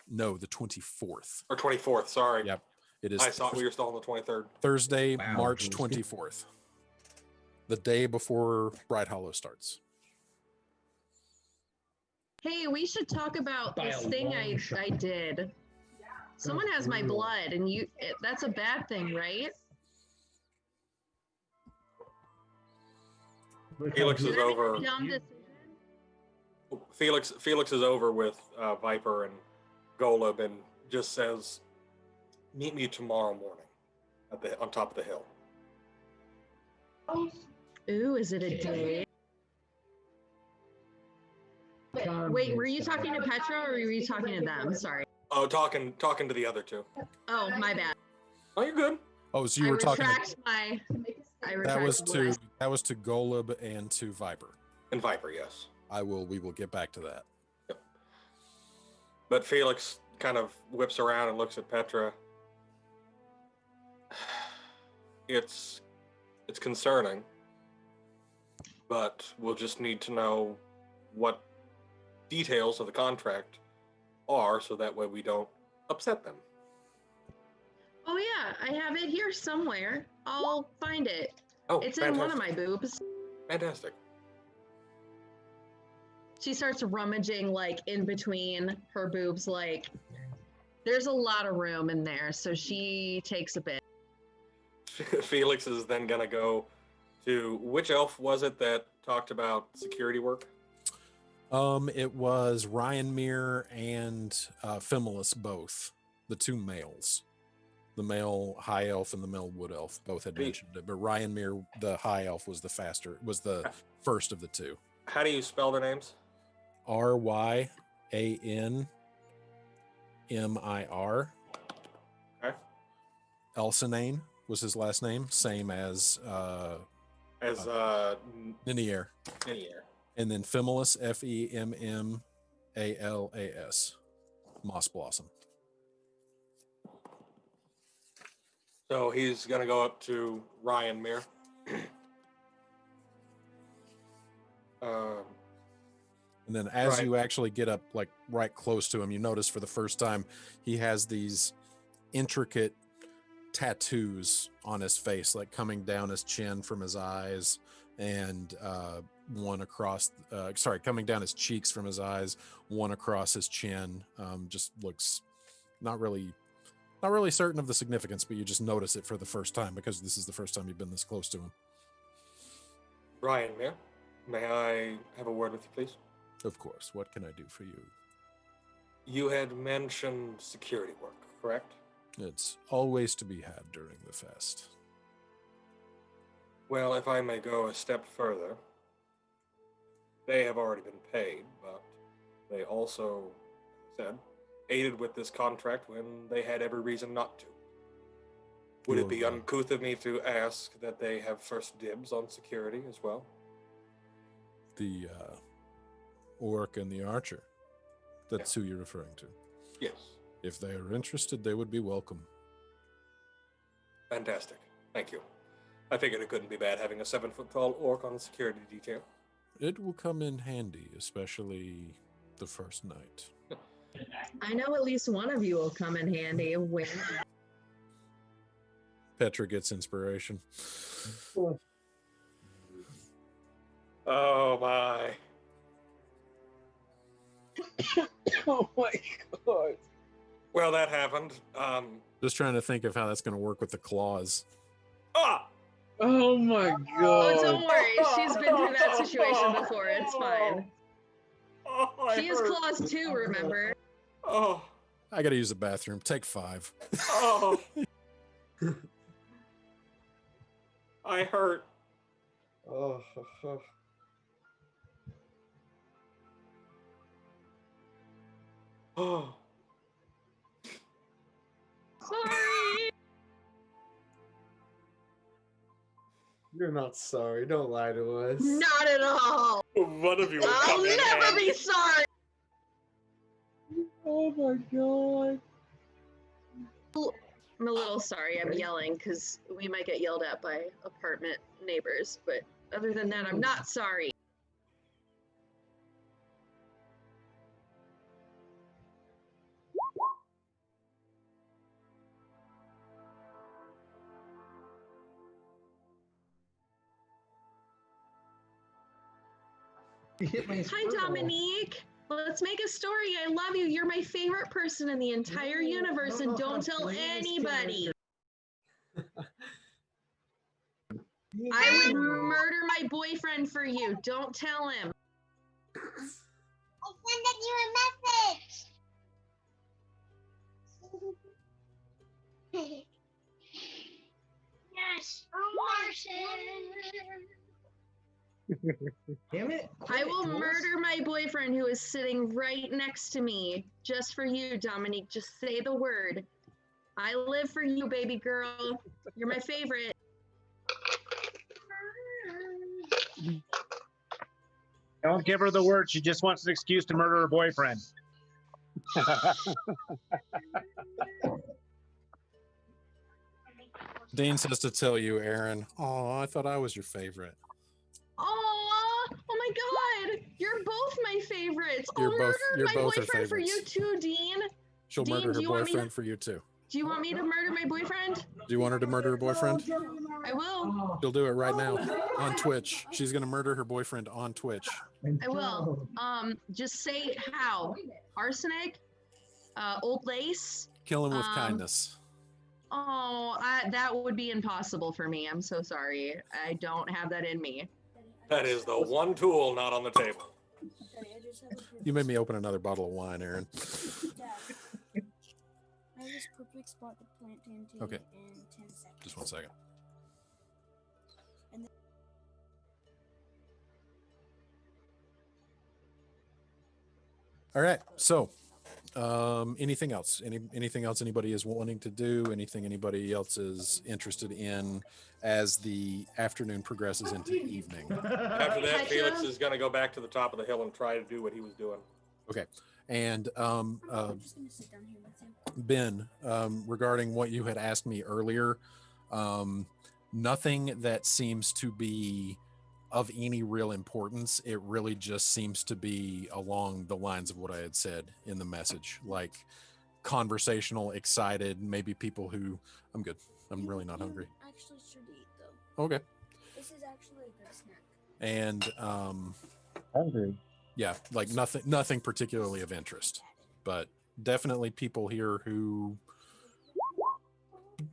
No, the 24th. or 24th. Sorry. Yep. It is I thought we were still on the 23rd. Thursday, Wow. March 24th. The day before Bright Hollow starts. Hey, we should talk about By this a thing long I shot. did. Someone has my brutal. blood, and that's a bad thing, right? Look how Felix is good- over. Dumb decision. Felix is over with Viper and Golub and just says, "Meet me tomorrow morning on top of the hill." Ooh, is it a Okay. date? God, Wait, were you it's- talking to Petra or were you talking to them? Sorry. Oh, talking to the other two. Oh, my bad. Oh, you're good. Oh, so you I were talking retract my. I retract that was what I to Golub and to Viper. And Viper, yes. We will get back to that. But Felix kind of whips around and looks at Petra. It's concerning, but we'll just need to know what details of the contract are so that way we don't upset them. Oh yeah, I have it here somewhere. I'll find it. Oh, It's fantastic. in one of my boobs. Fantastic. she starts rummaging like in between her boobs. Like there's a lot of room in there, so she takes a bit. Felix is then gonna go to which elf was it that talked about security work? It was Ryan Mere and Fimulus both, the two males. The male high elf and the male wood elf both had mentioned it, but Ryan Mere, the high elf, was the first of the two. How do you spell their names? RYANMIR. Okay. Elsinane was his last name, same as Ninier. Ninier. And then Fimulus, FEMMALAS, Moss Blossom. So he's gonna go up to Ryan Mere. And then as Right. you actually get up like right close to him, you notice for the first time he has these intricate tattoos on his face, like coming down his chin from his eyes, and one across coming down his cheeks from his eyes, one across his chin. Just looks not really certain of the significance, but you just notice it for the first time because this is the first time you've been this close to him. Ryan Mere, may I have a word with you, please? Of course. What can I do for you? You had mentioned security work, correct? It's always to be had during the fest. Well, if I may go a step further, they have already been paid, but they also, as I said, aided with this contract when they had every reason not to. Would it be Well, uncouth of me to ask that they have first dibs on security as well? The orc and the archer. That's who you're referring to. Yes. If they are interested, they would be welcome. Fantastic. Thank you. I figured it couldn't be bad having a 7-foot-tall orc on security detail. It will come in handy, especially the first night. I know at least one of you will come in handy. Win. Petra gets inspiration. Oh my. Oh my god. Well, that happened. Just trying to think of how that's going to work with the claws. Ah! Oh my Oh, god. don't worry. She's been through that situation before. It's fine. Oh, I She has hurt. claws too, remember? Oh, I got to use the bathroom. Take 5. oh. I hurt. Oh, Oh. Sorry. you're not sorry. Don't lie to us. Not at all. One of you will I'll come in never handy. be sorry. Oh my god. I'm a little sorry. I'm yelling because we might get yelled at by apartment neighbors. But other than that, I'm not sorry. You hit my Hi, squirrel. Dominique. Let's make a story. I love you. You're my favorite person in the entire No, universe, no, and don't tell please, anybody. You I would know. murder my boyfriend for you. Don't tell him. I sent you a message. yes, Martian. Damn it. I quit, will Jules. murder my boyfriend who is sitting right next to me just for you, Dominique. Just say the word. I live for you, baby girl. You're my favorite. Don't give her the word. She just wants an excuse to murder her boyfriend. Dean says to tell you, Aaron, oh, I thought I was your favorite. Oh my God! You're both my favorites. You're I'll both- murder you're my both her boyfriend for you favorites. too, Dean. She'll Dean, murder do her you want me to- boyfriend for you too. Do you want me to murder my boyfriend? Do you want her to murder her boyfriend? I will. Oh, She'll do it right now on Twitch. She's gonna murder her boyfriend on Twitch. I will. Just say how. Arsenic, old lace. Kill him with Um, kindness. Oh, that would be impossible for me. I'm so sorry. I don't have that in me. That is the one tool not on the table. Daddy, I just have a You made me open another bottle of wine, Aaron. Dad, I have this perfect spot to plant TNT Okay. in 10 seconds. Just 1 second. All right. So, anything else? Anything else anybody is wanting to do? Anything anybody else is interested in as the afternoon progresses into evening? After that, Petra? Felix is going to go back to the top of the hill and try to do what he was doing. Okay. And I'm just gonna sit down here with you. Ben, regarding what you had asked me earlier, nothing that seems to be of any real importance. It really just seems to be along the lines of what I had said in the message, like conversational, excited, maybe people who I'm good. I'm really not hungry. Actually, should eat though. Okay. This is actually a good snack. And Hungry. yeah, like nothing particularly of interest, but definitely people here who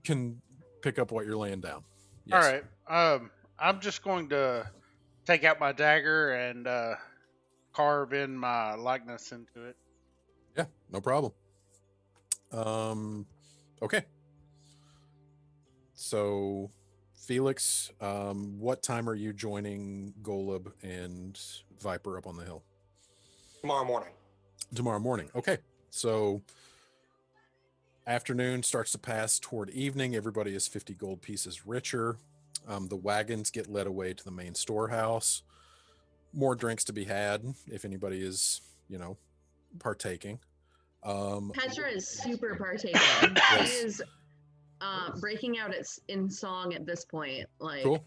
can pick up what you're laying down. Yes. All right. I'm just going to take out my dagger and carve in my likeness into it. Yeah, no problem. Okay. So, Felix, what time are you joining Golub and Viper up on the hill? Tomorrow morning. Tomorrow morning. Okay. So, afternoon starts to pass toward evening. Everybody is 50 gold pieces richer. The wagons get led away to the main storehouse. More drinks to be had if anybody is, partaking. Petra is super partaking. Yes. She is breaking out in song at this point. Like, Cool.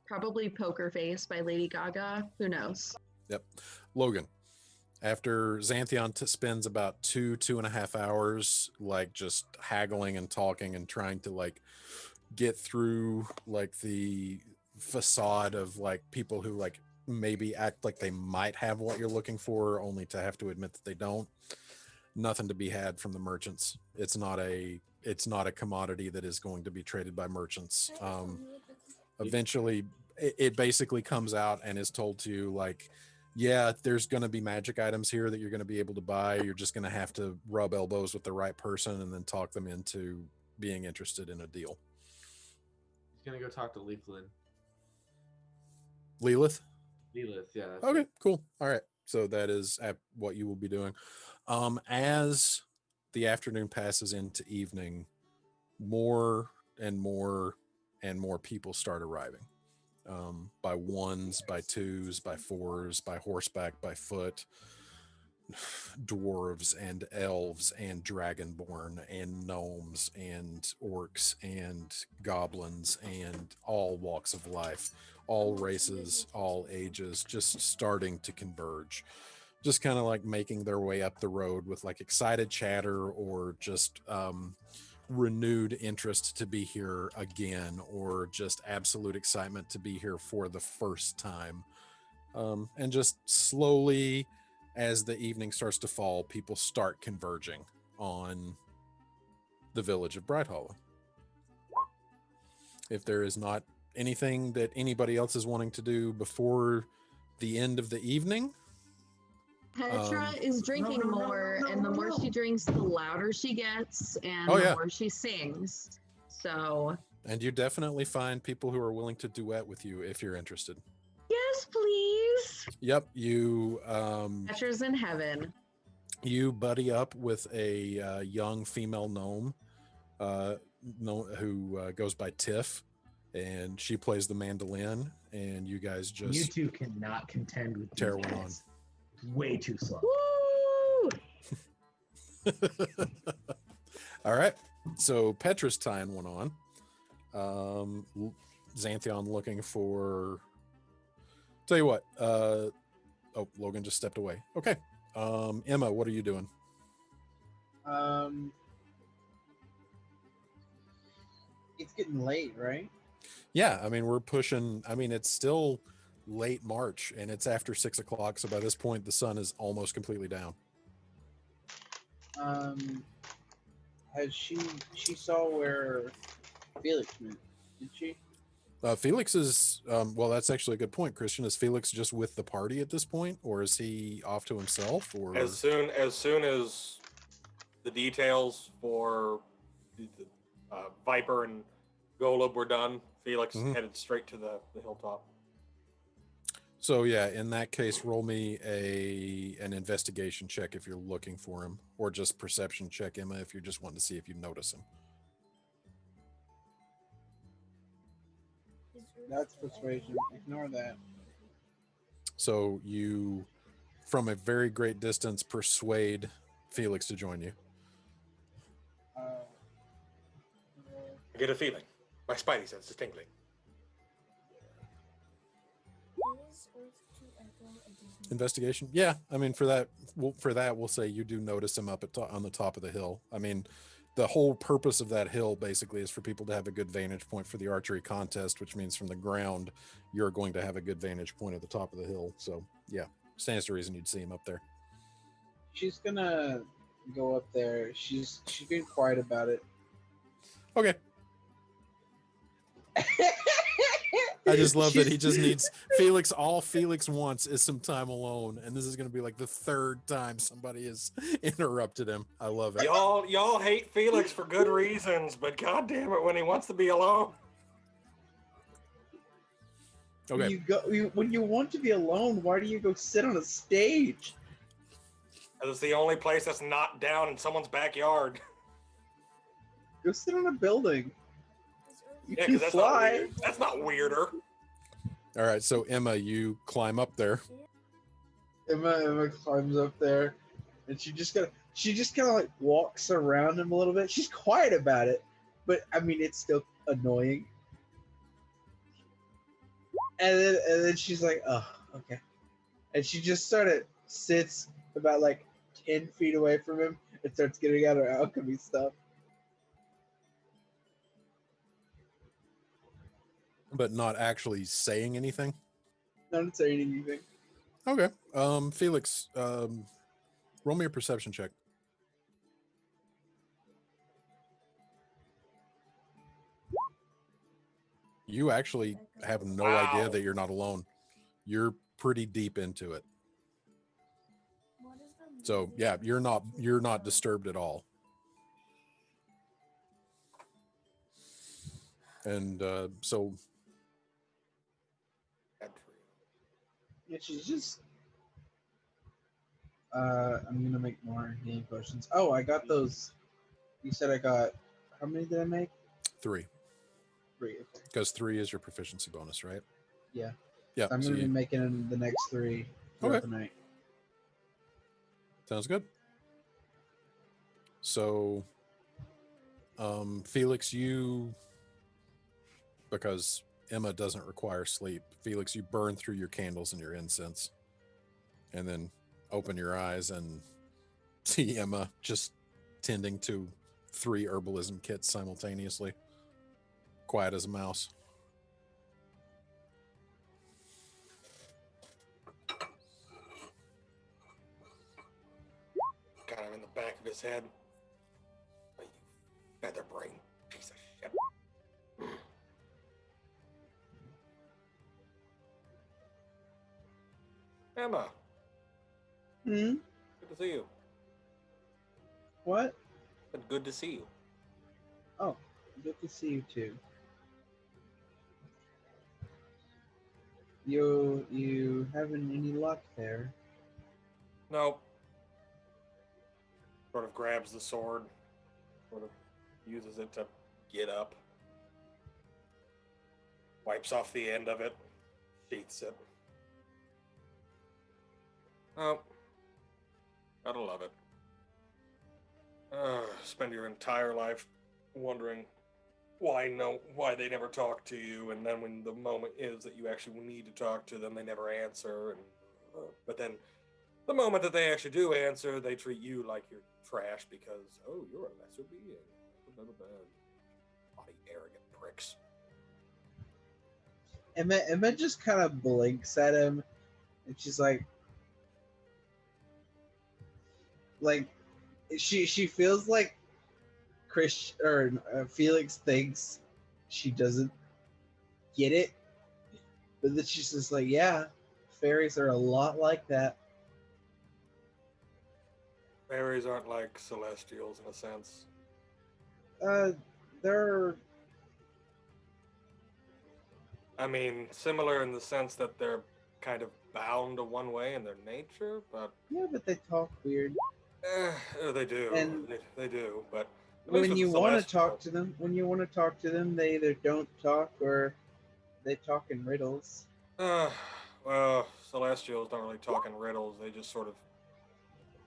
probably Poker Face by Lady Gaga. Who knows? Yep. Logan, after Xanthion spends about 2.5 hours, like just haggling and talking and trying to like get through like the facade of like people who like maybe act like they might have what you're looking for, only to have to admit that they don't. Nothing to be had from the merchants. It's not a commodity that is going to be traded by merchants. Eventually it basically comes out and is told to you like, yeah, there's going to be magic items here that you're going to be able to buy. You're just going to have to rub elbows with the right person and then talk them into being interested in a deal. He's gonna go talk to Leaflin. Lilith? Lilith, yeah. that's Okay, it. cool. All right. So that is what you will be doing. As the afternoon passes into evening, more and more and more people start arriving. By ones, by twos, by fours, by horseback, by foot. Dwarves and elves and dragonborn and gnomes and orcs and goblins and all walks of life, all races, all ages, just starting to converge, just kind of like making their way up the road with like excited chatter or just renewed interest to be here again, or just absolute excitement to be here for the first time. And just slowly, as the evening starts to fall, people start converging on the village of Bright Hollow. If there is not anything that anybody else is wanting to do before the end of the evening, Petra is drinking more, and the more she drinks, the louder she gets, and Oh, the yeah. more she sings. So, and you definitely find people who are willing to duet with you if you're interested. yes, please. Yep, you Petra's in heaven. you buddy up with a young female gnome who goes by Tiff, and she plays the mandolin, and you guys You just two cannot contend with tear these one guys. Way too slow. Woo! All right, so Petra's tying one on. Xanthion looking for. Tell you what. Oh, Logan just stepped away. Okay. Emma, what are you doing? It's getting late, right? Yeah, I mean, we're pushing. I mean, it's still late March and it's after 6 o'clock. So by this point, the sun is almost completely down. Has she saw where Felix went? Did she? Felix is, well, that's actually a good point, Christian. Is Felix just with the party at this point, or is he off to himself? Or As soon as the details for the Viper and Golub were done, Felix headed straight to the hilltop. So yeah, in that case, roll me an investigation check if you're looking for him, or just perception check, Emma, if you're just wanting to see if you notice him. That's persuasion. Ignore that. So you, from a very great distance, persuade Felix to join you. I get a feeling. My spidey sense is tingling. Investigation? Yeah, I mean, for that, we'll say you do notice him up on the top of the hill. I mean, the whole purpose of that hill basically is for people to have a good vantage point for the archery contest, which means from the ground, you're going to have a good vantage point at the top of the hill. So yeah, stands to reason you'd see him up there. She's gonna go up there. She's being quiet about it. Okay. I just love that he just needs Felix. All Felix wants is some time alone, and this is going to be like the third time somebody has interrupted him. I love it. Y'all hate Felix for good reasons, but god damn it, when he wants to be alone. Okay. When you want to be alone, why do you go sit on a stage? It's the only place that's not down in someone's backyard. Go sit on a building. You Yeah, can because fly. That's not weirder. All right, so Emma, you climb up there. Emma climbs up there, and she just kind of like walks around him a little bit. She's quiet about it, but I mean it's still annoying. And then she's like, "Oh, okay," and she just sort of sits about like 10 feet away from him and starts getting out her alchemy stuff. But not actually saying anything. Not saying anything. Okay. Felix, roll me a perception check. You actually have no idea that you're not alone. You're pretty deep into it. So yeah, you're not disturbed at all. And so Yeah, she's just. I'm gonna make more healing potions. Oh, I got those. You said I got. How many did I make? 3. 3. Okay. Because 3 is your proficiency bonus, right? Yeah. Yeah. I'm gonna be making the next 3 throughout the night. Sounds good. So, Felix, because Emma doesn't require sleep, Felix, you burn through your candles and your incense, and then open your eyes and see Emma just tending to 3 herbalism kits simultaneously, quiet as a mouse. Kind of in the back of his head. Oh, you feather brain piece of shit. Emma. Hmm? Good to see you. What? Good to see you. Oh, good to see you too. You having any luck there? Nope. Sort of grabs the sword, sort of uses it to get up, wipes off the end of it, sheaths it. Oh, gotta love it. Spend your entire life wondering why they never talk to you, and then when the moment is that you actually need to talk to them, they never answer. And but then the moment that they actually do answer, they treat you like you're trash because you're a lesser being. Bloody arrogant pricks. Emma just kind of blinks at him, and she's like she feels like Felix thinks she doesn't get it, but then she's just like, yeah, fairies are a lot like that. Fairies aren't like celestials in a sense. They're I mean, similar in the sense that they're kind of bound to one way in their nature, but yeah, but they talk weird. they do. And They do, but at least When with you the want to talk Celestials- to them, they either don't talk or they talk in riddles. well, Celestials don't really talk in riddles. They just sort of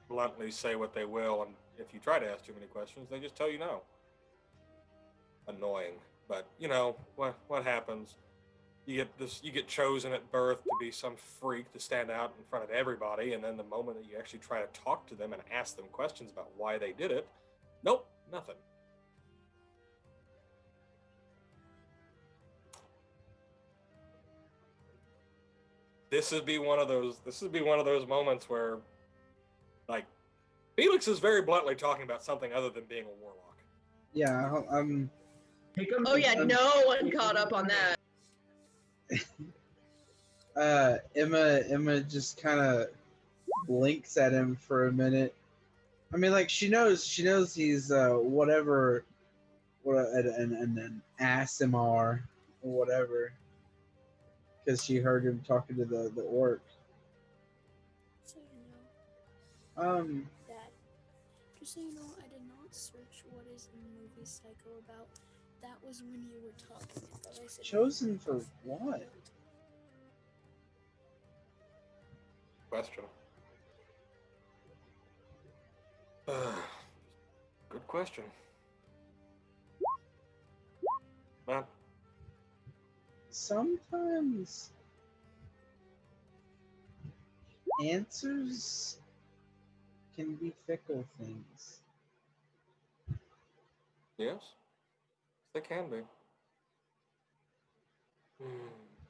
bluntly say what they will, and if you try to ask too many questions, they just tell you no. Annoying, but you know what happens. You get chosen at birth to be some freak to stand out in front of everybody, and then the moment that you actually try to talk to them and ask them questions about why they did it, nope, nothing. This would be one of those moments where, like, Felix is very bluntly talking about something other than being a warlock. Yeah, Oh yeah, no one caught up on that. Emma just kind of blinks at him for a minute. I mean, like she knows he's whatever, an ASMR or whatever, because she heard him talking to the orc. So you know, Um, Dad, just so you know, I did not search what is in the movie Psycho about. That was when you were talking. I thought I said chosen for what? Question. Good question. Man, Sometimes answers can be fickle things. yes, they can be.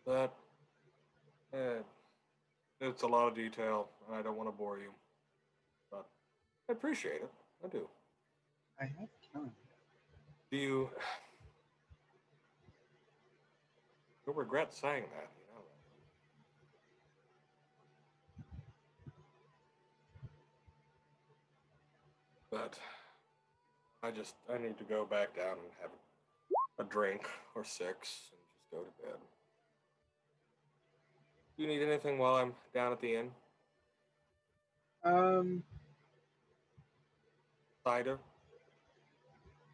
But it's a lot of detail, and I don't want to bore you. But I appreciate it. I do. I have time. Do you? You'll regret saying that, you know. But I need to go back down and have a drink or 6 and just go to bed. Do you need anything while I'm down at the inn? Cider?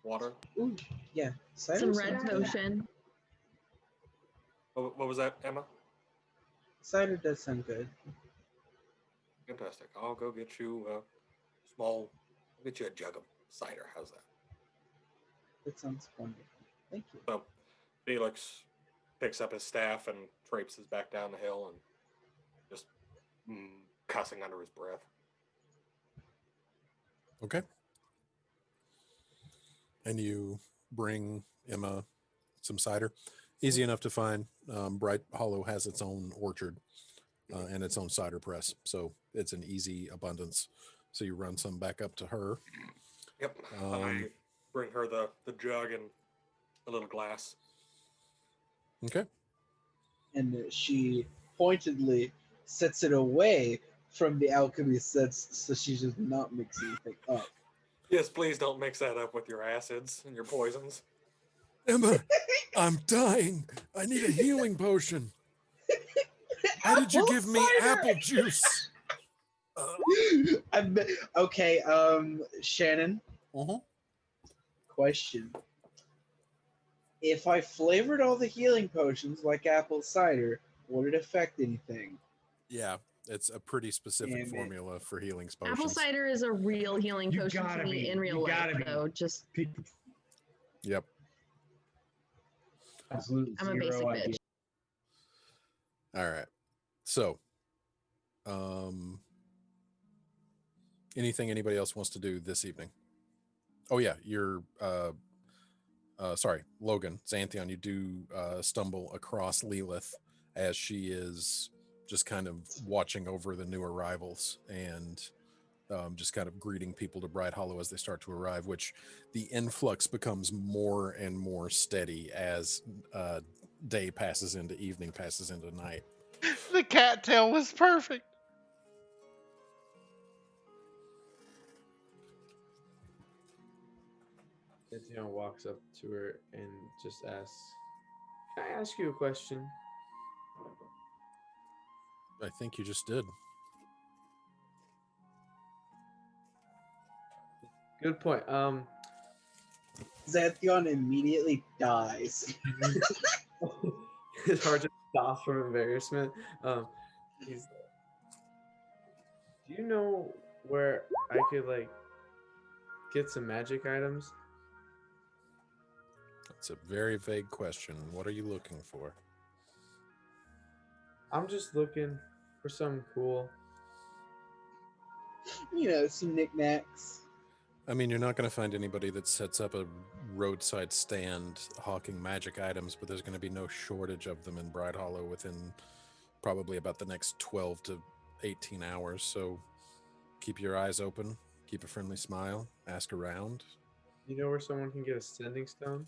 Water? Ooh, yeah. Some Cider's red sounds good. potion. What was that, Emma? Cider does sound good. Fantastic. I'll go get you I'll get you a jug of cider. How's that? That sounds wonderful. Thank you. So Felix picks up his staff and traipses back down the hill and just cussing under his breath. Okay. And you bring Emma some cider. Easy enough to find. Bright Hollow has its own orchard and its own cider press. So it's an easy abundance. So you run some back up to her. Yep. I bring her the jug and a little glass. Okay. And she pointedly sets it away from the alchemy sets so she does not mix anything up. Yes, please don't mix that up with your acids and your poisons. Emma, I'm dying. I need a healing potion. Why did you give me apple juice? Okay, Shannon. Uh-huh. Question. If I flavored all the healing potions like apple cider, would it affect anything? Yeah, it's a pretty specific Damn it. formula for healing potions. Apple cider is a real healing You potion to gotta me be. in real You life, gotta be. though. Just Yep. Absolutely I'm a basic zero idea. bitch. All right. So, anything anybody else wants to do this evening? Oh yeah, you're Logan, Xanthion, you do stumble across Lilith as she is just kind of watching over the new arrivals and just kind of greeting people to Bright Hollow as they start to arrive, which the influx becomes more and more steady as day passes into evening, passes into night. The cattail was perfect. Xanthion walks up to her and just asks, "Can I ask you a question?" I think you just did. Good point. Xanthion immediately dies. It's hard to stop from embarrassment. He's. Do you know where I could like get some magic items? That's a very vague question. What are you looking for? I'm just looking for something cool. You know, some knickknacks. I mean, you're not going to find anybody that sets up a roadside stand hawking magic items, but there's going to be no shortage of them in Bright Hollow within probably about the next 12 to 18 hours. So keep your eyes open, keep a friendly smile, ask around. You know where someone can get a sending stone?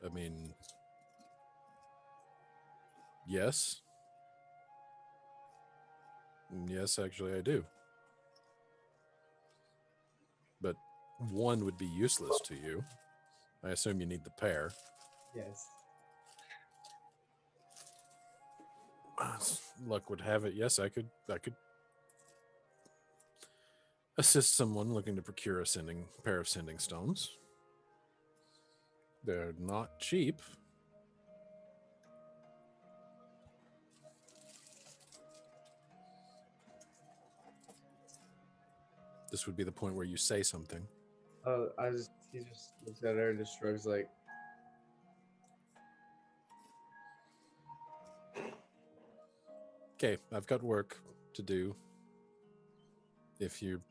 I mean, yes. Yes, actually, I do. But one would be useless to you. I assume you need the pair. Yes. Luck would have it. Yes, I could assist someone looking to procure a pair of sending stones. They're not cheap. This would be the point where you say something. He just looks at her and just shrugs like, Okay, I've got work to do. If you're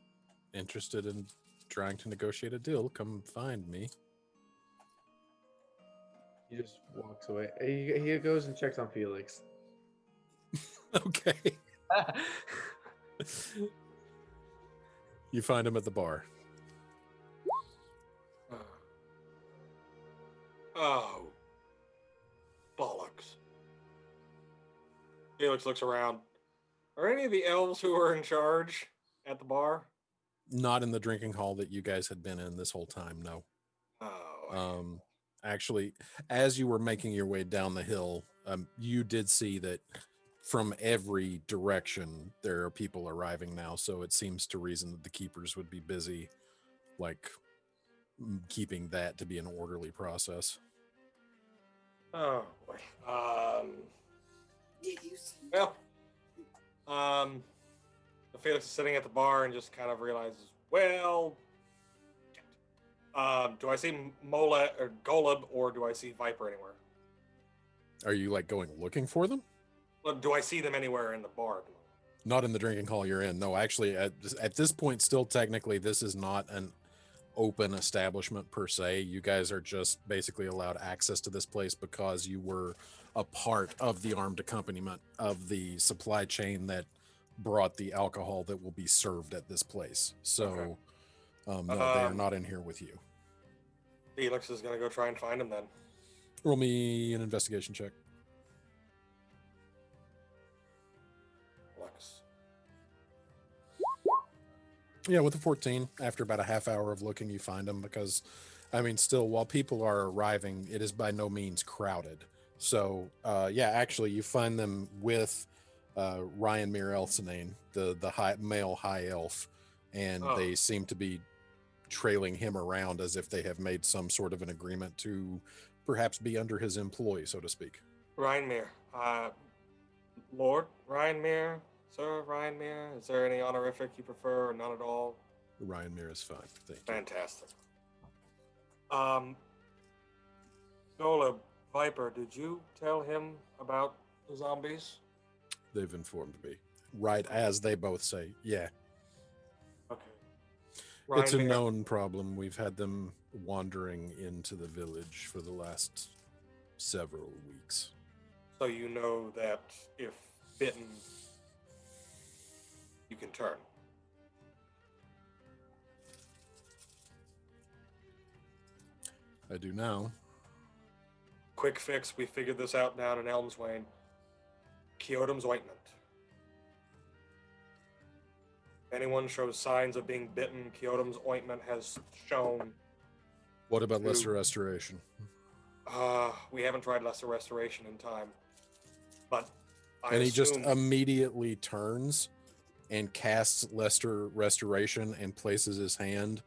interested in trying to negotiate a deal, come find me. he just walks away. He goes and checks on Felix. Okay. You find him at the bar. Oh, bollocks. Felix looks around. Are any of the elves who are in charge at the bar? Not in the drinking hall that you guys had been in this whole time, no. Oh. Actually, as you were making your way down the hill, you did see that from every direction there are people arriving now, so it seems to reason that the keepers would be busy, like, keeping that to be an orderly process. Oh boy. Did you see? Well, Felix is sitting at the bar and just kind of realizes, well, do I see Mola or Golub, or do I see Viper anywhere? Are you, like, going looking for them? Well, do I see them anywhere in the bar? Not in the drinking hall you're in. No, actually, at this point, still technically, this is not an open establishment per se. You guys are just basically allowed access to this place because you were a part of the armed accompaniment of the supply chain that brought the alcohol that will be served at this place. So, no, they are not in here with you. Felix is going to go try and find him then. Roll me an investigation check. Lex. Yeah, with a 14, after about a half hour of looking, you find them because, I mean, still, while people are arriving, it is by no means crowded. So, yeah, actually, you find them with Ryan Mir Elsinane, the male high elf, and they seem to be trailing him around as if they have made some sort of an agreement to perhaps be under his employ, so to speak. Ryan Mir. Lord Ryan Mir? Sir Ryan Mir? Is there any honorific you prefer or none at all? Ryan Mir is fine. Thank you. Fantastic. Golub, Viper, did you tell him about the zombies? They've informed me. Right as they both say, yeah. Okay. It's a Reindeer, known problem. We've had them wandering into the village for the last several weeks. so you know that if bitten, you can turn. I do now. Quick fix, we figured this out down in Elmswain. Kyotum's ointment. If anyone shows signs of being bitten, Kyotum's ointment has shown. What about Ooh. lesser restoration? We haven't tried lesser restoration in time. But I And he just assume- immediately turns and casts lesser restoration and places his hand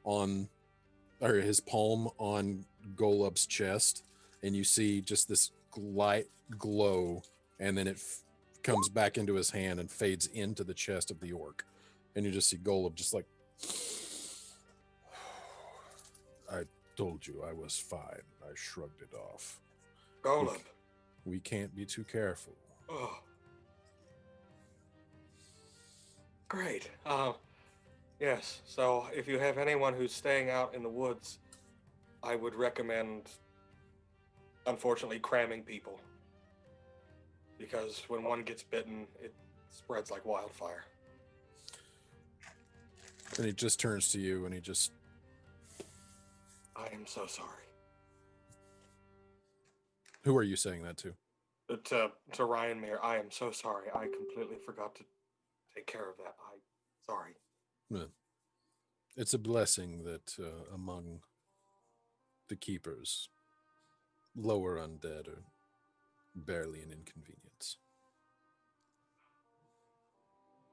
on, or his palm on Golub's chest, and you see just this light glow, and then it comes back into his hand and fades into the chest of the orc, and you just see Golub just like, I told you I was fine. I shrugged it off. Golub. We can't be too careful. Oh. Great. Yes. So if you have anyone who's staying out in the woods, I would recommend, unfortunately, cramming people. Because when one gets bitten, it spreads like wildfire. And he just turns to you and he just, I am so sorry. who are you saying that to? To Ryan Mayer, I am so sorry. I completely forgot to take care of that. Sorry. It's a blessing that among the keepers, lower undead are barely an inconvenience.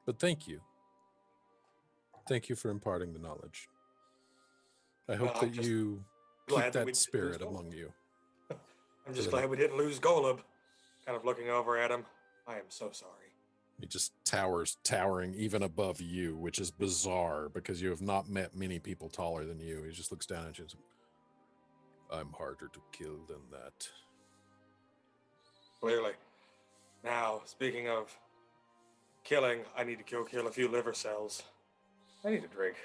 But thank you. Thank you for imparting the knowledge. I hope Well, I'm that just you glad keep that we that didn't spirit lose among you. I'm just Yeah. glad we didn't lose Golub. Kind of looking over at him. I am so sorry. He just towering even above you, which is bizarre because you have not met many people taller than you. He just looks down at you and says, I'm harder to kill than that. Clearly. Now, speaking of killing, I need to go kill a few liver cells. I need a drink.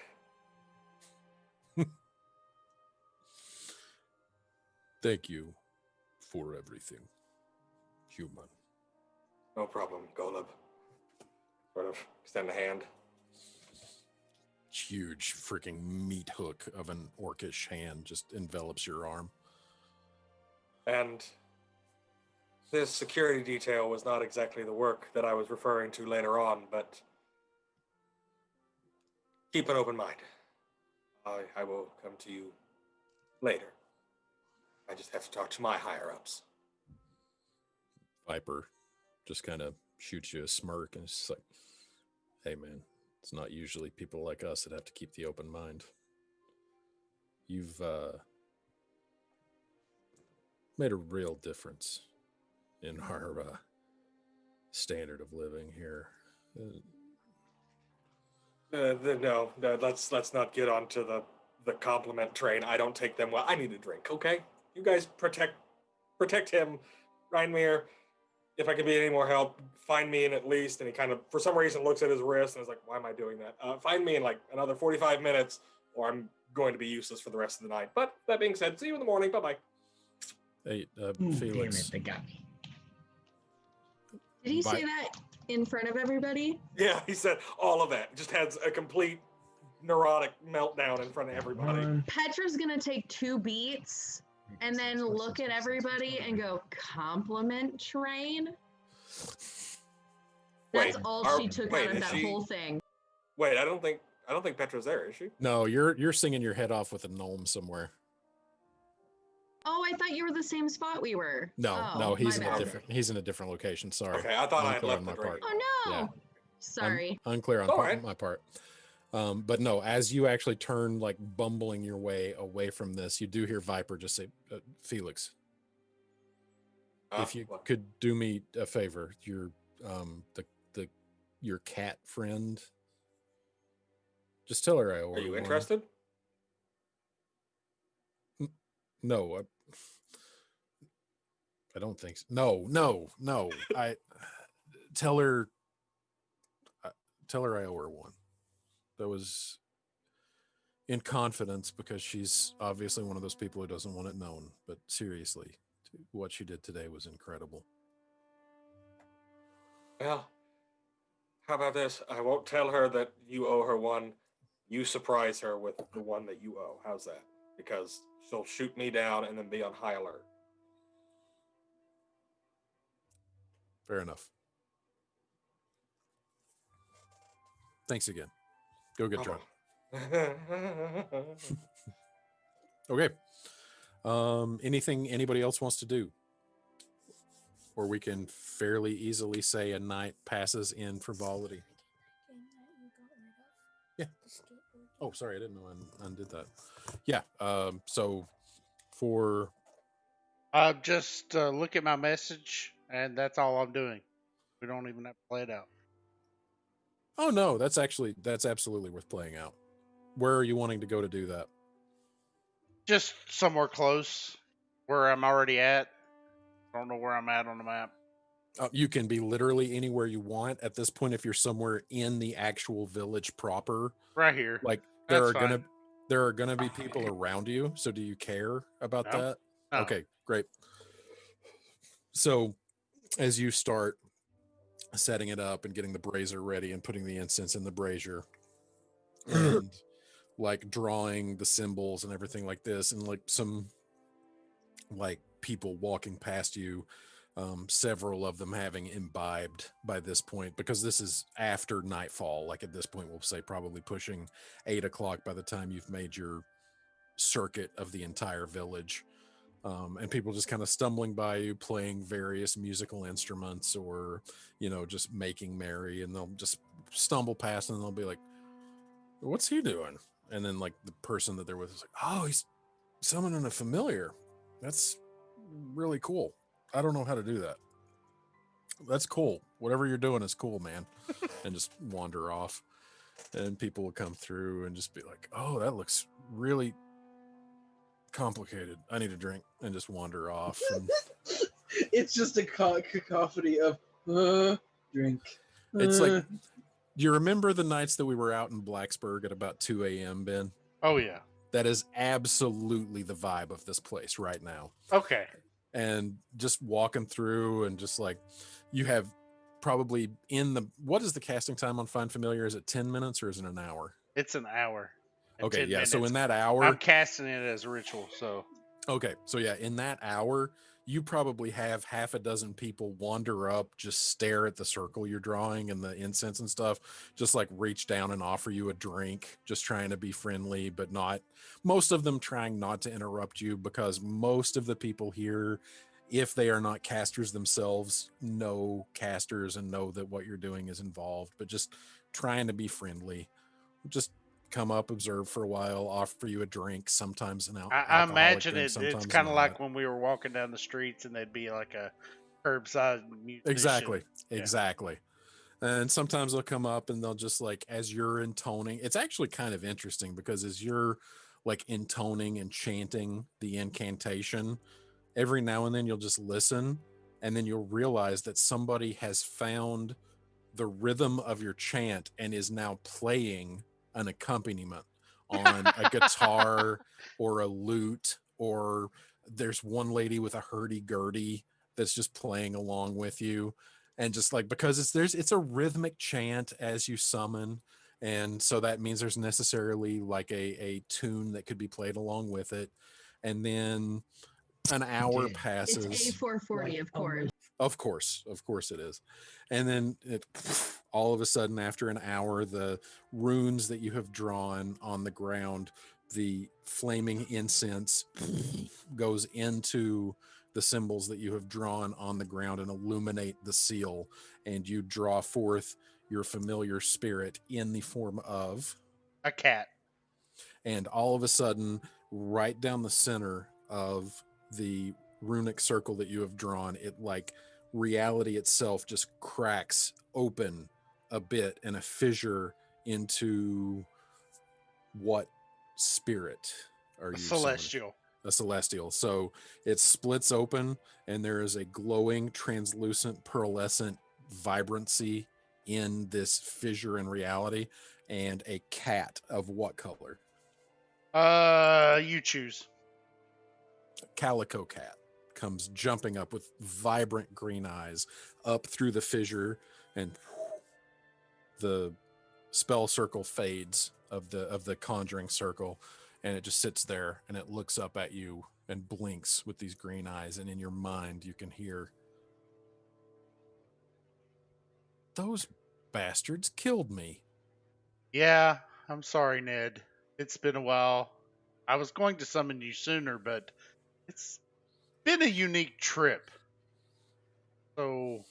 Thank you for everything, human. No problem, Golub. Sort of extend a hand. Huge freaking meat hook of an orcish hand just envelops your arm. And this security detail was not exactly the work that I was referring to later on, but keep an open mind. I will come to you later. I just have to talk to my higher-ups. Viper just kind of shoots you a smirk and it's just like, hey man, it's not usually people like us that have to keep the open mind. You've made a real difference in our standard of living here. No, let's not get onto the compliment train. I don't take them well. I need a drink, okay? You guys protect him, Reinmere. If I can be any more help, find me in at least. And he kind of, for some reason, looks at his wrist and is like, "Why am I doing that? Find me in like another 45 minutes, or I'm going to be useless for the rest of the night." But that being said, see you in the morning. Bye bye. Hey, Ooh, Felix. damn it, they got me. Did he Vi- say that in front of everybody? Yeah, he said all of that. Just has a complete neurotic meltdown in front of everybody. Petra's gonna take 2 beats and then look at everybody and go, compliment train? That's all she took out of that whole thing. Wait, I don't think Petra's there, is she? No, you're singing your head off with a gnome somewhere. Oh, I thought you were the same spot we were. No, Oh, no, he's my in a bad. different location. Sorry. Okay, I thought I had Unclear left on the my drink. part. Oh no. Yeah. Sorry. Unclear on All right. my part. But no, as you actually turn like bumbling your way away from this, you do hear Viper just say, Felix, if you What? could do me a favor, your your cat friend, just tell her I owe Are her you one. interested? No, I don't think so. No. I tell her I owe her one. That was in confidence, because she's obviously one of those people who doesn't want it known. But seriously, what she did today was incredible. Well, how about this? I won't tell her that you owe her one. You surprise her with the one that you owe. How's that? Because she'll shoot me down and then be on high alert. Fair enough. Thanks again. Go get drunk. Okay. Anything anybody else wants to do? Or we can fairly easily say a night passes in frivolity. Yeah. Oh, sorry, I didn't know I undid that. Yeah. So for Just look at my message, and that's all I'm doing. We don't even have to play it out. oh no, that's absolutely worth playing out. Where are you wanting to go to do that? Just somewhere close where I'm already at. I don't know where I'm at on the map. You can be literally anywhere you want at this point. If you're somewhere in the actual village proper, Right here. like there are gonna be people around you. So do you care about No. that? No. Okay, great. So as you start setting it up and getting the brazier ready and putting the incense in the brazier and like drawing the symbols and everything like this, and like some like people walking past you, several of them having imbibed by this point, because this is after nightfall. Like at this point, we'll say probably pushing 8 o'clock by the time you've made your circuit of the entire village. And people just kind of stumbling by you, playing various musical instruments, or, just making merry, and they'll just stumble past and they'll be like, what's he doing? And then like the person that they're with is like, oh, he's summoning a familiar. That's really cool. I don't know how to do that. That's cool. Whatever you're doing is cool, man. And just wander off. And people will come through and just be like, oh, that looks really complicated. I need a drink, and just wander off. And It's just a cacophony of drink. it's like, do you remember the nights that we were out in Blacksburg at about 2 a.m., Ben? Oh, yeah. That is absolutely the vibe of this place right now. Okay. And just walking through, and just like, you have probably what is the casting time on Find Familiar? Is it 10 minutes or is it an hour? It's an hour. and Okay, 10 yeah. So minutes. in that hour, I'm casting it as a ritual, so. okay, so yeah, in that hour, you probably have half a dozen people wander up, just stare at the circle you're drawing and the incense and stuff, just like reach down and offer you a drink, just trying to be friendly, but not, most of them trying not to interrupt you, because most of the people here, if they are not casters themselves, know casters and know that what you're doing is involved, but just trying to be friendly. Just come up, observe for a while, offer you a drink, sometimes an I alcoholic imagine drink, it's sometimes kind of not. like when we were walking down the streets and there'd be like a curbside musician. Exactly. Yeah. Exactly. And sometimes they'll come up and they'll just like, as you're intoning, it's actually kind of interesting, because as you're like intoning and chanting the incantation, every now and then you'll just listen, and then you'll realize that somebody has found the rhythm of your chant and is now playing an accompaniment on a guitar or a lute, or there's one lady with a hurdy-gurdy that's just playing along with you. And just like, because it's a rhythmic chant as you summon, and so that means there's necessarily like a tune that could be played along with it. And then an hour passes. It's A440, of course. Of course it is. And then all of a sudden, after an hour, the runes that you have drawn on the ground, the flaming incense goes into the symbols that you have drawn on the ground and illuminate the seal, and you draw forth your familiar spirit in the form of a cat. And all of a sudden, right down the center of the runic circle that you have drawn, it like reality itself just cracks open a bit, and a fissure into what spirit are you Celestial. summoning? A celestial. So it splits open, and there is a glowing, translucent, pearlescent vibrancy in this fissure in reality, and a cat of what color? You choose. Calico Cat comes jumping up with vibrant green eyes up through the fissure, and the spell circle fades of the conjuring circle, and it just sits there and it looks up at you and blinks with these green eyes, and in your mind you can hear, those bastards killed me. Yeah, I'm sorry, Ned. It's been a while. I was going to summon you sooner, but it's been a unique trip. So,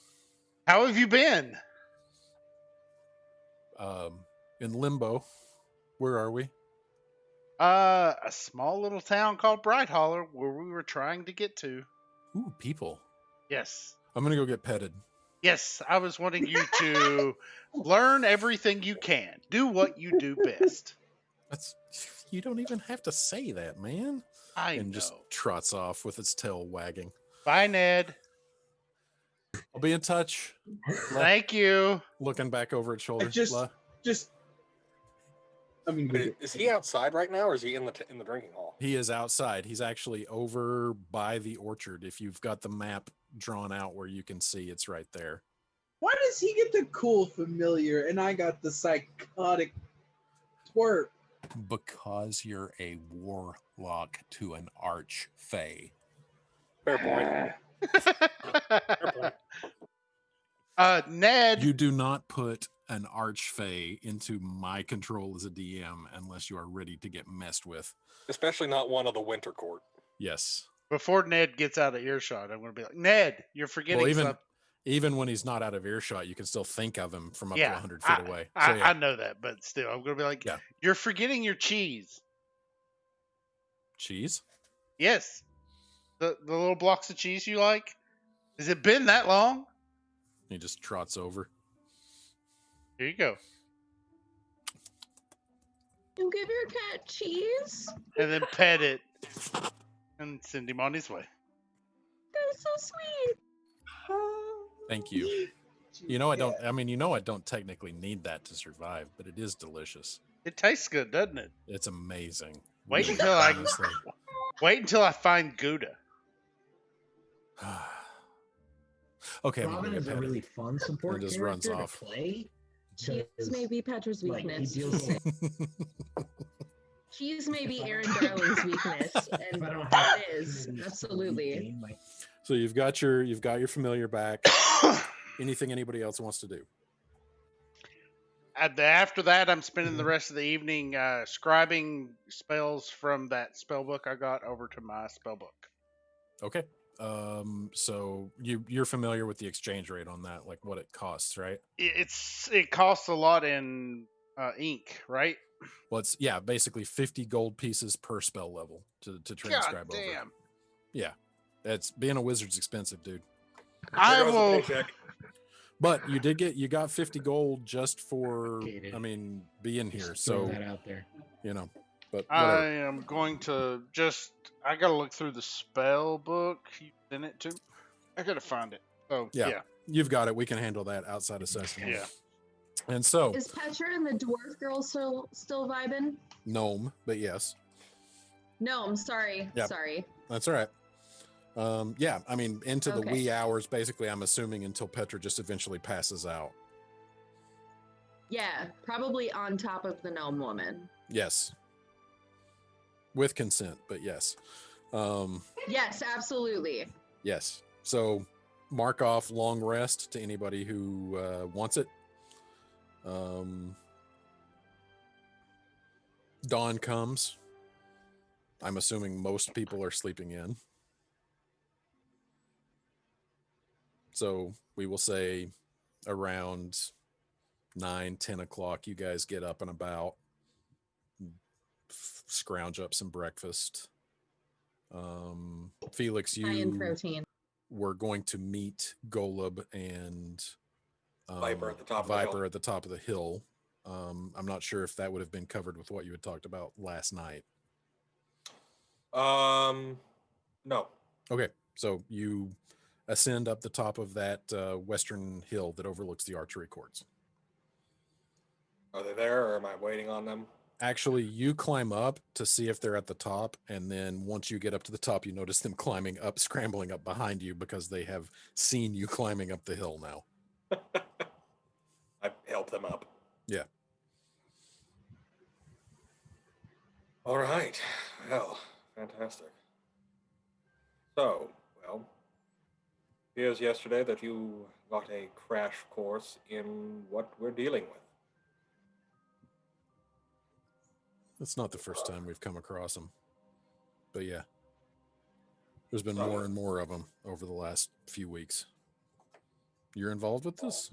how have you been? In limbo. Where are we? A small little town called Bright Holler, where we were trying to get to. Ooh, people. Yes. I'm gonna go get petted. Yes, I was wanting you to learn everything you can. Do what you do best. That's, you don't even have to say that, man. I and know. just trots off with its tail wagging. Bye, Ned. I'll be in touch. Thank you. Looking back over its shoulder. Is he outside right now, or is he in the drinking hall? He is outside. He's actually over by the orchard. If you've got the map drawn out where you can see, it's right there. Why does he get the cool familiar and I got the psychotic twerp? Because you're a warlock to an archfey. Fair point. Ned. You do not put an archfey into my control as a DM unless you are ready to get messed with. Especially not one of the Winter Court. Yes. Before Ned gets out of earshot, I'm going to be like, Ned, you're forgetting something. Even when he's not out of earshot, you can still think of him from up to 100 feet away. I know that, but still, I'm going to be like, yeah. You're forgetting your cheese. Cheese? Yes. The little blocks of cheese you like? Has it been that long? He just trots over. Here you go. You give your cat cheese? And then pet it. And send him on his way. That's so sweet. Thank you. You know I don't technically need that to survive, but it is delicious. It tastes good, doesn't it? It's amazing. Wait Really, until honestly. I find Gouda. Okay, Robin is a really fun support and just character runs off. to play. Cheese may be Petra's Like, he weakness. deals with Cheese may be Aaron Darling's weakness, and I don't that have is to absolutely. gain my So you've got your familiar back. Anything anybody else wants to do? After that, I'm spending the rest of the evening scribing spells from that spell book I got over to my spell book. Okay. So you're familiar with the exchange rate on that, like what it costs, right? It costs a lot in ink, right? Well, it's basically 50 gold pieces per spell level to transcribe God damn. over. Yeah, that's being a wizard's expensive, dude. I will. But you got 50 gold just for being here. Just throw So that out there. But I whatever. am going to I gotta look through the spell book you sent it to. I gotta find it. Oh yeah. You've got it. We can handle that outside of session. Yeah. And so Is Petra and the dwarf girl still vibing? gnome, but yes, No, I'm sorry. Yep. Sorry. that's all right. Into the Okay. wee hours, basically, I'm assuming until Petra just eventually passes out. Yeah, probably on top of the gnome woman. Yes. With consent, but yes. Yes, absolutely. Yes. So mark off long rest to anybody who wants it. Dawn comes. I'm assuming most people are sleeping in. So we will say around 9-10 o'clock, you guys get up and about, scrounge up some breakfast. Felix, High in you protein. were going to meet Golub and Viper at the top of the hill. Viper at the top of the hill. I'm not sure if that would have been covered with what you had talked about last night. No. Okay, so you ascend up the top of that western hill that overlooks the archery courts. Are they there, or am I waiting on them? Actually, you climb up to see if they're at the top, and then once you get up to the top, you notice them climbing up, scrambling up behind you because they have seen you climbing up the hill now. I help them up. Yeah. All right. Well, fantastic. So, well, here's yesterday that you got a crash course in what we're dealing with. It's not the first time we've come across them. But yeah, there's been more and more of them over the last few weeks. You're involved with this?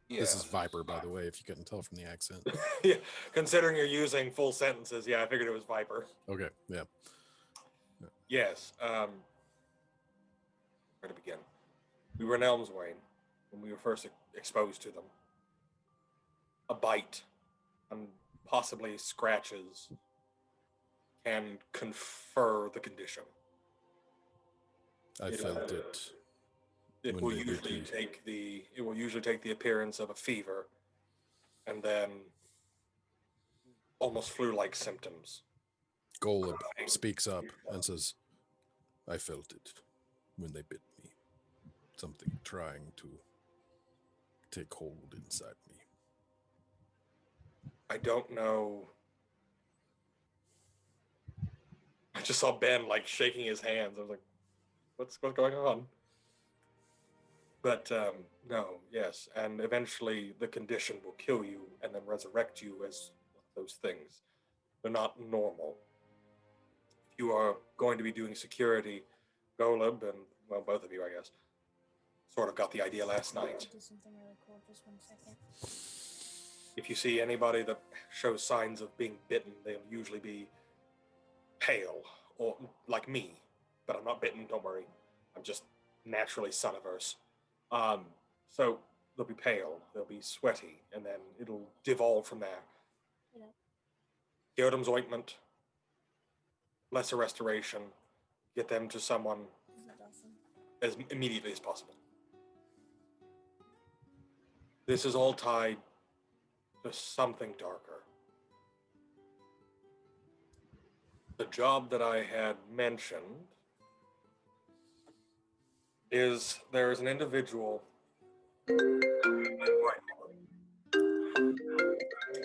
This is Viper, by the way, if you couldn't tell from the accent. Yeah, considering you're using full sentences, yeah, I figured it was Viper. Okay, yeah. Yes. Where to begin? We were in Elmswain when we were first exposed to them. A bite and possibly scratches can confer the condition. I felt it. It when will they bit usually you. take the appearance of a fever, and then almost flu-like symptoms. Golub speaks up and says, I felt it when they bit me. Something trying to take hold inside me. I don't know. I just saw Ben like shaking his hands. I was like, what's going on? But no, yes, and eventually the condition will kill you and then resurrect you as those things. They're not normal. If you are going to be doing security, Golub and, well, both of you, I guess, sort of got the idea last night. Do something really cool. Just 1 second. If you see anybody that shows signs of being bitten, they'll usually be pale, or like me. But I'm not bitten, don't worry. I'm just naturally Suniverse. So they'll be pale, they'll be sweaty, and then it'll devolve from there. Yeah. Gyodam's ointment, lesser restoration, get them to someone Isn't that awesome? as immediately as possible. This is all tied to something darker. The job that I had mentioned is there is an individual,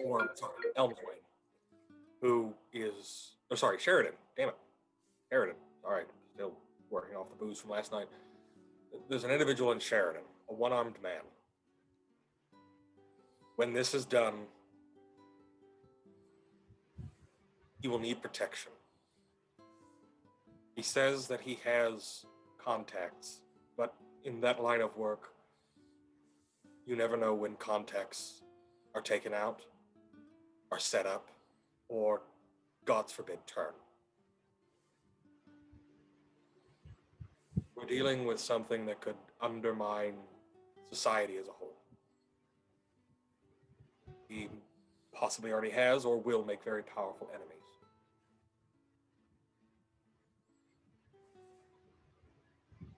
or sorry, Elmswain, who is, oh sorry, Sheridan, damn it, Sheridan, all right, still working off the booze from last night. There's an individual in Sheridan, a one-armed man. When this is done, he will need protection. He says that he has contacts, but in that line of work, you never know when contacts are taken out, are set up, or, God forbid, turn. We're dealing with something that could undermine society as a whole. He possibly already has or will make very powerful enemies.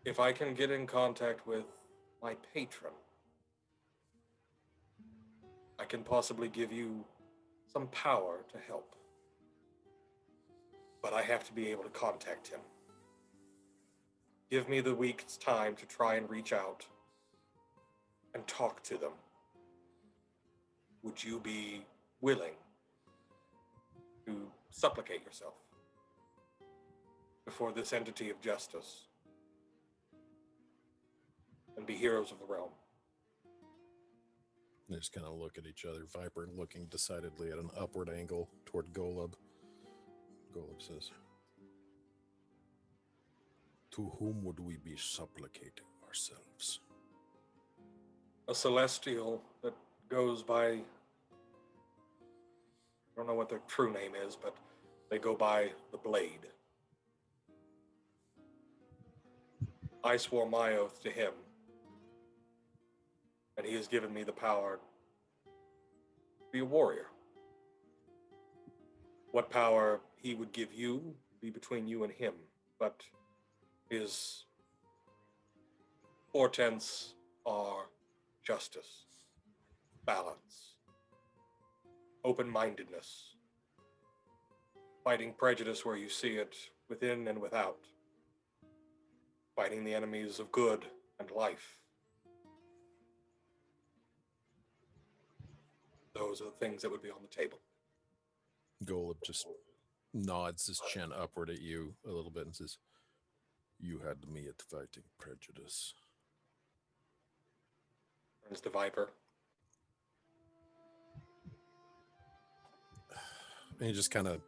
If I can get in contact with my patron, I can possibly give you some power to help. But I have to be able to contact him. Give me the week's time to try and reach out and talk to them. Would you be willing to supplicate yourself before this entity of justice and be heroes of the realm? They just kind of look at each other, Viper looking decidedly at an upward angle toward Golub. Golub says, to whom would we be supplicating ourselves? A celestial that goes by, I don't know what their true name is, but they go by the Blade. I swore my oath to him, and he has given me the power to be a warrior. What power he would give you would be between you and him, but his portents are justice, balance, open-mindedness, Fighting prejudice where you see it within and without. Fighting the enemies of good and life. Those are the things that would be on the table. Golub just nods his chin upward at you a little bit and says, "You had me at fighting prejudice." Turns to Viper. And he just kind of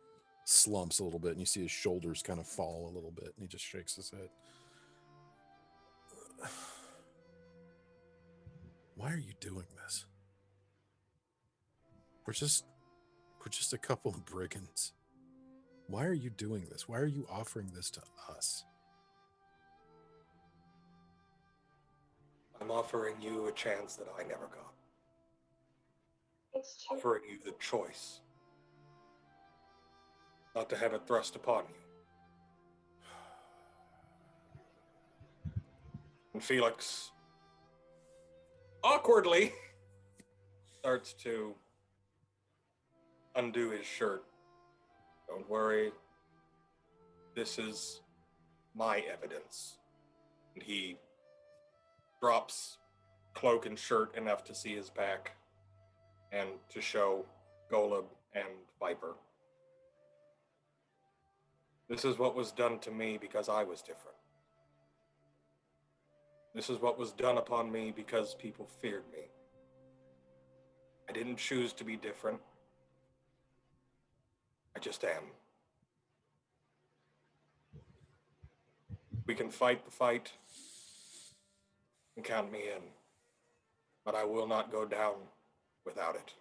slumps a little bit, and you see his shoulders kind of fall a little bit, and he just shakes his head. Why are you doing this? We're just a couple of brigands. Why are you doing this? Why are you offering this to us? I'm offering you a chance that I never got. Offering you the choice. Not to have it thrust upon you. And Felix awkwardly starts to undo his shirt. Don't worry. This is my evidence. And he drops cloak and shirt enough to see his back and to show Golub and Viper. This is what was done to me because I was different. This is what was done upon me because people feared me. I didn't choose to be different. I just am. We can fight the fight and count me in, but I will not go down without it.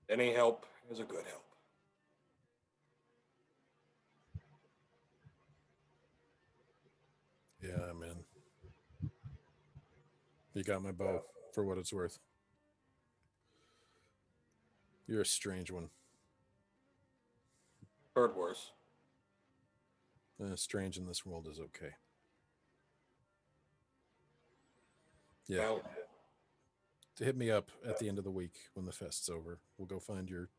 Any help is a good help. Yeah, man. You got my bow for what it's worth. You're a strange one. Bird Wars. Strange in this world is okay. Yeah. Well, To hit me up at the end of the week when the fest's over. We'll go find your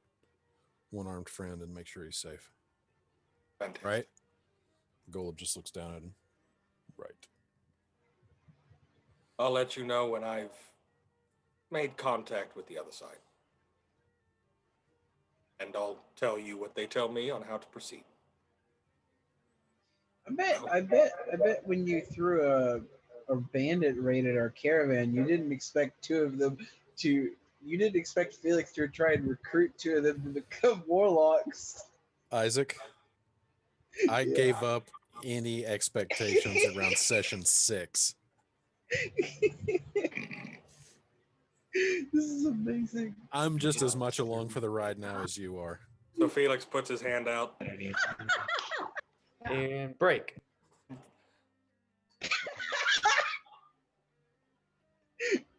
one-armed friend and make sure he's safe. fantastic. Right? Golub just looks down at him. Right. I'll let you know when I've made contact with the other side. And I'll tell you what they tell me on how to proceed. I bet when you threw a bandit raid at our caravan, you didn't expect two of them to. You didn't expect Felix to try and recruit two of them to become warlocks. Isaac, I Yeah. gave up any expectations around session 6. This is amazing. I'm just as much along for the ride now as you are. So Felix puts his hand out. And break.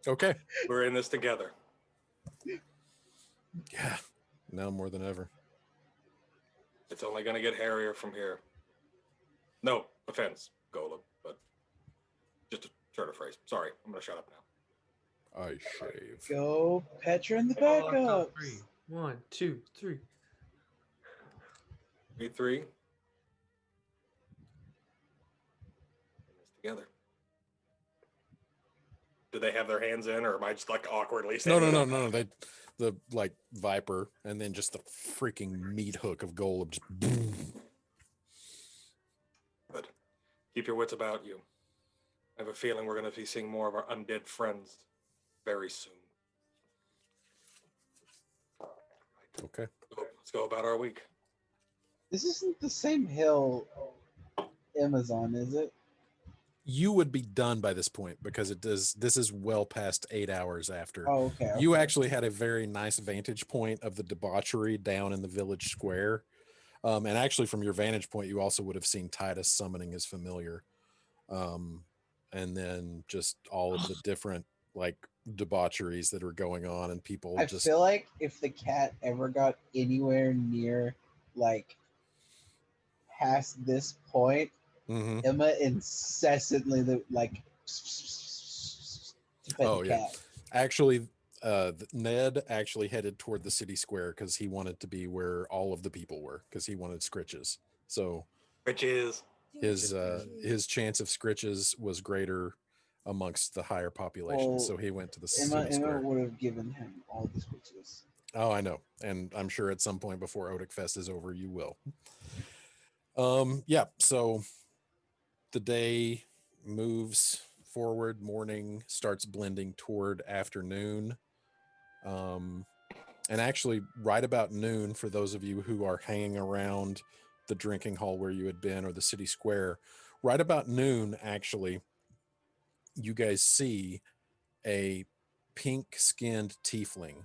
Okay. We're in this together. Yeah. Now more than ever. It's only going to get hairier from here. No offense, Golub, but just a turn of phrase. Sorry, I'm going to shut up now. I shave. Go Petra in the All on top backup. three. 1, 2, 3. We three. In this together. Do they have their hands in, or am I just like awkwardly No, standing no, up? no, no. They, the like Viper, and then just the freaking meat hook of Golub. Just boom. But keep your wits about you. I have a feeling we're going to be seeing more of our undead friends very soon. Okay. So let's go about our week. This isn't the same hill Amazon, is it? You would be done by this point because it does. This is well past 8 hours after. Oh, okay. You actually had a very nice vantage point of the debauchery down in the village square. And actually, from your vantage point, you also would have seen Titus summoning his familiar. And then just all of the different like debaucheries that are going on, and people I just feel like if the cat ever got anywhere near like past this point, Mhm. Emma incessantly defend Oh, the yeah. cat. Actually, Ned actually headed toward the city square because he wanted to be where all of the people were, because he wanted scritches. So Which is his chance of scritches was greater amongst the higher population. Well, So he went to the Emma city square. would have given him all the switches. Oh, I know. And I'm sure at some point before Odic Fest is over, you will. Yeah, so the day moves forward, morning starts blending toward afternoon. And actually, right about noon, for those of you who are hanging around the drinking hall where you had been or the city square, right about noon, actually, you guys see a pink-skinned tiefling,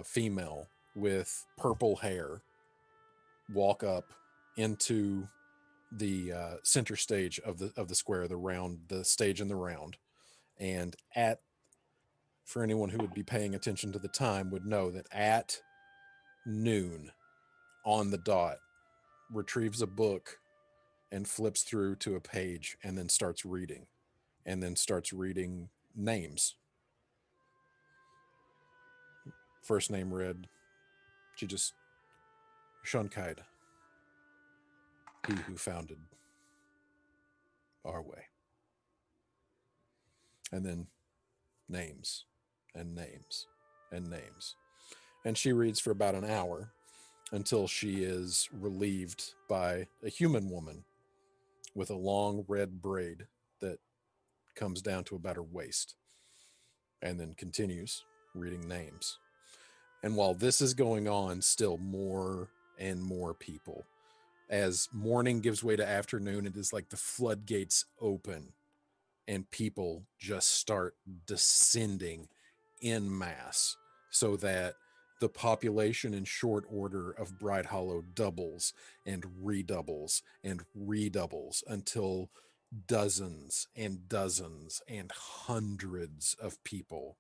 female with purple hair, walk up into the center stage of the square, the stage in the round, and for anyone who would be paying attention to the time would know that at noon on the dot, retrieves a book and flips through to a page and then starts reading names. First name read, she just, Shunkaid, he who founded our way. And then names and names and names. And she reads for about an hour until she is relieved by a human woman with a long red braid that comes down to about her waist, and then continues reading names. And while this is going on, still more and more people. As morning gives way to afternoon, it is like the floodgates open and people just start descending en masse, so that the population in short order of Bright Hollow doubles and redoubles and redoubles until dozens and dozens and hundreds of people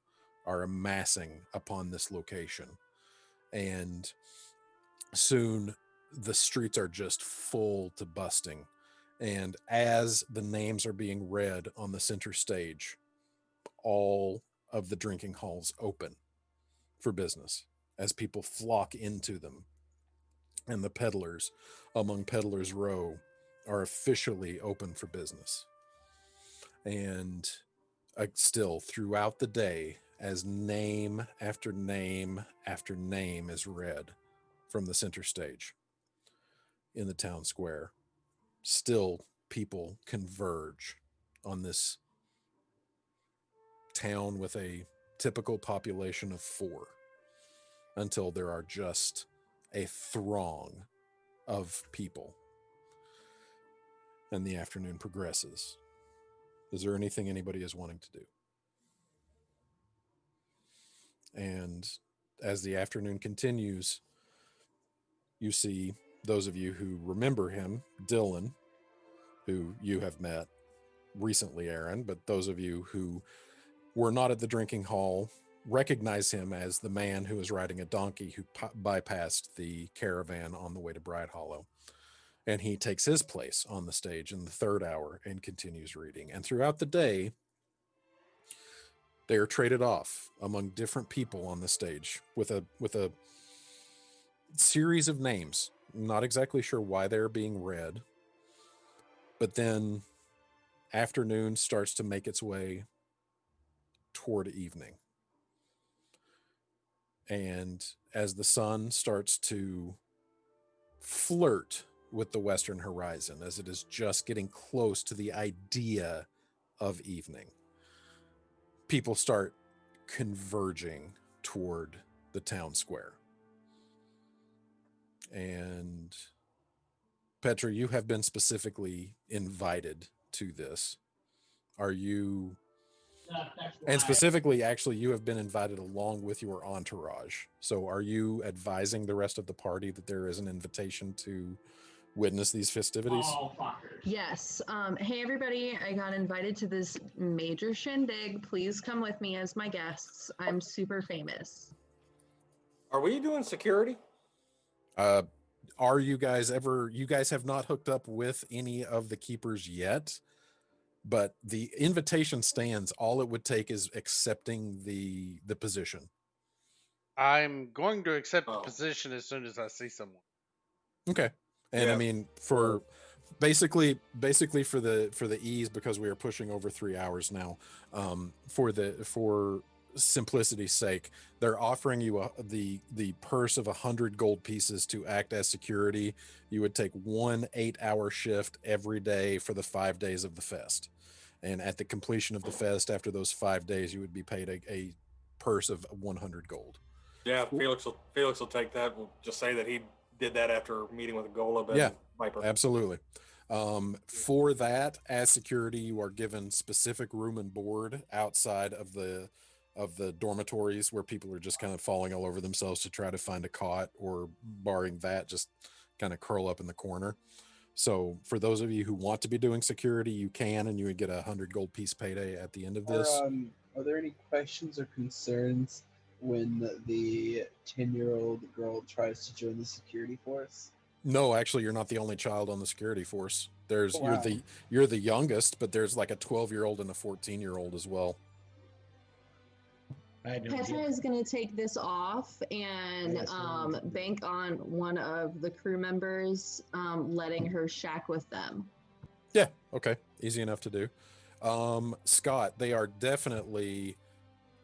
are amassing upon this location. And soon the streets are just full to busting. And as the names are being read on the center stage, all of the drinking halls open for business as people flock into them. And the peddlers among Peddlers Row are officially open for business. And still throughout the day, as name after name after name is read from the center stage in the town square, still people converge on this town with a typical population of 4, until there are just a throng of people. And the afternoon progresses. Is there anything anybody is wanting to do? And as the afternoon continues, you see those of you who remember him, Dylan, who you have met recently, Aaron, but those of you who were not at the drinking hall recognize him as the man who is riding a donkey who bypassed the caravan on the way to Bright Hollow. And he takes his place on the stage in the 3rd hour and continues reading. And throughout the day, they are traded off among different people on the stage with a series of names. I'm not exactly sure why they're being read. But then afternoon starts to make its way toward evening. And as the sun starts to flirt with the western horizon, as it is just getting close to the idea of evening, people start converging toward the town square. And Petra, you have been specifically invited to this. Are you... And specifically, actually, you have been invited along with your entourage. So are you advising the rest of the party that there is an invitation to witness these festivities? Yes. Hey, everybody. I got invited to this major shindig. Please come with me as my guests. I'm super famous. Are we doing security? Are you guys have not hooked up with any of the keepers yet? but the invitation stands. All it would take is accepting the position. I'm going to accept the Oh. position as soon as I see someone. Okay. And I Yeah. mean, for basically for the ease, because we are pushing over 3 hours now, for simplicity's sake, they're offering you the purse of 100 gold pieces to act as security. You would take 1 8-hour shift every day for the 5 days of the fest, and at the completion of the fest, after those 5 days, you would be paid a purse of 100 gold. Yeah, Felix will take that. We'll just say that he did that after meeting with Golub and Yeah, Viper. Absolutely. For that, as security, you are given specific room and board outside of the dormitories, where people are just kind of falling all over themselves to try to find a cot, or barring that, just kind of curl up in the corner. So for those of you who want to be doing security, you can, and you would get 100 gold piece payday at the end of this. Are there any questions or concerns when the 10-year-old girl tries to join the security force? No, actually, you're not the only child on the security force. There's Oh, wow. you're the youngest, but there's like a 12-year-old and a 14-year-old as well. Petra is going to take this off and bank on one of the crew members letting her shack with them. Yeah, okay. Easy enough to do. Scott, they are definitely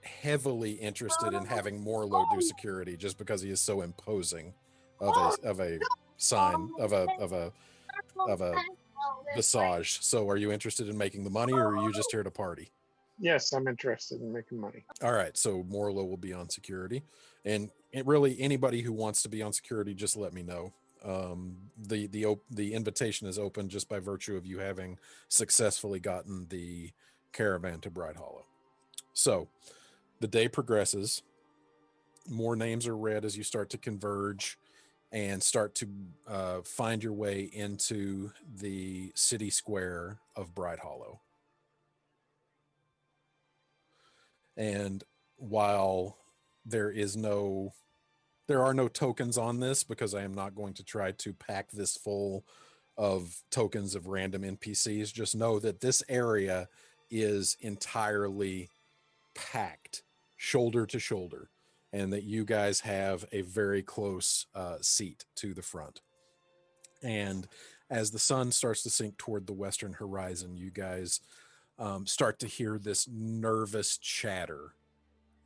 heavily interested in having Morlo do security, just because he is so imposing of a sign of a visage. So are you interested in making the money, or are you just here to party? Yes, I'm interested in making money. All right, so Morlo will be on security, and really anybody who wants to be on security, just let me know. The invitation is open just by virtue of you having successfully gotten the caravan to Bright Hollow. So the day progresses, more names are read as you start to converge and start to find your way into the city square of Bright Hollow. And while there are no tokens on this, because I am not going to try to pack this full of tokens of random NPCs, just know that this area is entirely packed shoulder to shoulder, and that you guys have a very close seat to the front. And as the sun starts to sink toward the western horizon, you guys start to hear this nervous chatter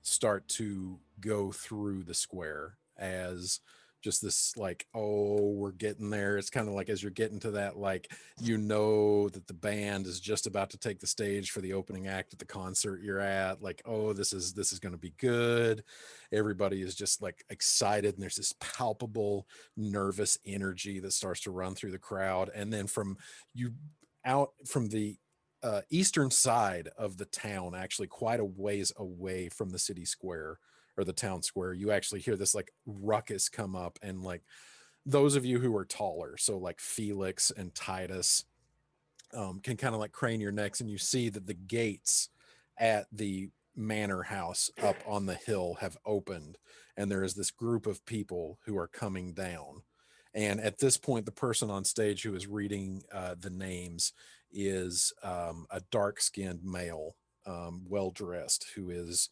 start to go through the square, as just this like, oh, we're getting there. It's kind of like as you're getting to that, like, you know that the band is just about to take the stage for the opening act at the concert you're at. Like, oh, this is going to be good. Everybody is just like excited, and there's this palpable nervous energy that starts to run through the crowd. And then from the eastern side of the town, actually quite a ways away from the city square or the town square, you actually hear this like ruckus come up. And like those of you who are taller, so like Felix and Titus, can kind of like crane your necks, and you see that the gates at the manor house up on the hill have opened, and there is this group of people who are coming down. And at this point, the person on stage who is reading the names is a dark-skinned male, well-dressed, who is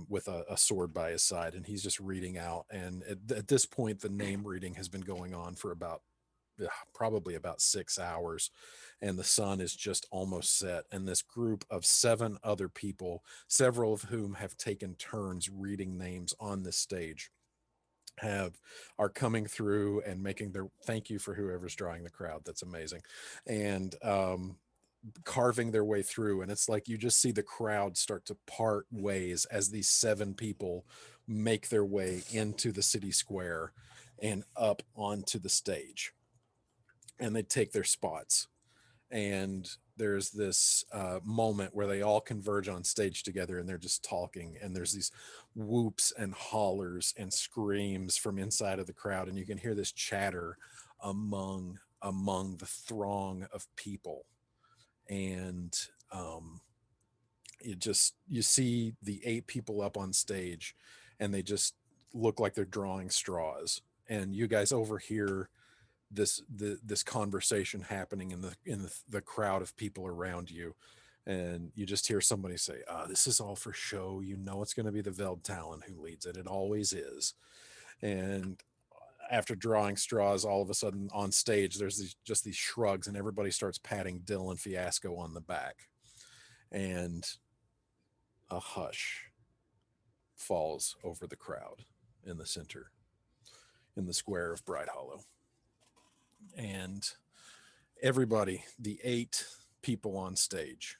with a sword by his side, and he's just reading out. And at this point, the name reading has been going on for about probably about 6 hours, and the sun is just almost set. And this group of 7 other people, several of whom have taken turns reading names on this stage, are coming through and making their thank you for whoever's drawing the crowd. That's amazing. And carving their way through, and it's like you just see the crowd start to part ways as these 7 people make their way into the city square and up onto the stage, and they take their spots. And there's this moment where they all converge on stage together, and they're just talking, and there's these whoops and hollers and screams from inside of the crowd, and you can hear this chatter among the throng of people. And you see the 8 people up on stage, and they just look like they're drawing straws, and you guys overhear this conversation happening in the crowd of people around you, and you just hear somebody say, "This is all for show. You know, it's going to be the Veldtalon who leads it. It always is." And after drawing straws, all of a sudden on stage, there's these shrugs, and everybody starts patting Dylan Fiasco on the back, and a hush falls over the crowd in the center, in the square of Bright Hollow. And everybody, the 8 people on stage,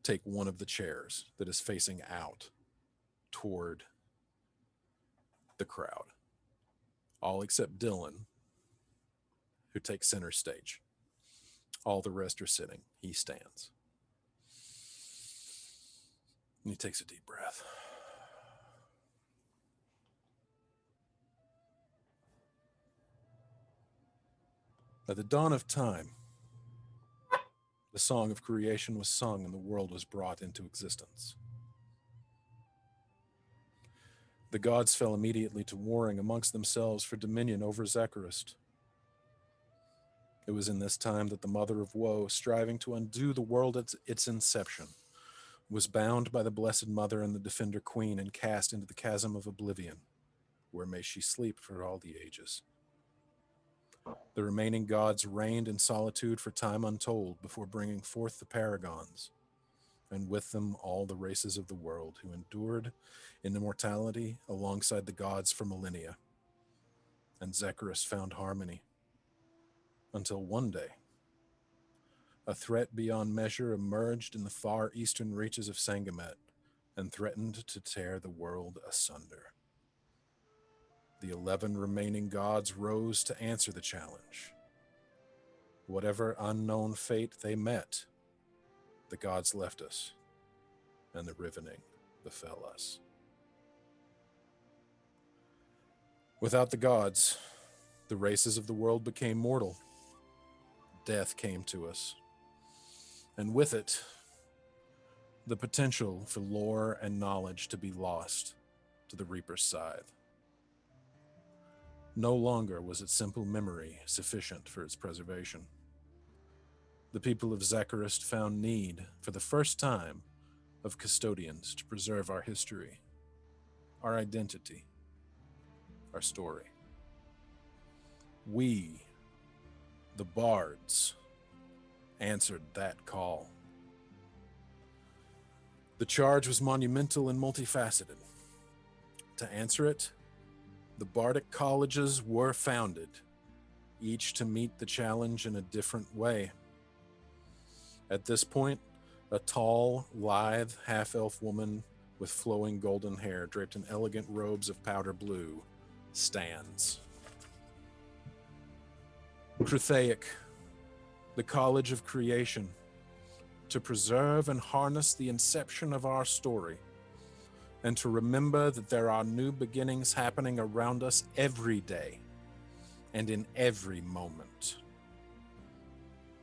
take one of the chairs that is facing out toward the crowd. All except Dylan, who takes center stage. All the rest are sitting. He stands. And he takes a deep breath. At the dawn of time, the song of creation was sung and the world was brought into existence. The gods fell immediately to warring amongst themselves for dominion over Zekarist. It was in this time that the Mother of Woe, striving to undo the world at its inception, was bound by the Blessed Mother and the Defender Queen and cast into the chasm of oblivion, where may she sleep for all the ages. The remaining gods reigned in solitude for time untold before bringing forth the Paragons, and with them all the races of the world who endured in immortality alongside the gods for millennia. And Zekarist found harmony, until one day, a threat beyond measure emerged in the far eastern reaches of Sangamet and threatened to tear the world asunder. The 11 remaining gods rose to answer the challenge. Whatever unknown fate they met, the gods left us, and the rivening befell us. Without the gods, the races of the world became mortal. Death came to us, and with it, the potential for lore and knowledge to be lost to the Reaper's scythe. No longer was its simple memory sufficient for its preservation. The people of Zekarist found need, for the first time, of custodians to preserve our history, our identity, our story. We, the bards, answered that call. The charge was monumental and multifaceted. To answer it, the bardic colleges were founded, each to meet the challenge in a different way. At this point, a tall, lithe, half-elf woman with flowing golden hair draped in elegant robes of powder blue stands. Cruthaic, the College of Creation, to preserve and harness the inception of our story, and to remember that there are new beginnings happening around us every day and in every moment.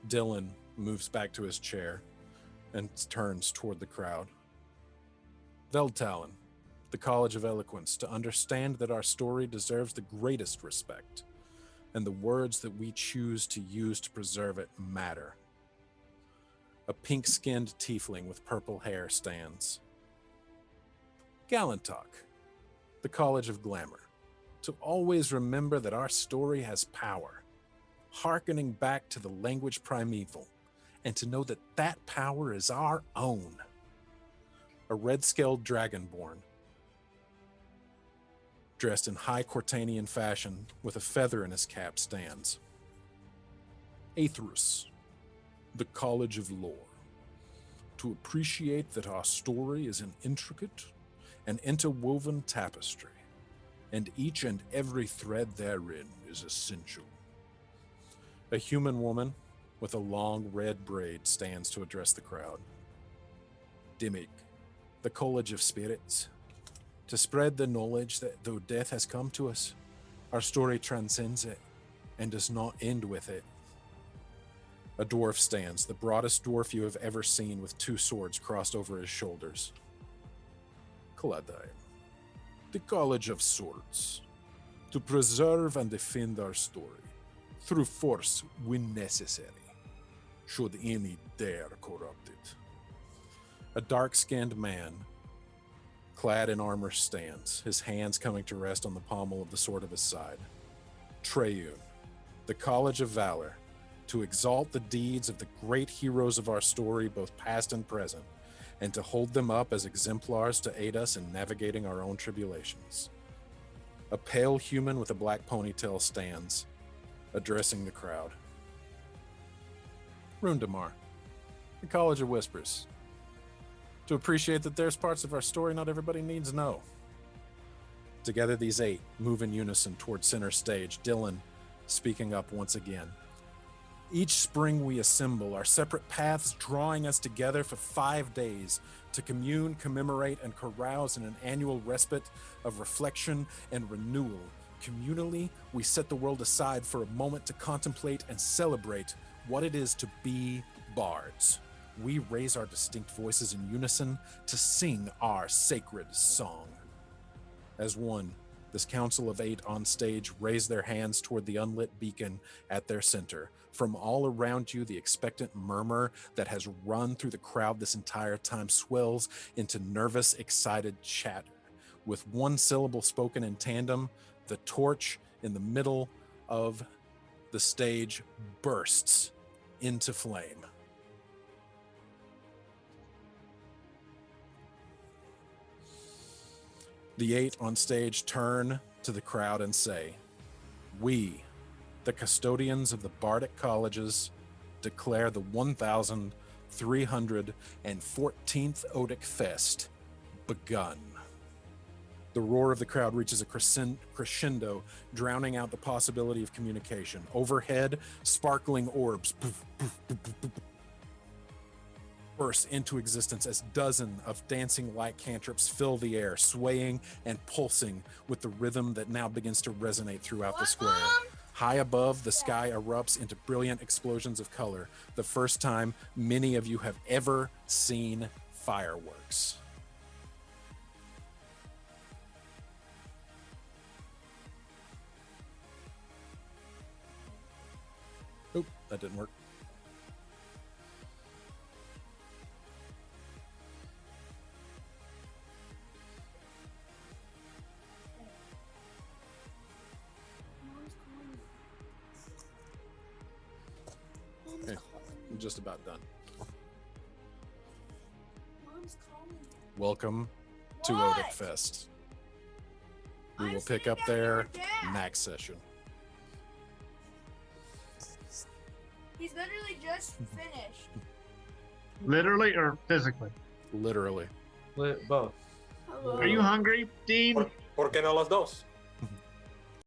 Dylan moves back to his chair and turns toward the crowd. Veldtalon, the College of Eloquence, to understand that our story deserves the greatest respect, and the words that we choose to use to preserve it matter. A pink-skinned tiefling with purple hair stands. Galantok, the College of Glamour, to always remember that our story has power, hearkening back to the language primeval, and to know that that power is our own. A red-scaled dragonborn, dressed in high Cortanian fashion with a feather in his cap, stands. Aetherus, the College of Lore, to appreciate that our story is an intricate and interwoven tapestry, and each and every thread therein is essential. A human woman with a long red braid stands to address the crowd. Dimmick, the College of Spirits, to spread the knowledge that though death has come to us, our story transcends it and does not end with it. A dwarf stands, the broadest dwarf you have ever seen, with 2 swords crossed over his shoulders. Kaladine, the College of Swords, to preserve and defend our story, through force when necessary, should any dare corrupt it. A dark-skinned man, clad in armor, stands, his hands coming to rest on the pommel of the sword of his side. Treyun, the College of Valor, to exalt the deeds of the great heroes of our story, both past and present, and to hold them up as exemplars to aid us in navigating our own tribulations. A pale human with a black ponytail stands, addressing the crowd. Rundamar, the College of Whispers. To appreciate that there's parts of our story not everybody needs to know. Together, these 8 move in unison towards center stage, Dylan speaking up once again. Each spring we assemble, our separate paths drawing us together for 5 days to commune, commemorate, and carouse in an annual respite of reflection and renewal. Communally, we set the world aside for a moment to contemplate and celebrate what it is to be bards. We raise our distinct voices in unison to sing our sacred song. As one, this council of 8 on stage raise their hands toward the unlit beacon at their center. From all around you, the expectant murmur that has run through the crowd this entire time swells into nervous, excited chatter. With one syllable spoken in tandem, the torch in the middle of the stage bursts into flame. The 8 on stage turn to the crowd and say, "We, the custodians of the Bardic Colleges, declare the 1,314th Odic Fest begun." The roar of the crowd reaches a crescendo, drowning out the possibility of communication. Overhead, sparkling orbs burst into existence as dozens of dancing light cantrips fill the air, swaying and pulsing with the rhythm that now begins to resonate throughout the square. High above, the sky erupts into brilliant explosions of color, the first time many of you have ever seen fireworks. Oop, that didn't work. Okay, I'm just about done. Mom's calling. Welcome to Odic Fest. We will pick up there next session. He's literally just finished. Literally or physically? Literally. Both. Hello. Are you hungry, Dean? ¿Por qué no los dos?